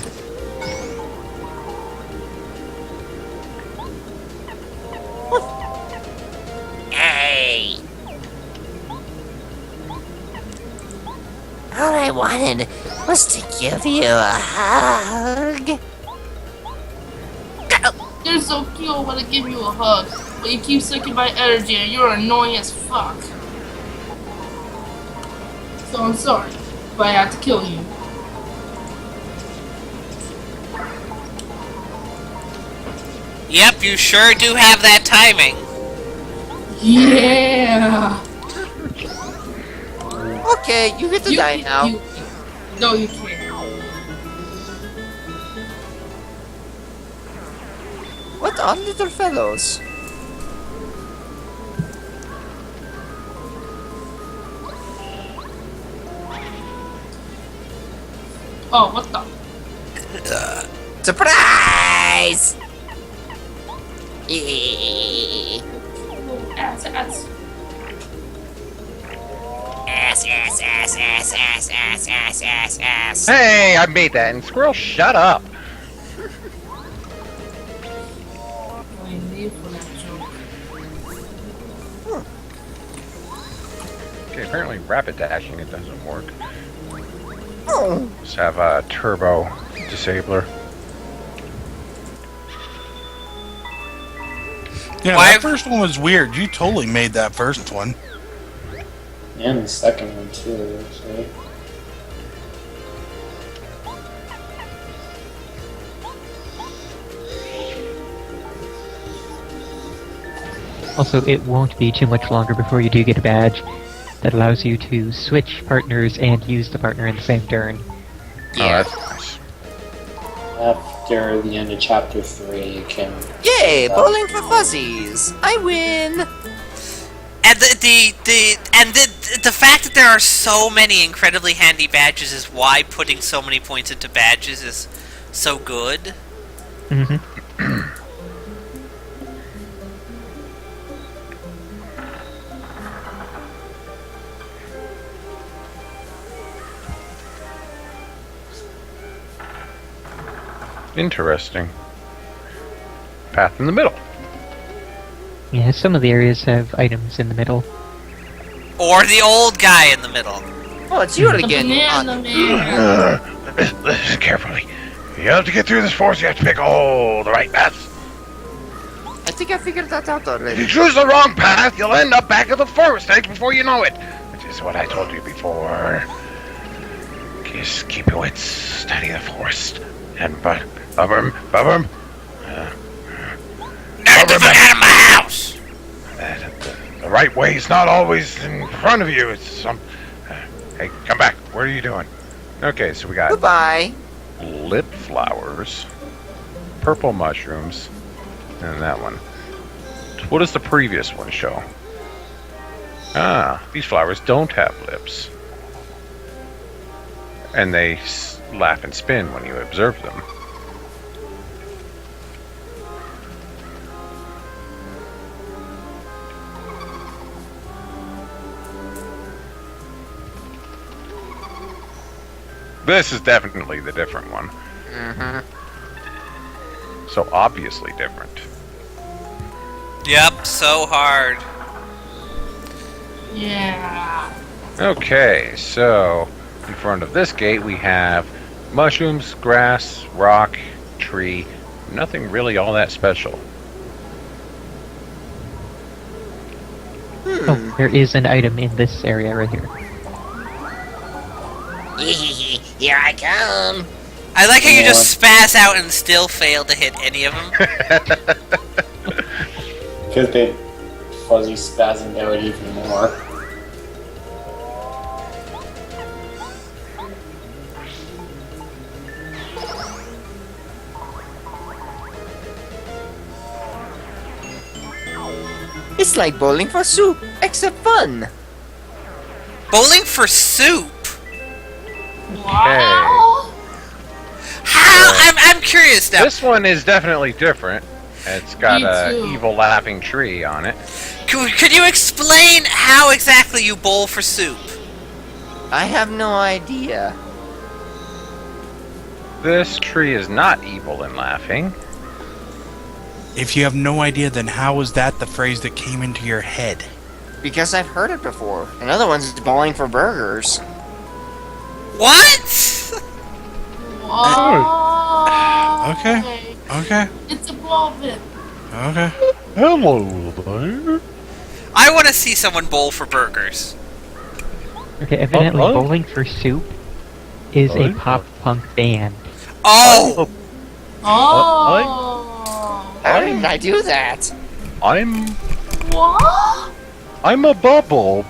Hey. All I wanted was to give you a hug. You're so cute, I want to give you a hug, but you keep sucking my energy and you're annoying as fuck. So I'm sorry, but I have to kill you. Yep, you sure do have that timing. Yeah. Okay, you get to die now. No, you can't. What on, little fellows? Oh, what the? Surprise! Ass. Ass. Hey, I made that, and Squirrel, shut up. I live for that joke. Okay, apparently rapid dashing, it doesn't work. Oh. Let's have a turbo disabler. Yeah, Why- that first one was weird. You totally made that first one. And the second one too, actually. Also, it won't be too much longer before you do get a badge that allows you to switch partners and use the partner in the same turn. Yeah. Oh, that's nice. After the end of chapter 3, you can. Yay! Bowling for fuzzies! I win! And the fact that there are so many incredibly handy badges is why putting so many points into badges is so good. Mm-hmm. Interesting. Path in the middle. Yeah, some of the areas have items in the middle. Or the old guy in the middle. Oh, it's you The again. banana man. Listen carefully. You have to get through this forest, you have to pick all the right paths. I think I figured that out If you already. choose the wrong path, you'll end up back at the forest edge before you know it. Which is what I told you before. Just keep your wits, study the forest. And Bubberm. Get the fuck out of my house! The right way is not always in front of you. It's some. Hey, come back. What are you doing? Okay, so we got Goodbye. lip flowers, purple mushrooms, and that one. What does the previous one show? Ah, these flowers don't have lips. And they laugh and spin when you observe them. This is definitely the different one. Mm-hmm. So obviously different. Yep, so hard. Yeah. Okay, so in front of this gate we have mushrooms, grass, rock, tree. Nothing really all that special. Oh, there is an item in this area right here. Here I come. I like how you just spaz out and still fail to hit any of them. Because they fuzzy spazzing out even more. It's like bowling for soup, except fun. Bowling for soup? Wow. How? I'm curious now. This one is definitely different. It's got Me a too. evil laughing tree on it. Could you explain how exactly you bowl for soup? I have no idea. This tree is not evil and laughing. If you have no idea, then how is that the phrase that came into your head? Because I've heard it before. Another one's bowling for burgers. What? Wow. Okay. Okay. It's a ball pit. Okay. Hello there. I want to see someone bowl for burgers. Okay, evidently Oh, oh. Bowling for Soup is a Oh. pop punk band. Oh! Oh. How did I do that? I'm What? a bubble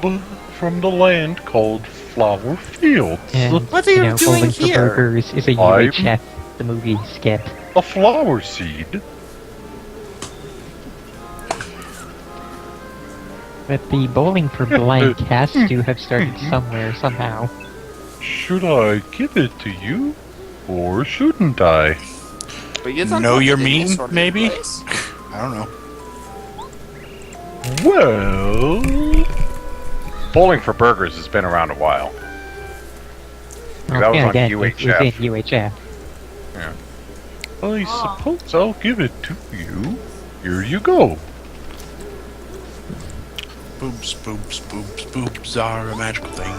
from the land called Flower Fields. And, What are you doing Bowling for here? Burgers is a I'm- UHF, the movie skit. A flower seed. But the Bowling for Blank has to have started somewhere, somehow. Should I give it to you? Or shouldn't I? But you don't Know put your it in this mean, sort of maybe? place. I don't know. Well, Bowling for Burgers has been around a while. Oh, That was yeah, on again, it was UHF. in UHF. I suppose I'll give it to you. Here you go. Boobs, boobs, boobs, boobs are a magical thing.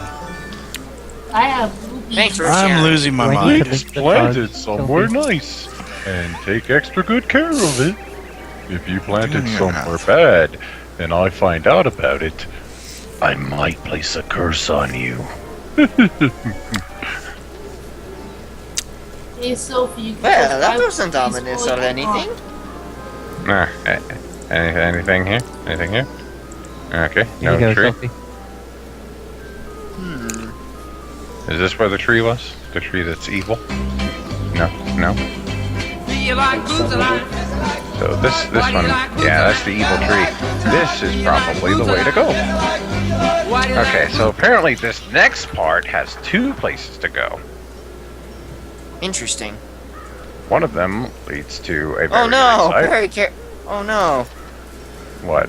I have boobies. Thanks for I'm sharing. losing my Do I need mind. to It's lick the planted bug? somewhere Sophie? nice. And take extra good care of it. If you plant it Doing your somewhere mouth. bad, and I find out about it, I might place a curse on you. Hey, Sophie, you can Well, go that five wasn't boobies ominous all or you anything. want. Nah, anything here? Anything here? Okay, Here no you go, tree. Sophie. Is this where the tree was? The tree that's evil? No, no. So this one, yeah, that's the evil tree. This is probably the way to go. Okay, so apparently this next part has 2 places to go. Interesting. One of them leads to a very Oh no! nice site. Oh no! What?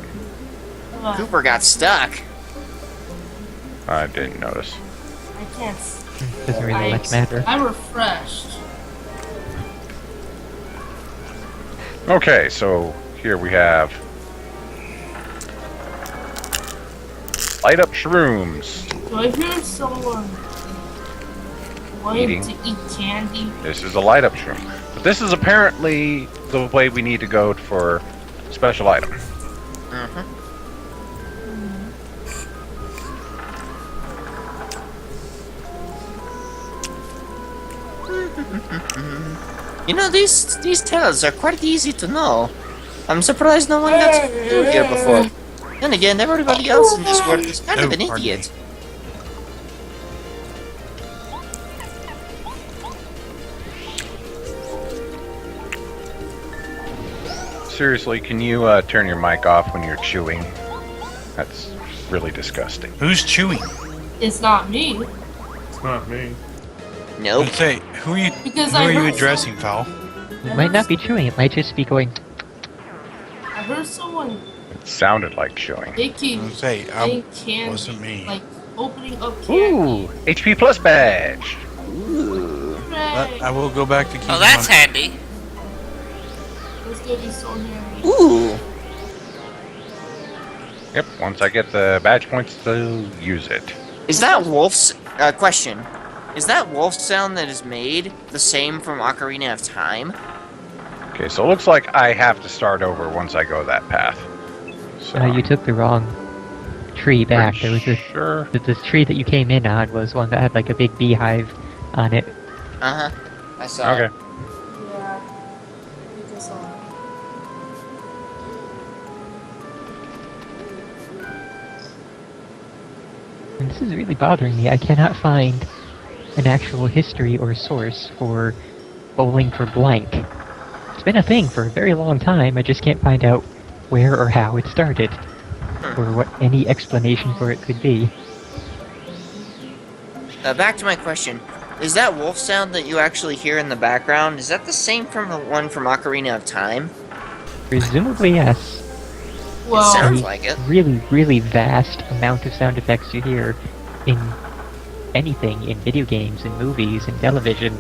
Cooper got stuck. I didn't notice. I can't. Doesn't really much matter. I'm refreshed. Okay, so here we have light up shrooms. Do I hear someone Eating. wanting to eat candy? This is a light up shroom. But this is apparently the way we need to go for special item. Mm-hmm. You know, these tales are quite easy to know. I'm surprised no one got through here before. Then again, everybody else in this world is kind of an pardon me. idiot. Seriously, can you turn your mic off when you're chewing? That's really disgusting. Who's chewing? It's not me. It's not me. Nope. Let's say, who are you? Because who I are you heard addressing, Fowl? It might not be chewing, it might just be going. I heard someone It sounded like chewing. making Let's say, making candy, wasn't me. like opening up candy. Ooh, HP Plus badge. Hooray. I will go back to keep. Oh, that's handy. Let's go do so handy. Ooh. Yep, once I get the badge points to use it. Is that Wolf's question? Is that wolf sound that is made the same from Ocarina of Time? Okay, so it looks like I have to start over once I go that path. So, You took the wrong tree back. There was sure. the tree that you came in on was one that had like a big beehive on it. Uh huh. I saw Okay. it. Yeah. I think I saw it. And this is really bothering me. I cannot find an actual history or source for bowling for blank. It's been a thing for a very long time. I just can't find out where or how it started, or what any explanation for it could be. Back to my question. Is that wolf sound that you actually hear in the background, is that the same from the one from Ocarina of Time? Presumably, yes. Well, It sounds A like it. really, really vast amount of sound effects you hear in anything, in video games, in movies, in television.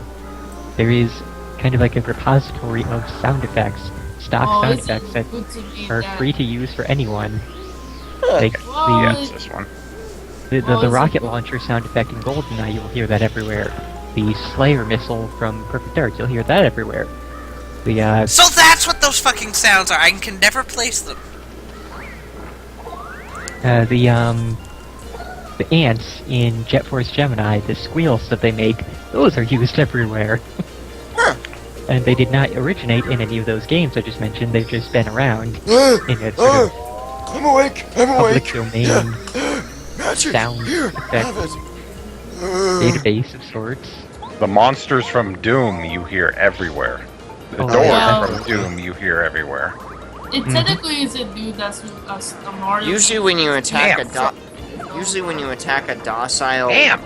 There is kind of like a repository of sound effects, stock sound it's effects that good to be are that. free to use for anyone. Like Well, Yeah, the, it's this one. the rocket launcher sound effect in GoldenEye, you'll hear that everywhere. The Slayer missile from Perfect Dark, you'll hear that everywhere. The So that's what those fucking sounds are. I can never place them. the ants in Jet Force Gemini, the squeals that they make, those are used everywhere. And they did not originate in any of those games I just mentioned, they've just been around in a sort of I'm awake. I'm public awake. domain Magic. sound Here, effect have it. database of sorts. The monsters from Doom you hear everywhere. The Oh, door yeah. from Doom you hear everywhere. It technically is a dude that's with us, the Mario. Usually when you attack Damn. Usually when you attack a docile Damn!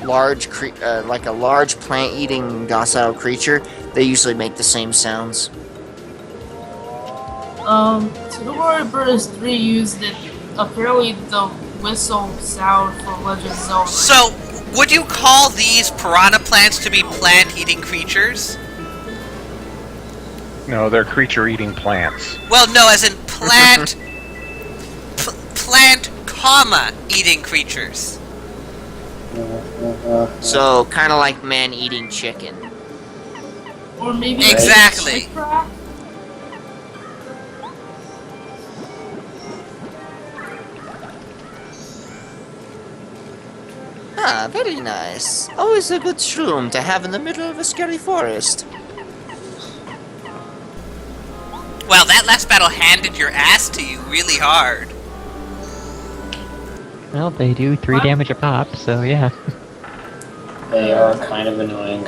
like a large plant-eating docile creature, they usually make the same sounds. Super Mario Bros. 3 used it, apparently the whistle sound for Legend of Zelda. So, would you call these piranha plants to be plant-eating creatures? No, they're creature-eating plants. Well, no, as in plant... plant, comma, eating creatures. So, kind of like man-eating chicken. Or maybe Exactly. chick rat? Ah, very nice. Always a good shroom to have in the middle of a scary forest. Well, that last battle handed your ass to you really hard. Well, they do 3 damage a pop, so yeah. They are kind of annoying.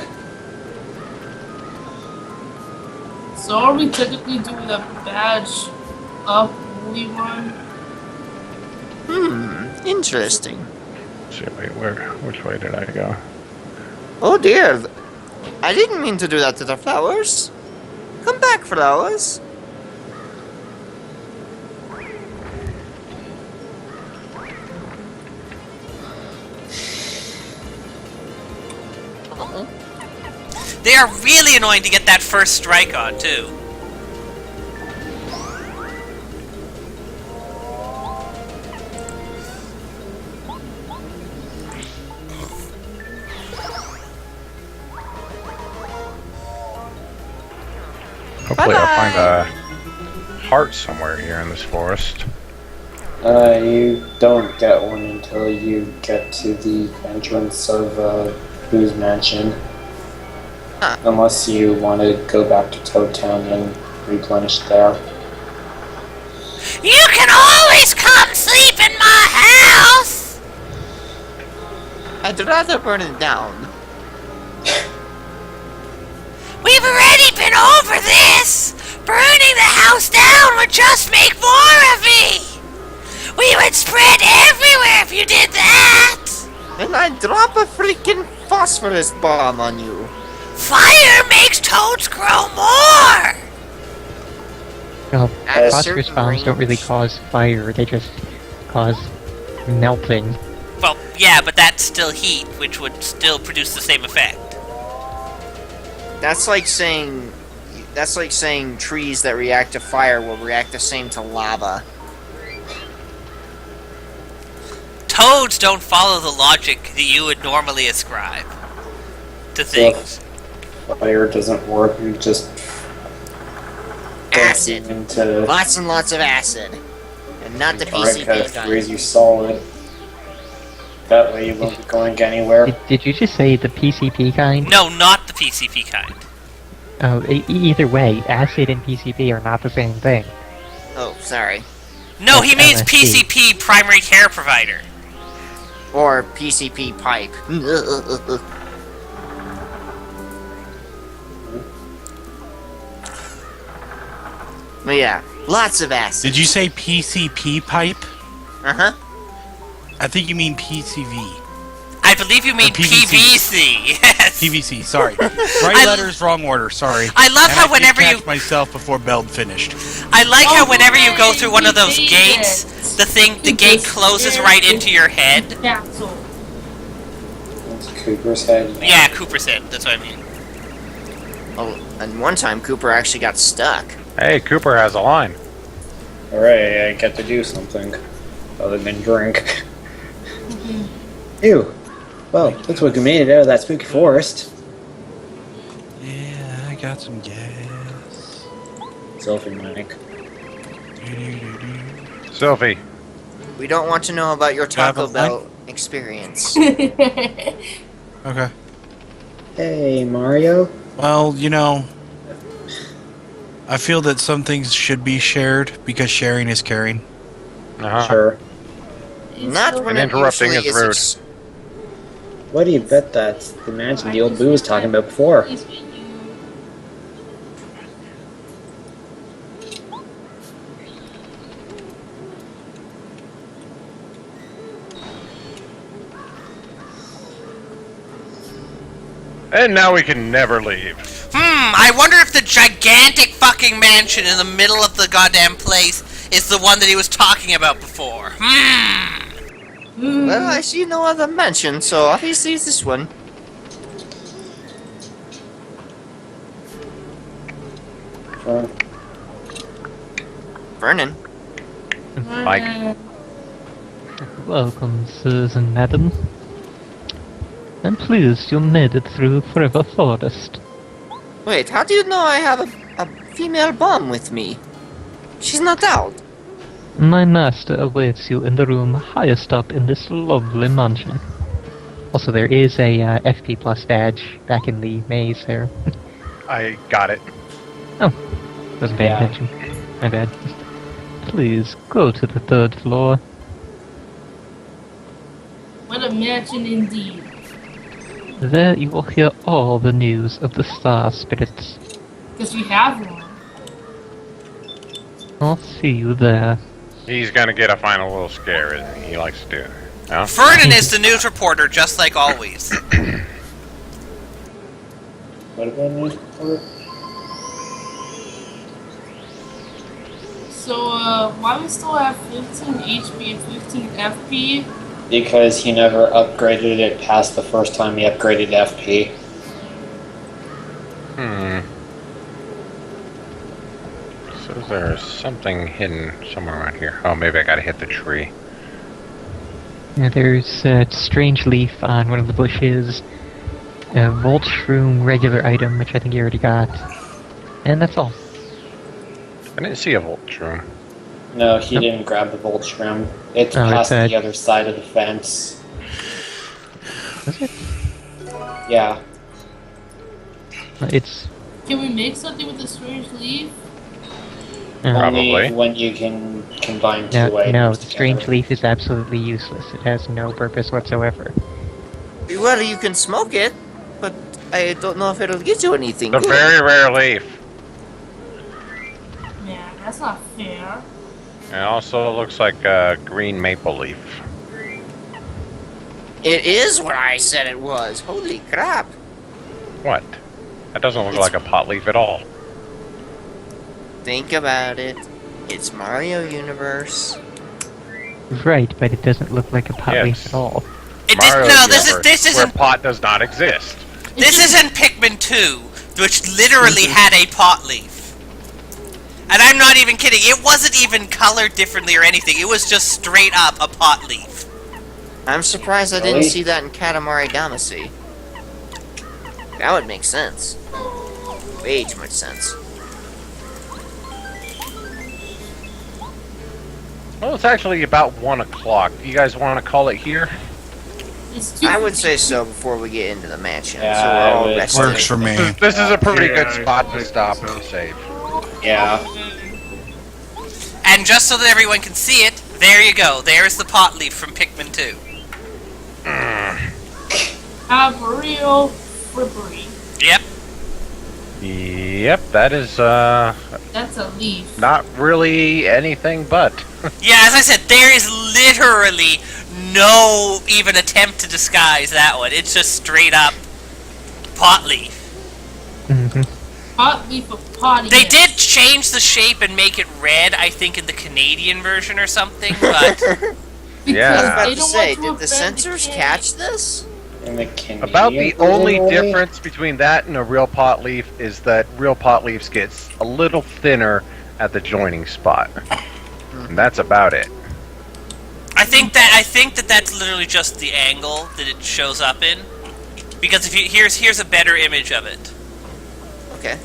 So are we technically doing a badge up Woolly one? Interesting. Shit, wait, which way did I go? Oh dear, I didn't mean to do that to the flowers. Come back, flowers. They are really annoying to get that first strike on, too. Hopefully I'll find a heart somewhere here in this forest. You don't get one until you get to the entrance of Boo's Mansion. Unless you want to go back to Toad Town and replenish there. You can always come sleep in my house! I'd rather burn it down. We've already been over this! Burning the house down would just make more of me! We would spread everywhere if you did that! And I'd drop a freaking phosphorus bomb on you. Fire makes toads grow more! Well, At a phosphorus certain bombs don't really range. cause fire, they just cause melting. Well, yeah, but that's still heat, which would still produce the same effect. That's like saying trees that react to fire will react the same to lava. Toads don't follow the logic that you would normally ascribe to things. Fire doesn't work, you just Acid. into Lots and lots of acid. And not the PCP that kind. freeze you solid. That way you won't be going anywhere. Did you just say the PCP kind? No, not the PCP kind. Oh, either way, acid and PCP are not the same thing. Oh, sorry. No, he means LSD. PCP, primary care provider. Or PCP pipe. But yeah, lots of acid. Did you say PCP pipe? Uh-huh. I think you mean PCV. I believe you mean PVC. Yes. PVC, sorry. Right letters, wrong order, sorry. I love And how I whenever did you... catch myself before Beld finished. I like Oh, how whenever you go hooray, through one of we those made gates, it. the gate closes right into your head. Castle. It's Cooper's head. Yeah, Cooper's head. That's what I mean. Oh, and one time Cooper actually got stuck. Hey, Cooper has a line. Hooray, I get to do something other than drink. Ew. Well, looks like we made it out of that spooky forest. Yeah, I got some gas. Selfie Mike. Sophie, We don't want to know about your have Taco a Bell experience. Okay. Hey, Mario. Well, you know, I feel that some things should be shared because sharing is caring. Sure. Not when And it interrupting usually is is rude. What do you bet that's the mansion the old Boo was talking about before? And now we can never leave. I wonder if the gigantic fucking mansion in the middle of the goddamn place is the one that he was talking about before. Well, I see no other mansion, so obviously it's this one. Vernon. Mike. Welcome, sirs and madam. I'm pleased you made it through Forever Forest. Wait, how do you know I have a female bomb with me? She's not out. My master awaits you in the room highest up in this lovely mansion. Also, there is a FP Plus badge back in the maze there. I got it. Oh, wasn't paying attention. My bad. Please go to the 3rd floor. What a mansion indeed. There you will hear all the news of the Star Spirits. Because we have one. I'll see you there. He's gonna get a final little scare, isn't he? He likes to do it. No? Vernon is the news reporter, just like always. What about news report? So, why we still have 15 HP and 15 FP? Because he never upgraded it past the first time he upgraded FP. So there's something hidden somewhere around here. Oh, maybe I gotta hit the tree. Yeah, there's a strange leaf on one of the bushes, a Volt Shroom regular item, which I think you already got, and that's all. I didn't see a Volt Shroom. No, he didn't grab the Volt Shroom. It's Oh, past it's, the other side of the fence. Is it? Yeah. It's... Can we make something with the strange leaf? Only Probably. when you can combine two No, items no, the together. strange leaf is absolutely useless. It has no purpose whatsoever. Well, you can smoke it, but I don't know if it'll get you anything. The good. very rare leaf. Man, that's not fair. It also looks like a green maple leaf. It is what I said it was. Holy crap. What? That doesn't look like a pot leaf at all. Think about it. It's Mario Universe. Right, but it doesn't look like a pot Yes. leaf at all. This where isn't pot does not exist. this isn't Pikmin 2, which literally had a pot leaf. And I'm not even kidding. It wasn't even colored differently or anything. It was just straight up a pot leaf. I'm surprised I didn't Really? see that in Katamari Damacy. That would make sense. Way too much sense. Well, it's actually about 1 o'clock. You guys want to call it here? It's too I would say so before we get into the mansion. Yeah, so we're I all would- rested. Works for me. This is a pretty Yeah, good spot I to think stop so. and save. Yeah. And just so that everyone can see it, there you go. There's the pot leaf from Pikmin 2. have real frippery. Yep. Yep, that is That's a leaf. not really anything but. Yeah, as I said, there is literally no even attempt to disguise that one. It's just straight up pot leaf. Pot leaf of potty. They did change the shape and make it red, I think, in the Canadian version or something, but Yeah. I was about They to don't say, want did to the offend the censors kid. catch this? In the Canadian About the version only only? difference between that and a real pot leaf is that real pot leaves gets a little thinner at the joining spot. And that's about it. I think that that's literally just the angle that it shows up in. Because if you here's a better image of it. Okay.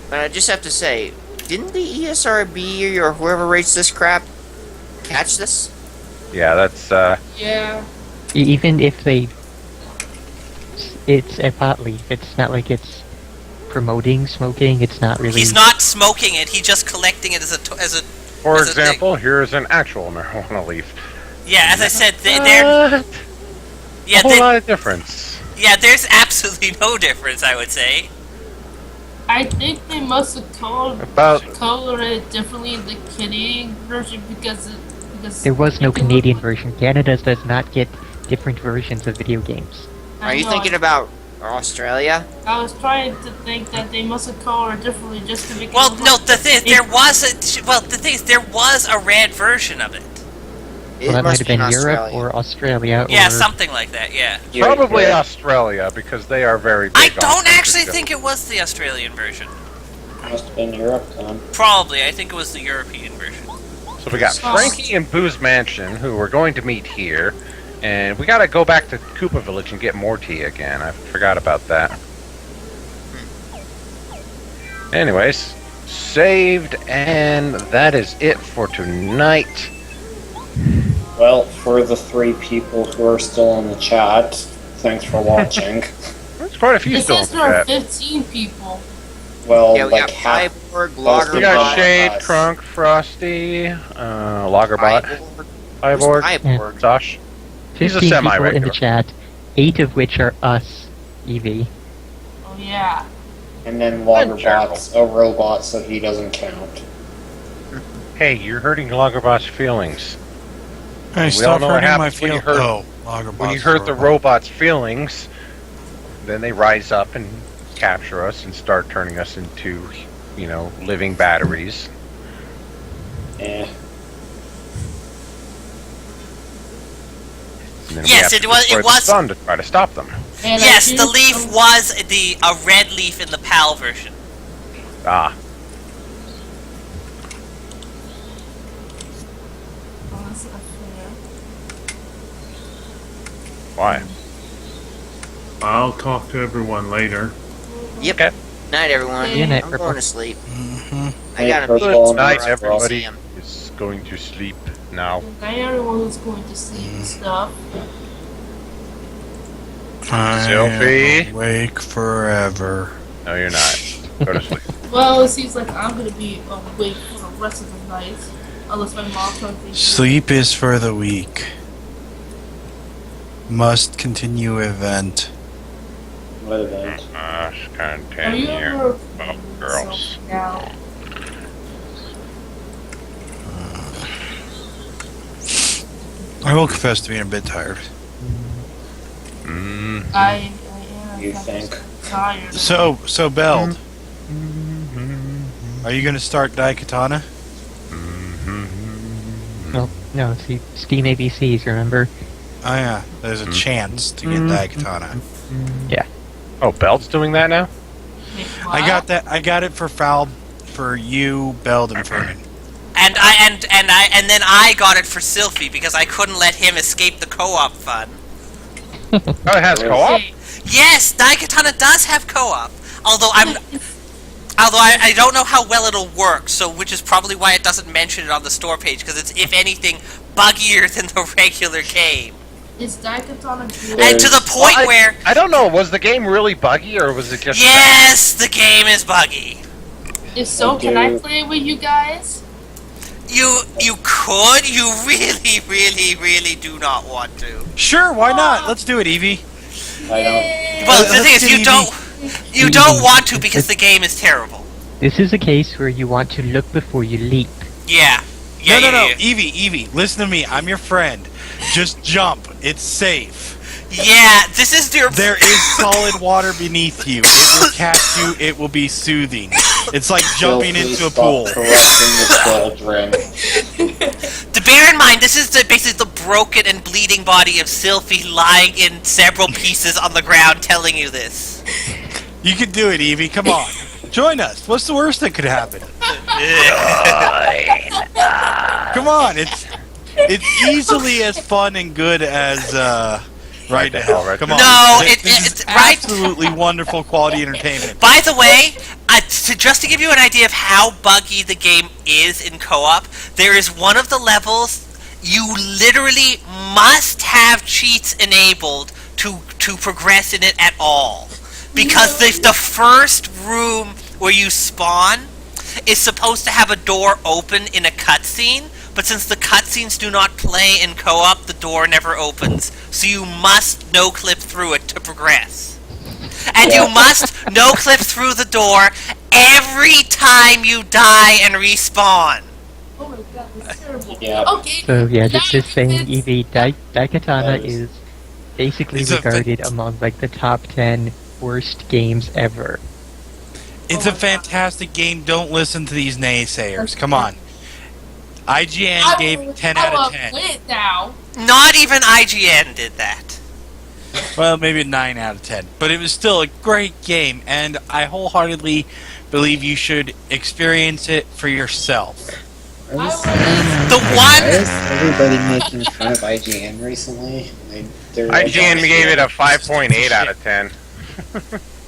But I just have to say, didn't the ESRB or whoever rates this crap catch this? Yeah, that's Yeah. Even if they... It's a pot leaf. It's not like it's promoting smoking. It's not really... He's not smoking it. He's just collecting it as a for as a thing. example, here's an actual marijuana leaf. Yeah, as I said, there. Yeah, a whole lot of difference. yeah. There's absolutely no difference. I would say. I think they must have colored it differently in the Canadian version because There was no Canadian version. Canada does not get different versions of video games. Are you thinking about Australia? I was trying to think that they must have colored her differently just to make. Well, no, the thing is, there was a red version of it. Well, that might have been Europe or Australia. Yeah, or... something like that. Yeah. Probably Australia because they are very big. I don't actually think it was the Australian version. Must have been Europe then. Probably, I think it was the European version. So we got Frankie and Boo's Mansion, who we're going to meet here, and we gotta go back to Koopa Village and get Morty again. I forgot about that. Anyways, saved, and that is it for tonight. Well, for the 3 people who are still in the chat, thanks for watching. There's quite a few It still in says the there are chat. 15 people. Well, Yeah, we like got half. Cyborg, most of We them got are Shade, us. Crunk, Frosty, Lagerbot, Cyborg, Cyborg. Josh. He's a 15 people in semi-regular. the chat, 8 of which are us, Evie. Oh yeah. And then Lagerbot's a robot, so he doesn't count. Hey, you're hurting Lagerbot's feelings. Hey, We all stop know what hurting my happens when you feelings. hurt, Oh, Lagerbot's when you hurt the robot. robot's feelings, then they rise up and capture us and start turning us into, living batteries. Eh. And then Yes, we have it to was- destroy it the was- sun to try to stop them. And Yes, I the think- leaf was a red leaf in the PAL version. Ah, Oh, that's not fair. why? I'll talk to everyone later. Yep. Okay. Night, everyone. Good night, I'm Purple. going to sleep. Mm-hmm. I got a Purple, meeting and Night, tomorrow. everybody Sam. is going to sleep now. Not everyone who's going to sleep and stuff. Sylphie? I'm awake forever. No, you're not. Go to sleep. Well, it seems like I'm gonna be awake for the rest of the night, unless my mom turns me. Sleep is for the weak. Must continue event. What event? Must Are you continue. ever Oh, girls. now? I will confess to being a bit tired. Mm. I am. You I'm think? tired. So Beld, are you gonna start Daikatana? No, see, Steam ABCs, remember? Oh yeah, there's a chance to get Daikatana. Oh, Belt's doing that now? Wait, I what? got that. I got it for you, Beld, and Fermin. And then I got it for Sylphie because I couldn't let him escape the co-op fun. Oh, it has co-op? Yes, Daikatana does have co-op. Although I don't know how well it'll work, so which is probably why it doesn't mention it on the store page because it's, if anything, buggier than the regular game. Is Daikatana good? And to the point where I don't know, was the game really buggy or was it just... yes, the game is buggy. If so, can I play with you guys? You could. You really, really, really do not want to. Sure, why not? Let's do it, Evie. I don't. Well, the thing is, Let's you get don't. You don't want to because the game is terrible. This is a case where you want to look before you leap. Yeah. Yeah. No, yeah. Evie, listen to me. I'm your friend. Just jump. It's safe. Yeah, this is your. There is solid water beneath you. It will catch you. It will be soothing. It's like jumping into a pool. Correcting the children. To bear in mind, this is basically the broken and bleeding body of Sylphie lying in several pieces on the ground, telling you this. You can do it, Evie. Come on. Join us. What's the worst that could happen? Come on. It's easily as fun and good as Right to Hell. Come on. No, This is absolutely wonderful quality entertainment. By the way, just to give you an idea of how buggy the game is in co-op, there is one of the levels you literally must have cheats enabled to progress in it at all. Because the first room where you spawn is supposed to have a door open in a cutscene, but since the cutscenes do not play in co-op, the door never opens. So you must no-clip through it to progress. And you must no-clip through the door every time you die and respawn. Oh my god, that's terrible. Yeah. Okay. So yeah, just saying, Evie, Daikatana is basically It's a- regarded among like the top 10 worst games ever. It's a fantastic game. Don't listen to these naysayers. Come on. IGN gave it 10 out of 10. Play it now. Not even IGN did that. Well, maybe 9 out of 10. But it was still a great game, and I wholeheartely believe you should experience it for yourself. The one. Why is everybody making fun of IGN recently? IGN gave it a 5.8 out of 10.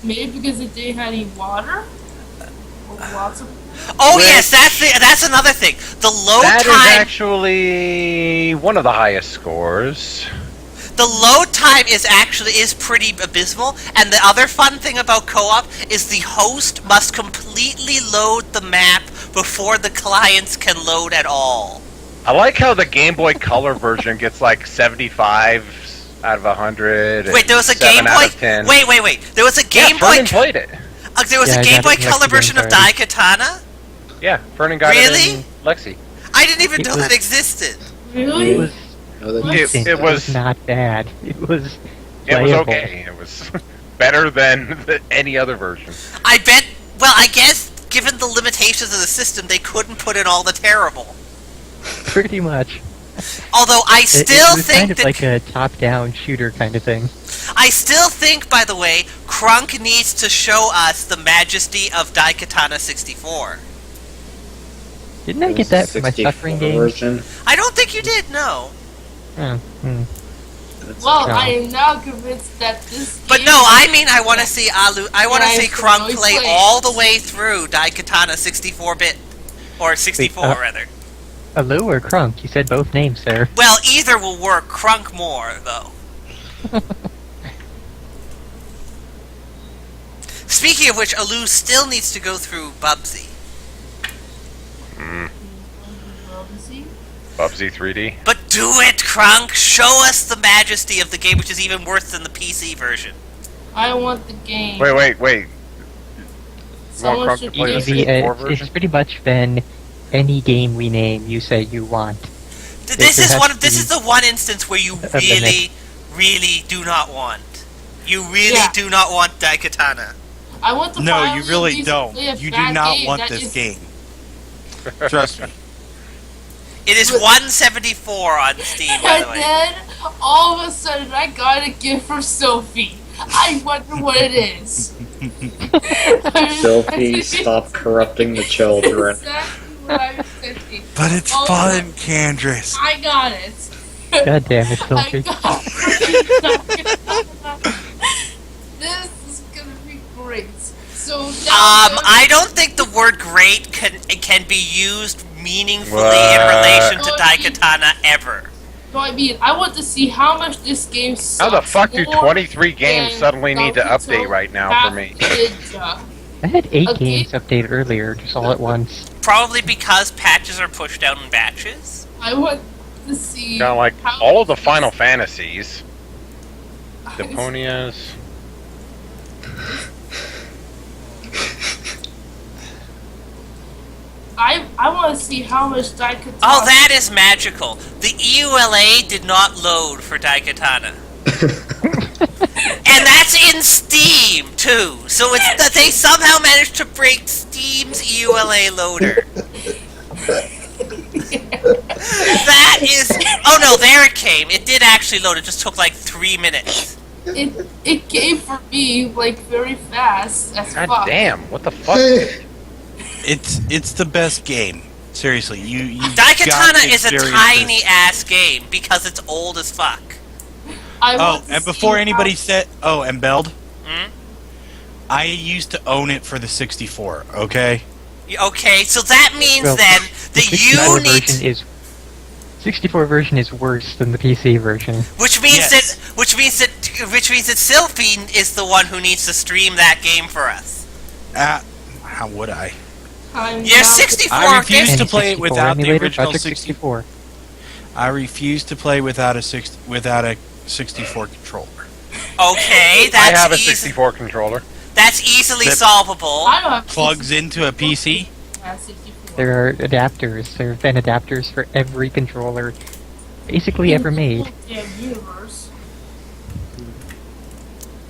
Maybe because it didn't have any water? Or lots of... Oh yes, that's another thing. The load That is time. actually one of the highest scores. The load time is pretty abysmal, and the other fun thing about co-op is the host must completely load the map before the clients can load at all. I like how the Game Boy Color version gets like 75 out of 100. Wait, there was a 7 Game out Boy. of 10. Wait. There was a Game Boy. Vernon played it. There was Yeah, a I Game got Boy it in Color Lexi version of games already. Daikatana. Yeah, Vernon got Really? it in Lexi. I didn't even It know was- that existed. Really? It was, It was not bad. It was It was playable. okay. It was better than any other version. I bet. Well, I guess given the limitations of the system, they couldn't put in all the terrible. Pretty much. Although I It still was think kind of that like a top-down shooter kind of thing. I still think, by the way, Krunk needs to show us the majesty of Daikatana 64. Didn't I get that for my 64 suffering game? version. I don't think you did. No. Oh, Well, Yeah. I am now convinced that this But game no, I mean, I want to see Alu. I want to Yeah, see it's Krunk really play played. all the way through Daikatana 64-bit, or 64 Wait, rather. Alu or Krunk? You said both names there. Well, either will work. Krunk more though. Speaking of which, Alu still needs to go through Bubsy. Bubsy 3D. But do it, Krunk! Show us the majesty of the game, which is even worse than the PC version. I want the game. Wait. Someone Krunk should to play the give- 64 It's version? pretty much been any game we name you say you want. This There is has one. to This be is the one instance where you a limit. really do not want. You really Yeah. do not want Daikatana. I want the No, finally you really be don't. play a You do bad not game want that this is- game. Trust me. It is 174 on Steam, by the And way. then all of a sudden, I got a gift for Sophie. I wonder what it is. Sophie, stop corrupting the children. Exactly what I was thinking. But it's Oh, fun, Candrace. I got it. God damn it, I Filter. got This is gonna be great. So now I don't think the word "great" can be used meaningfully in What? relation to No, Daikatana ever. no, I mean, I want to see how much this game sucks. How the fuck do more 23 games than suddenly need to Naruto update right now for me? Ninja. I had 8 Okay. games updated earlier, just all at once. Probably because patches are pushed out in batches. I want to see Kind of like how all of the Final Fantasies. Deponias. I want to see how much Daikatana. Oh, that is magical. The EULA did not load for Daikatana. And that's in Steam, too. So it's that they somehow managed to break Steam's EULA loader. That is... Oh no, there it came. It did actually load. It just took like 3 minutes. It came for me like very fast as God fuck. damn, what the fuck? It's the best game. Seriously, you Daikatana is a tiny ass game because it's old as fuck. I Oh, want to and before see anybody how- said, oh, and Beld, Hmm? I used to own it for the 64. Okay. Okay, so that means Well, then The that 64 you need version is 64 version is worse than the PC version. which means Yes. which means that Sylphine is the one who needs to stream that game for us. How would I? I'm You're now- 64. I refuse Any to play it 64 without the emulator, original Project 64. I refuse to play without a 64 controller. Okay, I that's have a easy. 64 controller. That's easily That solvable. I don't have Plugs into a PC. 64. There are adapters. There have been adapters for every controller basically ever made. Yeah, universe.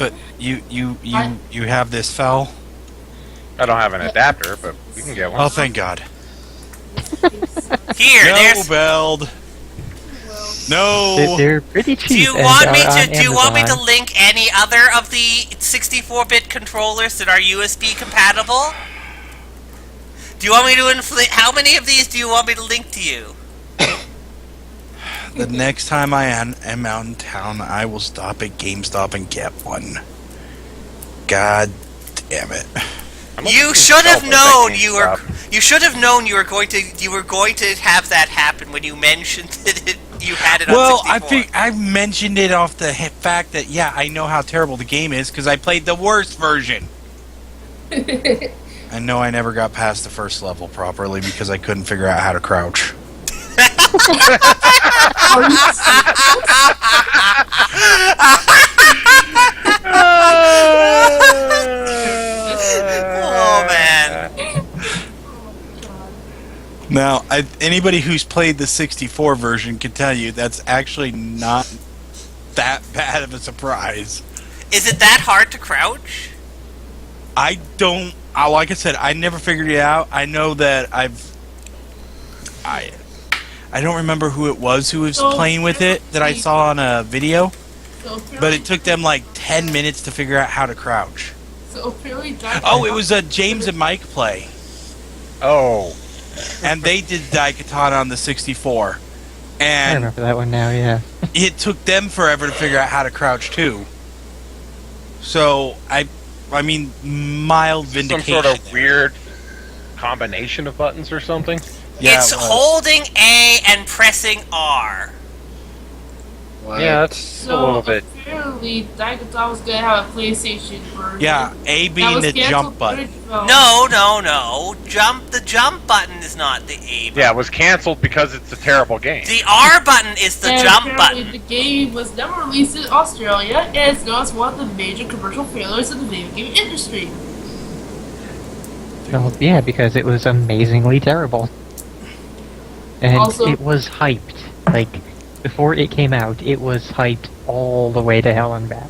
But you have this fell? I don't have an adapter, but we can get one. Oh, thank God. Here, No, there's. Beld. No. They're pretty cheap. Do you and want me are on to? Do you want me to Amazon. link any other of the 64-bit controllers that are USB compatible? Do you want me to inflate? How many of these do you want me to link to you? The next time I am out in town, I will stop at GameStop and get one. God damn it. You should have known you were. You should have known you were going to. You were going to have that happen when you mentioned that you had it on Well, 64. I mentioned it off the fact that I know how terrible the game is because I played the worst version. I know I never got past the first level properly because I couldn't figure out how to crouch. Oh man. Now, anybody who's played the 64 version can tell you that's actually not that bad of a surprise. Is it that hard to crouch? I don't. Like I said, I never figured it out. I know that I don't remember who it was who was playing with it that I saw on a video, but it took them like 10 minutes to figure out how to crouch. So apparently Oh, it was a James and Mike play. Oh. And they did Daikatana on the 64. I And remember that one now, yeah. it took them forever to figure out how to crouch too. So, I mean, mild Some vindication. sort of weird combination of buttons or something? Yeah, It's it was. holding A and pressing R. Yeah, that's a little bit. Apparently, Daikatana was gonna have a PlayStation version. Yeah, A That being was the canceled jump button. during development. No. The jump button is not the A button. Yeah, it was canceled because it's a terrible game. The R button is the And jump apparently button. The game was never released in Australia, and it's known as one of the major commercial failures in the video game industry. Well, yeah, because it was amazingly terrible. And Also- it was hyped. Like, before it came out, it was hyped all the way to hell and back.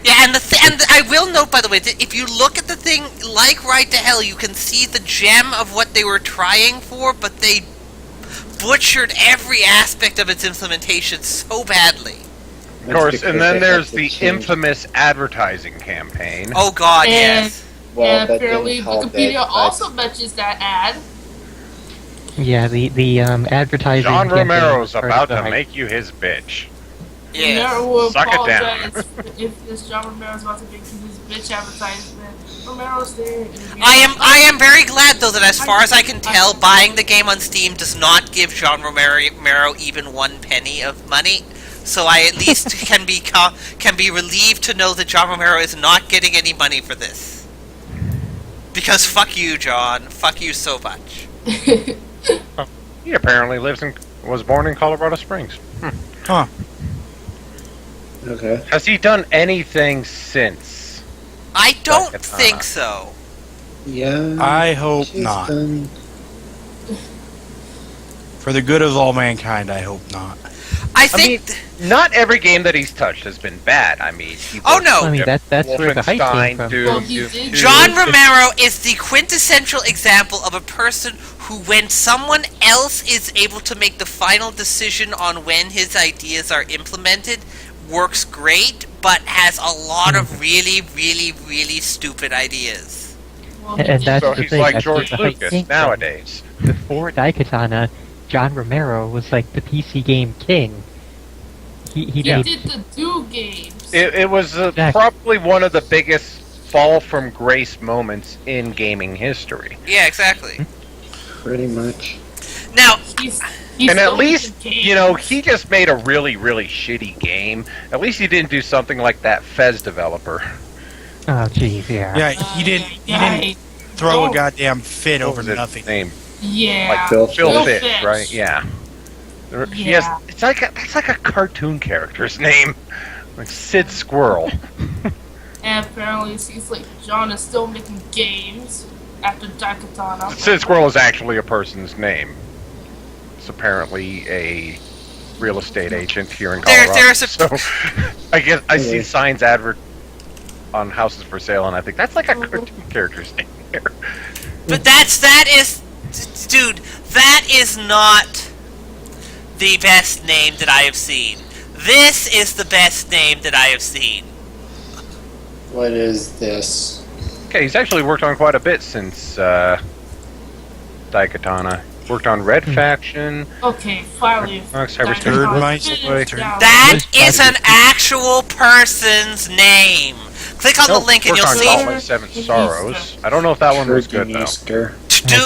Yeah, and I will note, by the way, that if you look at the thing like Right to Hell, you can see the gem of what they were trying for, but they butchered every aspect of its implementation so badly. Of course, and then there's the infamous advertising campaign. Oh God, And- yes. and apparently Wikipedia also mentions that ad. Yeah, the advertising. John campaign Romero's was part about of the to hype. make you his bitch. Romero will Suck it down. apologize if this John Romero's about to make his bitch advertisement. Romero's there. I am very glad though that as far as I can tell, buying the game on Steam does not give John Romero even 1 penny of money. So I at least can be relieved to know that John Romero is not getting any money for this. Because fuck you, John. Fuck you so much. He apparently was born in Colorado Springs. Huh. Okay. Has he done anything since? I don't Daikatana? think so. Yeah. I hope she's not. done- For the good of all mankind, I hope not. I think. Not every game that he's touched has been bad. I mean, he Oh, worked no. on I mean, that's where the hype came Wolfenstein, from. Doom, Well, he Doom did- 2. John Romero is the quintessential example of a person who, when someone else is able to make the final decision on when his ideas are implemented, works great, but has a lot of really, really, really stupid ideas. And that's So the he's thing. like that's George where the hype Lucas came from. nowadays. Before Daikatana, John Romero was like the PC game king. He He made did the Do games. It was probably one of the biggest fall from grace moments in gaming history. Yeah, exactly. Pretty much. Now, He's And at still least, the game. you know, he just made a really, really shitty game. At least he didn't do something like that Fez developer. Oh, jeez, yeah. Yeah, he didn't throw a goddamn fit over was his nothing. name? Yeah. Like Phil Fish, Fish. right? Yeah. He Yeah. has, that's like a cartoon character's name. Like Sid Squirrel. And apparently it seems like John is still making games after Daikatana. Sid Squirrel is actually a person's name. It's apparently a real estate agent here in Colorado. There's a- So I guess I see signs on Houses for Sale, and I think that's like a cartoon character's name here. But that is, dude, that is not the best name that I have seen. This is the best name that I have seen. What is this? Okay, he's actually worked on quite a bit since Daikatana. Worked on Red Faction. Okay, finally. That is an actual person's name. Click on the link and you'll see. Gauntlet 7 Sorrows. I don't know if that one was good though.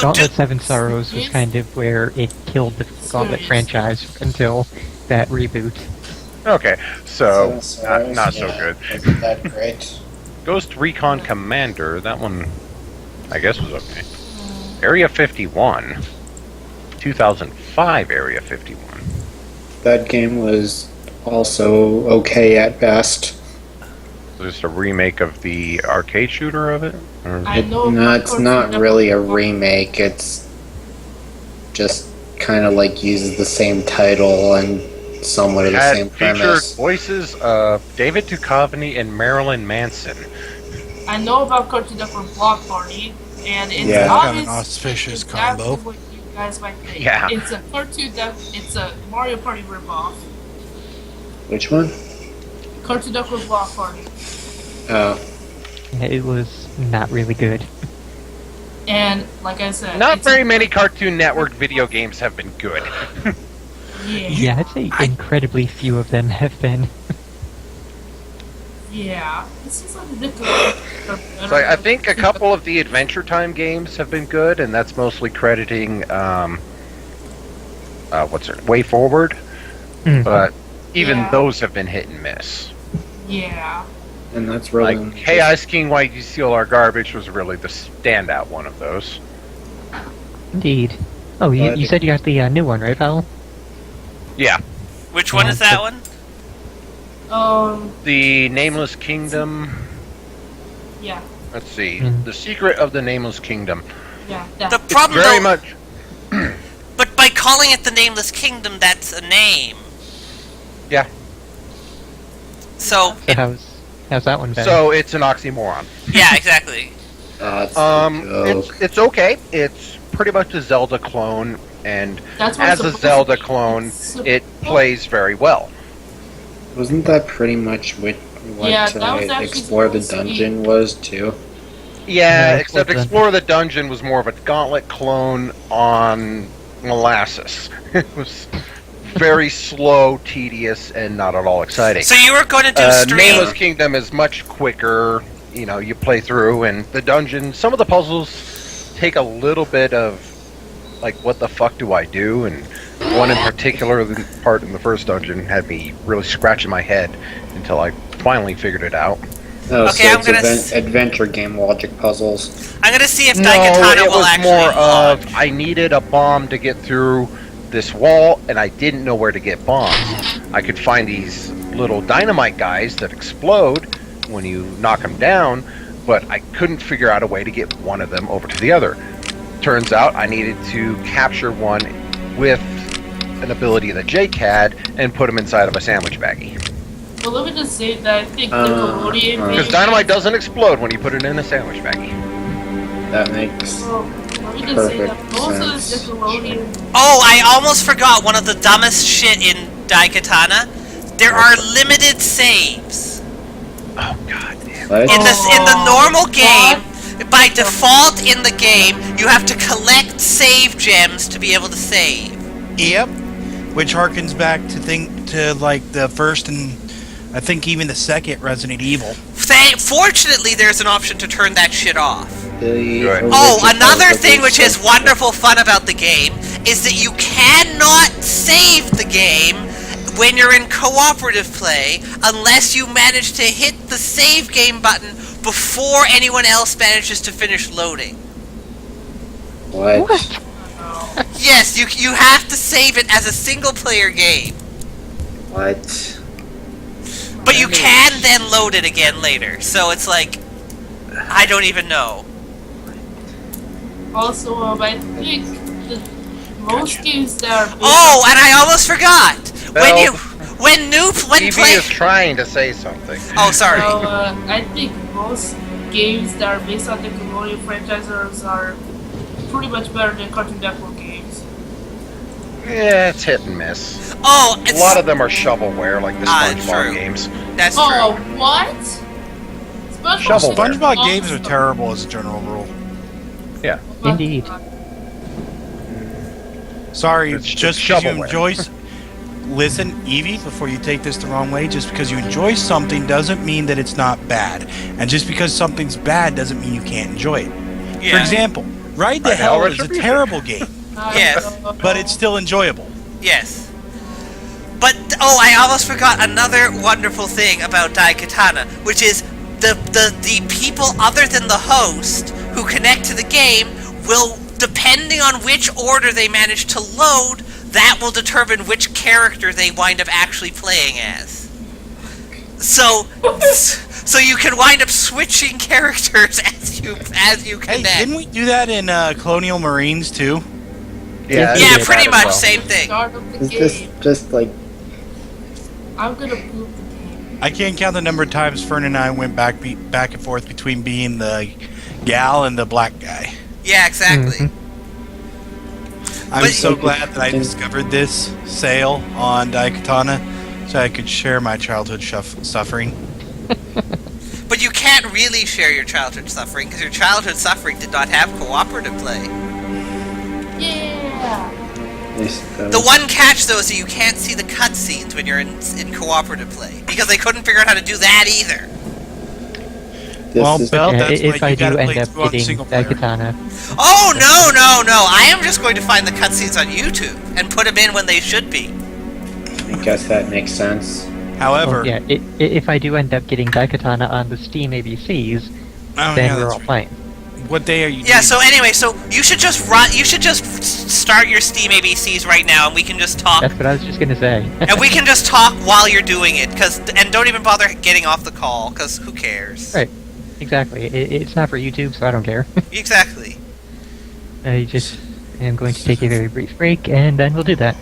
Gauntlet 7 Sorrows was kind of where it killed the Gauntlet franchise until that reboot. Okay, so not so yeah, good. Wasn't that great? Ghost Recon Commander. That one, I guess, was okay. Area 51. 2005 Area 51. That game was also okay at best. Just a remake of the arcade shooter of it? Or? It's not really a remake. It's just kind of like uses the same title and somewhat of the same featured premise. voices of David Duchovny and Marilyn Manson. I know about Cartoon Network Block Party, and it's Kind of obvious an auspicious exactly combo. what you guys might think. Yeah. It's a it's a Mario Party ripoff. Which one? Cartoon Network Block Party. Oh. It was not really good. And like I said, Not it's very many Cartoon Network video games have been good. Yeah, I'd say incredibly few of them have been. Yeah, this is like ridiculous. So I think a couple of the Adventure Time games have been good, and that's mostly crediting Way Forward. But even those have been hit and miss. Yeah. And that's really like Hey Ice King, Why You Steal Our Garbage was really the standout one of those. Indeed. Oh, you said you got the new one, right, Powell? Yeah. Which one is that one? The Nameless Kingdom. Yeah. Let's see. The Secret of the Nameless Kingdom. Yeah. The problem, very though, much. but by calling it the Nameless Kingdom, that's a name. Yeah. So how's that one been? So it's an oxymoron. Yeah, exactly. It's okay. It's pretty much a Zelda clone, and That's what as it's a supposed Zelda to be. clone, it plays very well. Wasn't that pretty much what Yeah, that was actually Explore the supposed to be- Dungeon was too? Yeah, Yeah, except Explore the Explore the Dungeon was more of a Gauntlet clone on molasses. It was very slow, tedious, and not at all exciting. So you were going to do Nameless Kingdom is much quicker. You know, you play through, and the dungeon. Some of the puzzles take a little bit of, like, what the fuck do I do? And one in particular, the part in the first dungeon, had me really scratching my head until I finally figured it out. Oh, Okay, so I'm it's gonna adventure game logic puzzles. I'm going to see if No, Daikatana it will was actually more log. of I needed a bomb to get through this wall, and I didn't know where to get bombs. I could find these little dynamite guys that explode when you knock them down, but I couldn't figure out a way to get one of them over to the other. Turns out I needed to capture one with an ability that Jake had and put him inside of a sandwich baggie. Well, let me just say that I think Nickelodeon Because made- dynamite doesn't explode when you put it in a sandwich baggie. That makes Well, let me just say that perfect most of the sense. Nickelodeon. Oh, I almost forgot one of the dumbest shit in Daikatana. There are limited saves. Oh god damn. What? In the normal game, by default in the game, you have to collect save gems to be able to save. Yep. Which harkens back to like the first and I think even the second Resident Evil. Fortunately, there's an option to turn that shit off. Good. Oh, another thing which is wonderful fun about the game is that you cannot save the game when you're in cooperative play unless you manage to hit the save game button before anyone else manages to finish loading. What? Yes, you have to save it as a single player game. What? But you can then load it again later. So it's like I don't even know. Also, I think the most games that are. Oh, and I almost forgot. When TV play. is trying to say something. Oh, sorry. So, I think most games that are based on Nickelodeon franchises are pretty much better than Cartoon Network games. Yeah, it's hit and miss. Oh, A lot of them are shovelware, like the SpongeBob true. games. That's Oh, true. what? Shovelware. SpongeBob games are terrible as a general rule. Yeah. Indeed. Sorry, It's just because you shovelware. enjoy. Listen, Evie, before you take this the wrong way, just because you enjoy something doesn't mean that it's not bad. And just because something's bad doesn't mean you can't enjoy it. For Yeah. example, Ride the Right, Hell Hell is a Retribution. terrible game, Yes. but it's still enjoyable. Yes. But I almost forgot another wonderful thing about Daikatana, which is the people other than the host who connect to the game will, depending on which order they manage to load, that will determine which character they wind up actually playing as. So you can wind up switching characters as you Hey, connect. didn't we do that in Colonial Marines too? Yeah, Yeah, it's pretty that as much well. same thing. Start of the Is this game. just like I'm gonna prove the game. I can't count the number of times Fern and I went back and forth between being the gal and the black guy. Yeah, exactly. I'm But- so glad that I discovered this sale on Daikatana so I could share my childhood suffering. But you can't really share your childhood suffering because your childhood suffering did not have cooperative play. Yeah. The one catch though is that you can't see the cutscenes when you're in cooperative play because they couldn't figure out how to do that either. Well, Bell, Yeah, that's if why I you do gotta end play up through on getting single player. Daikatana, Oh no! I am just going to find the cutscenes on YouTube and put them in when they should be. I guess that makes sense. However, yeah, if I do end up getting Daikatana on the Steam ABCs, oh, then yeah, we're that's all right. playing. What day are you? Yeah. So anyway, so you should just run. You should just start your Steam ABCs right now, and we can just talk. That's what I was just gonna say. And we can just talk while you're doing it, and don't even bother getting off the call, because who cares? Right. Exactly. It's not for YouTube, so I don't care. Exactly. I just am going to take a very brief break, and then we'll do that.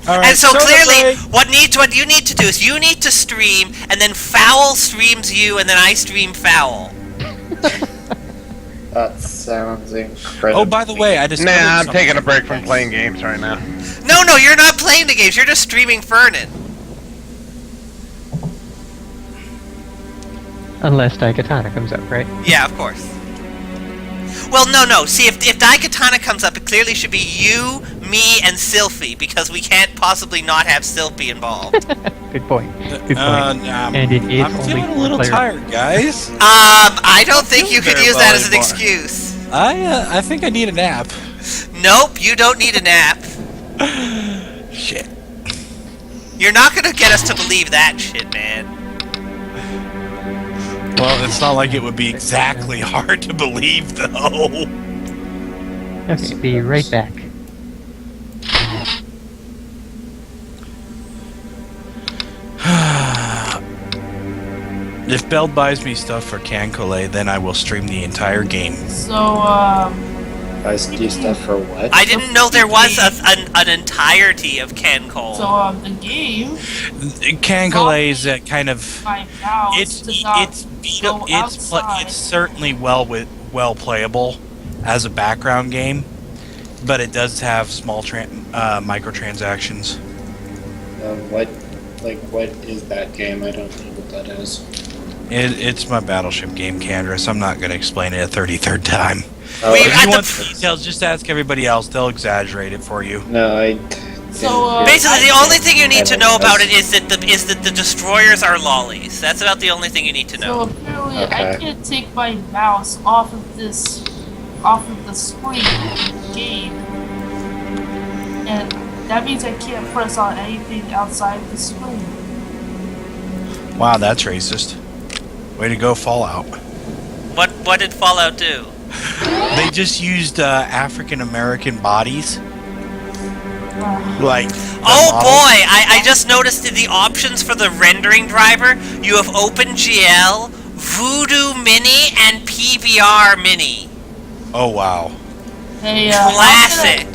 All right, And so soda clearly, break. what you need to do is you need to stream, and then Fowl streams you, and then I stream Fowl. That sounds incredible. Oh, by the way, I discovered Nah, I'm something. taking a break from playing games right now. No, you're not playing the games. You're just streaming Fernan. Unless Daikatana comes up, right? Yeah, of course. Well, no. See, if Daikatana comes up, it clearly should be you, me, and Sylphie, because we can't possibly not have Sylphie involved. Good point. Good point. I'm And it is I'm only feeling a little player- tired, guys. I don't think you can very use well that as an anymore. excuse. I think I need a nap. Nope, you don't need a nap. Shit. You're not gonna get us to believe that shit, man. Well, it's not like it would be exactly hard to believe, though. Okay, be right back. If Bell buys me stuff for Cancole, then I will stream the entire game. So, Guys, do stuff for what? I didn't know there was an entirety of Ken Cole. the game, Cancole is a kind of my mouse does not go outside. it's certainly well playable as a background game, but it does have small microtransactions. What is that game? I don't know what that is. It's my Battleship game, Candrace. I'm not going to explain it a 33rd time. Oh, If you want the details, just ask everybody else. They'll exaggerate it for you. No, I. Basically, the only thing you need to know about it is that the destroyers are lollies. That's about the only thing you need to So know. apparently, I can't take my mouse off of the screen of the game, and that means I can't press on anything outside the screen. Wow, that's racist. Way to go, Fallout. What did Fallout do? They just used African American bodies. Like. Oh boy, I just noticed in the options for the rendering driver, you have OpenGL, Voodoo Mini, and PBR Mini. Oh wow. Hey, Classic.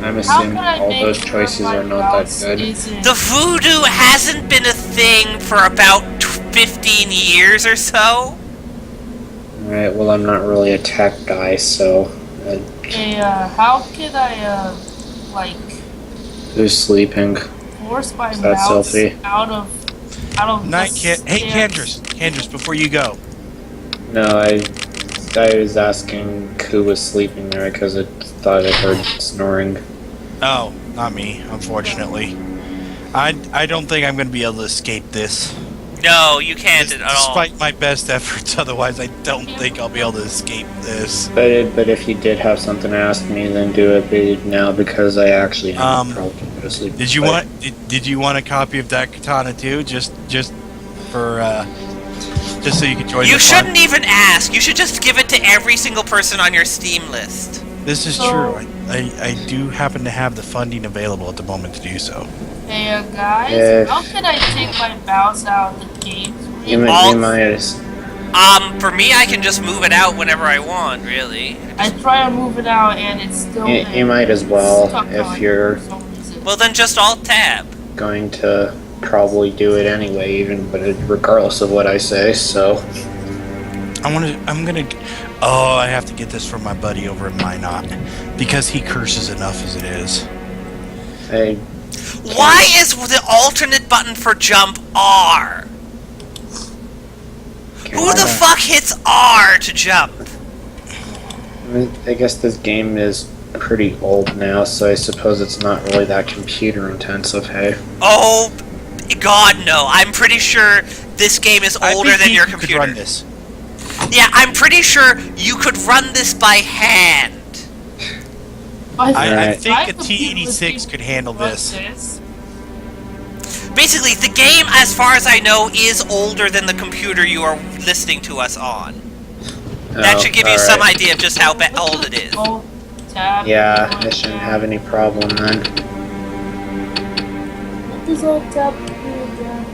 I'm How assuming can I all make those sure choices my are not that mouse good. isn't- The Voodoo hasn't been a thing for about 15 years or so. Alright, well, I'm not really a tech guy, so. Hey, how can I, like, Who's sleeping? force my Is that mouse Selfie? out of Night, this Hey, damn- Candrace, before you go. No, I was asking who was sleeping there because I thought I heard snoring. Oh, not me, unfortunately. I don't think I'm going to be able to escape this. No, you can't at all. Despite my best efforts, otherwise I don't think I'll be able to escape this. But if you did have something to ask me, then do it now because I actually have a problem to go to sleep. Did you But- did you want a copy of that katana too? Just for just so you could join You the fun? shouldn't even ask. You should just give it to every single person on your Steam list. This is true. I do happen to have the funding available at the moment to do so. Hey, guys, If- how can I take my mouse out of the game? You might For me, I can just move it out whenever I want, really. I try to move it out and it's still there. you might as well Stuck if on you're for some reason. Well, then just Alt-Tab. going to probably do it anyway, even regardless of what I say. So Oh, I have to get this from my buddy over in Minot because he curses enough as it is. I Why is the alternate button for jump R? Who the fuck hits R to jump? I guess this game is pretty old now, so I suppose it's not really that computer intensive. Hey. Oh, God, no. I'm pretty sure this game is older than your computer. Could run this. Yeah, I'm pretty sure you could run this by hand. I think My a computer T86 could handle this. Basically, the game, as far as I know, is older than the computer you are listening to us on. That should give you some idea of just how old it is. Yeah, I shouldn't have any problem then. What does all tab do again?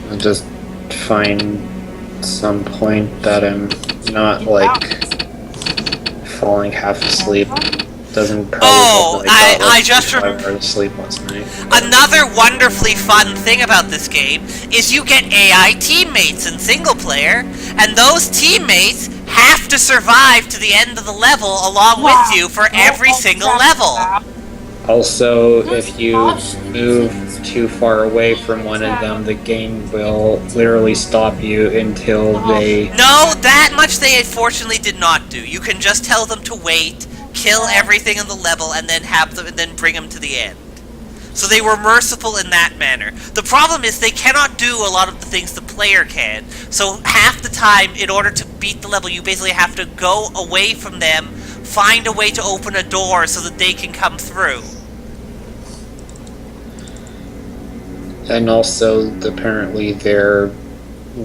I'll just find some point that I'm not like falling half asleep. Doesn't probably help that I just 5 hours of sleep last night. Another wonderfully fun thing about this game is you get AI teammates in single player, and those teammates have to survive to the end of the level along with you for every single level. Also, if you move too far away from one of them, the game will literally stop you until they... No, that much they unfortunately did not do. You can just tell them to wait, kill everything in the level, and then have them, and then bring them to the end. So they were merciful in that manner. The problem is they cannot do a lot of the things the player can. So half the time, in order to beat the level, you basically have to go away from them, find a way to open a door so that they can come through. And also, apparently, they're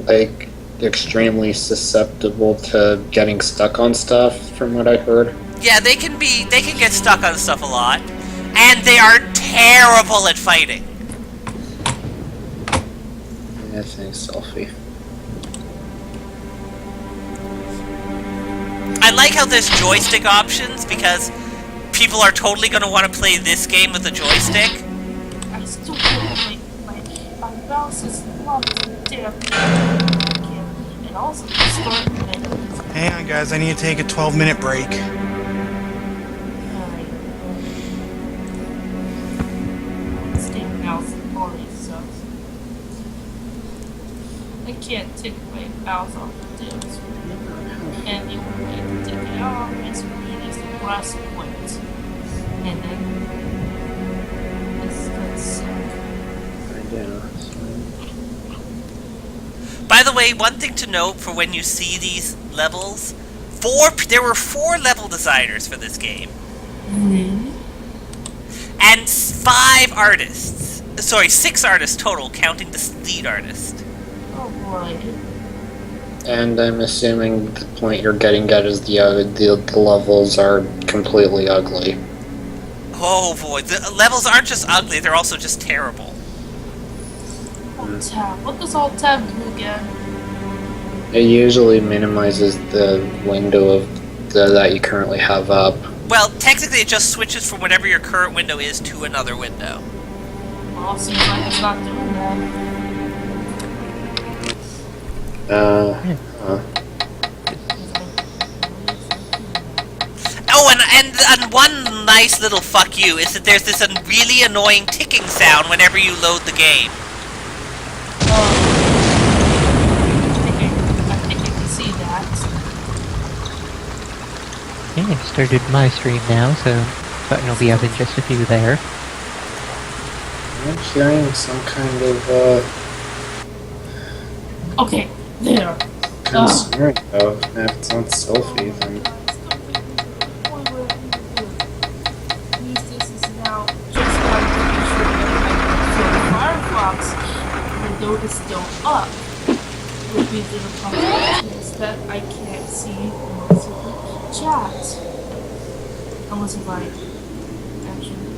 like extremely susceptible to getting stuck on stuff, from what I heard. Yeah, they can get stuck on stuff a lot. And they are terrible at fighting. Yeah, thanks, Selfie. I like how there's joystick options, because people are totally going to want to play this game with a joystick. I still can't my mouse is not damn. And also start Hang on, guys. I need to take a 12-minute break. mouse already sucks. I can't take my mouse off the damn screen. And the only way to take it off my screen is to press quit. And then this does suck. By the way, one thing to note for when you see these levels, there were 4 level designers for this game. And 5 artists. Sorry, 6 artists total, counting the lead artist. Oh boy. And I'm assuming the point you're getting at is the levels are completely ugly. Oh boy, the levels aren't just ugly, they're also just terrible. Alt-Tab. What does Alt-Tab do again? It usually minimizes the window of that you currently have up. Well, technically it just switches from whatever your current window is to another window. Well, seems like it's not doing that. Oh, and one nice little fuck you is that there's this really annoying ticking sound whenever you load the game. I think you can see that. Yeah, I've started my stream now, so button will be up in just a few there. I'm hearing some kind of Okay, there. concern though. If it's not Sophie, then This is now just like making sure that Firefox window is still up. Which means there's a possibility that I can't see most of the chat. Unless if I actually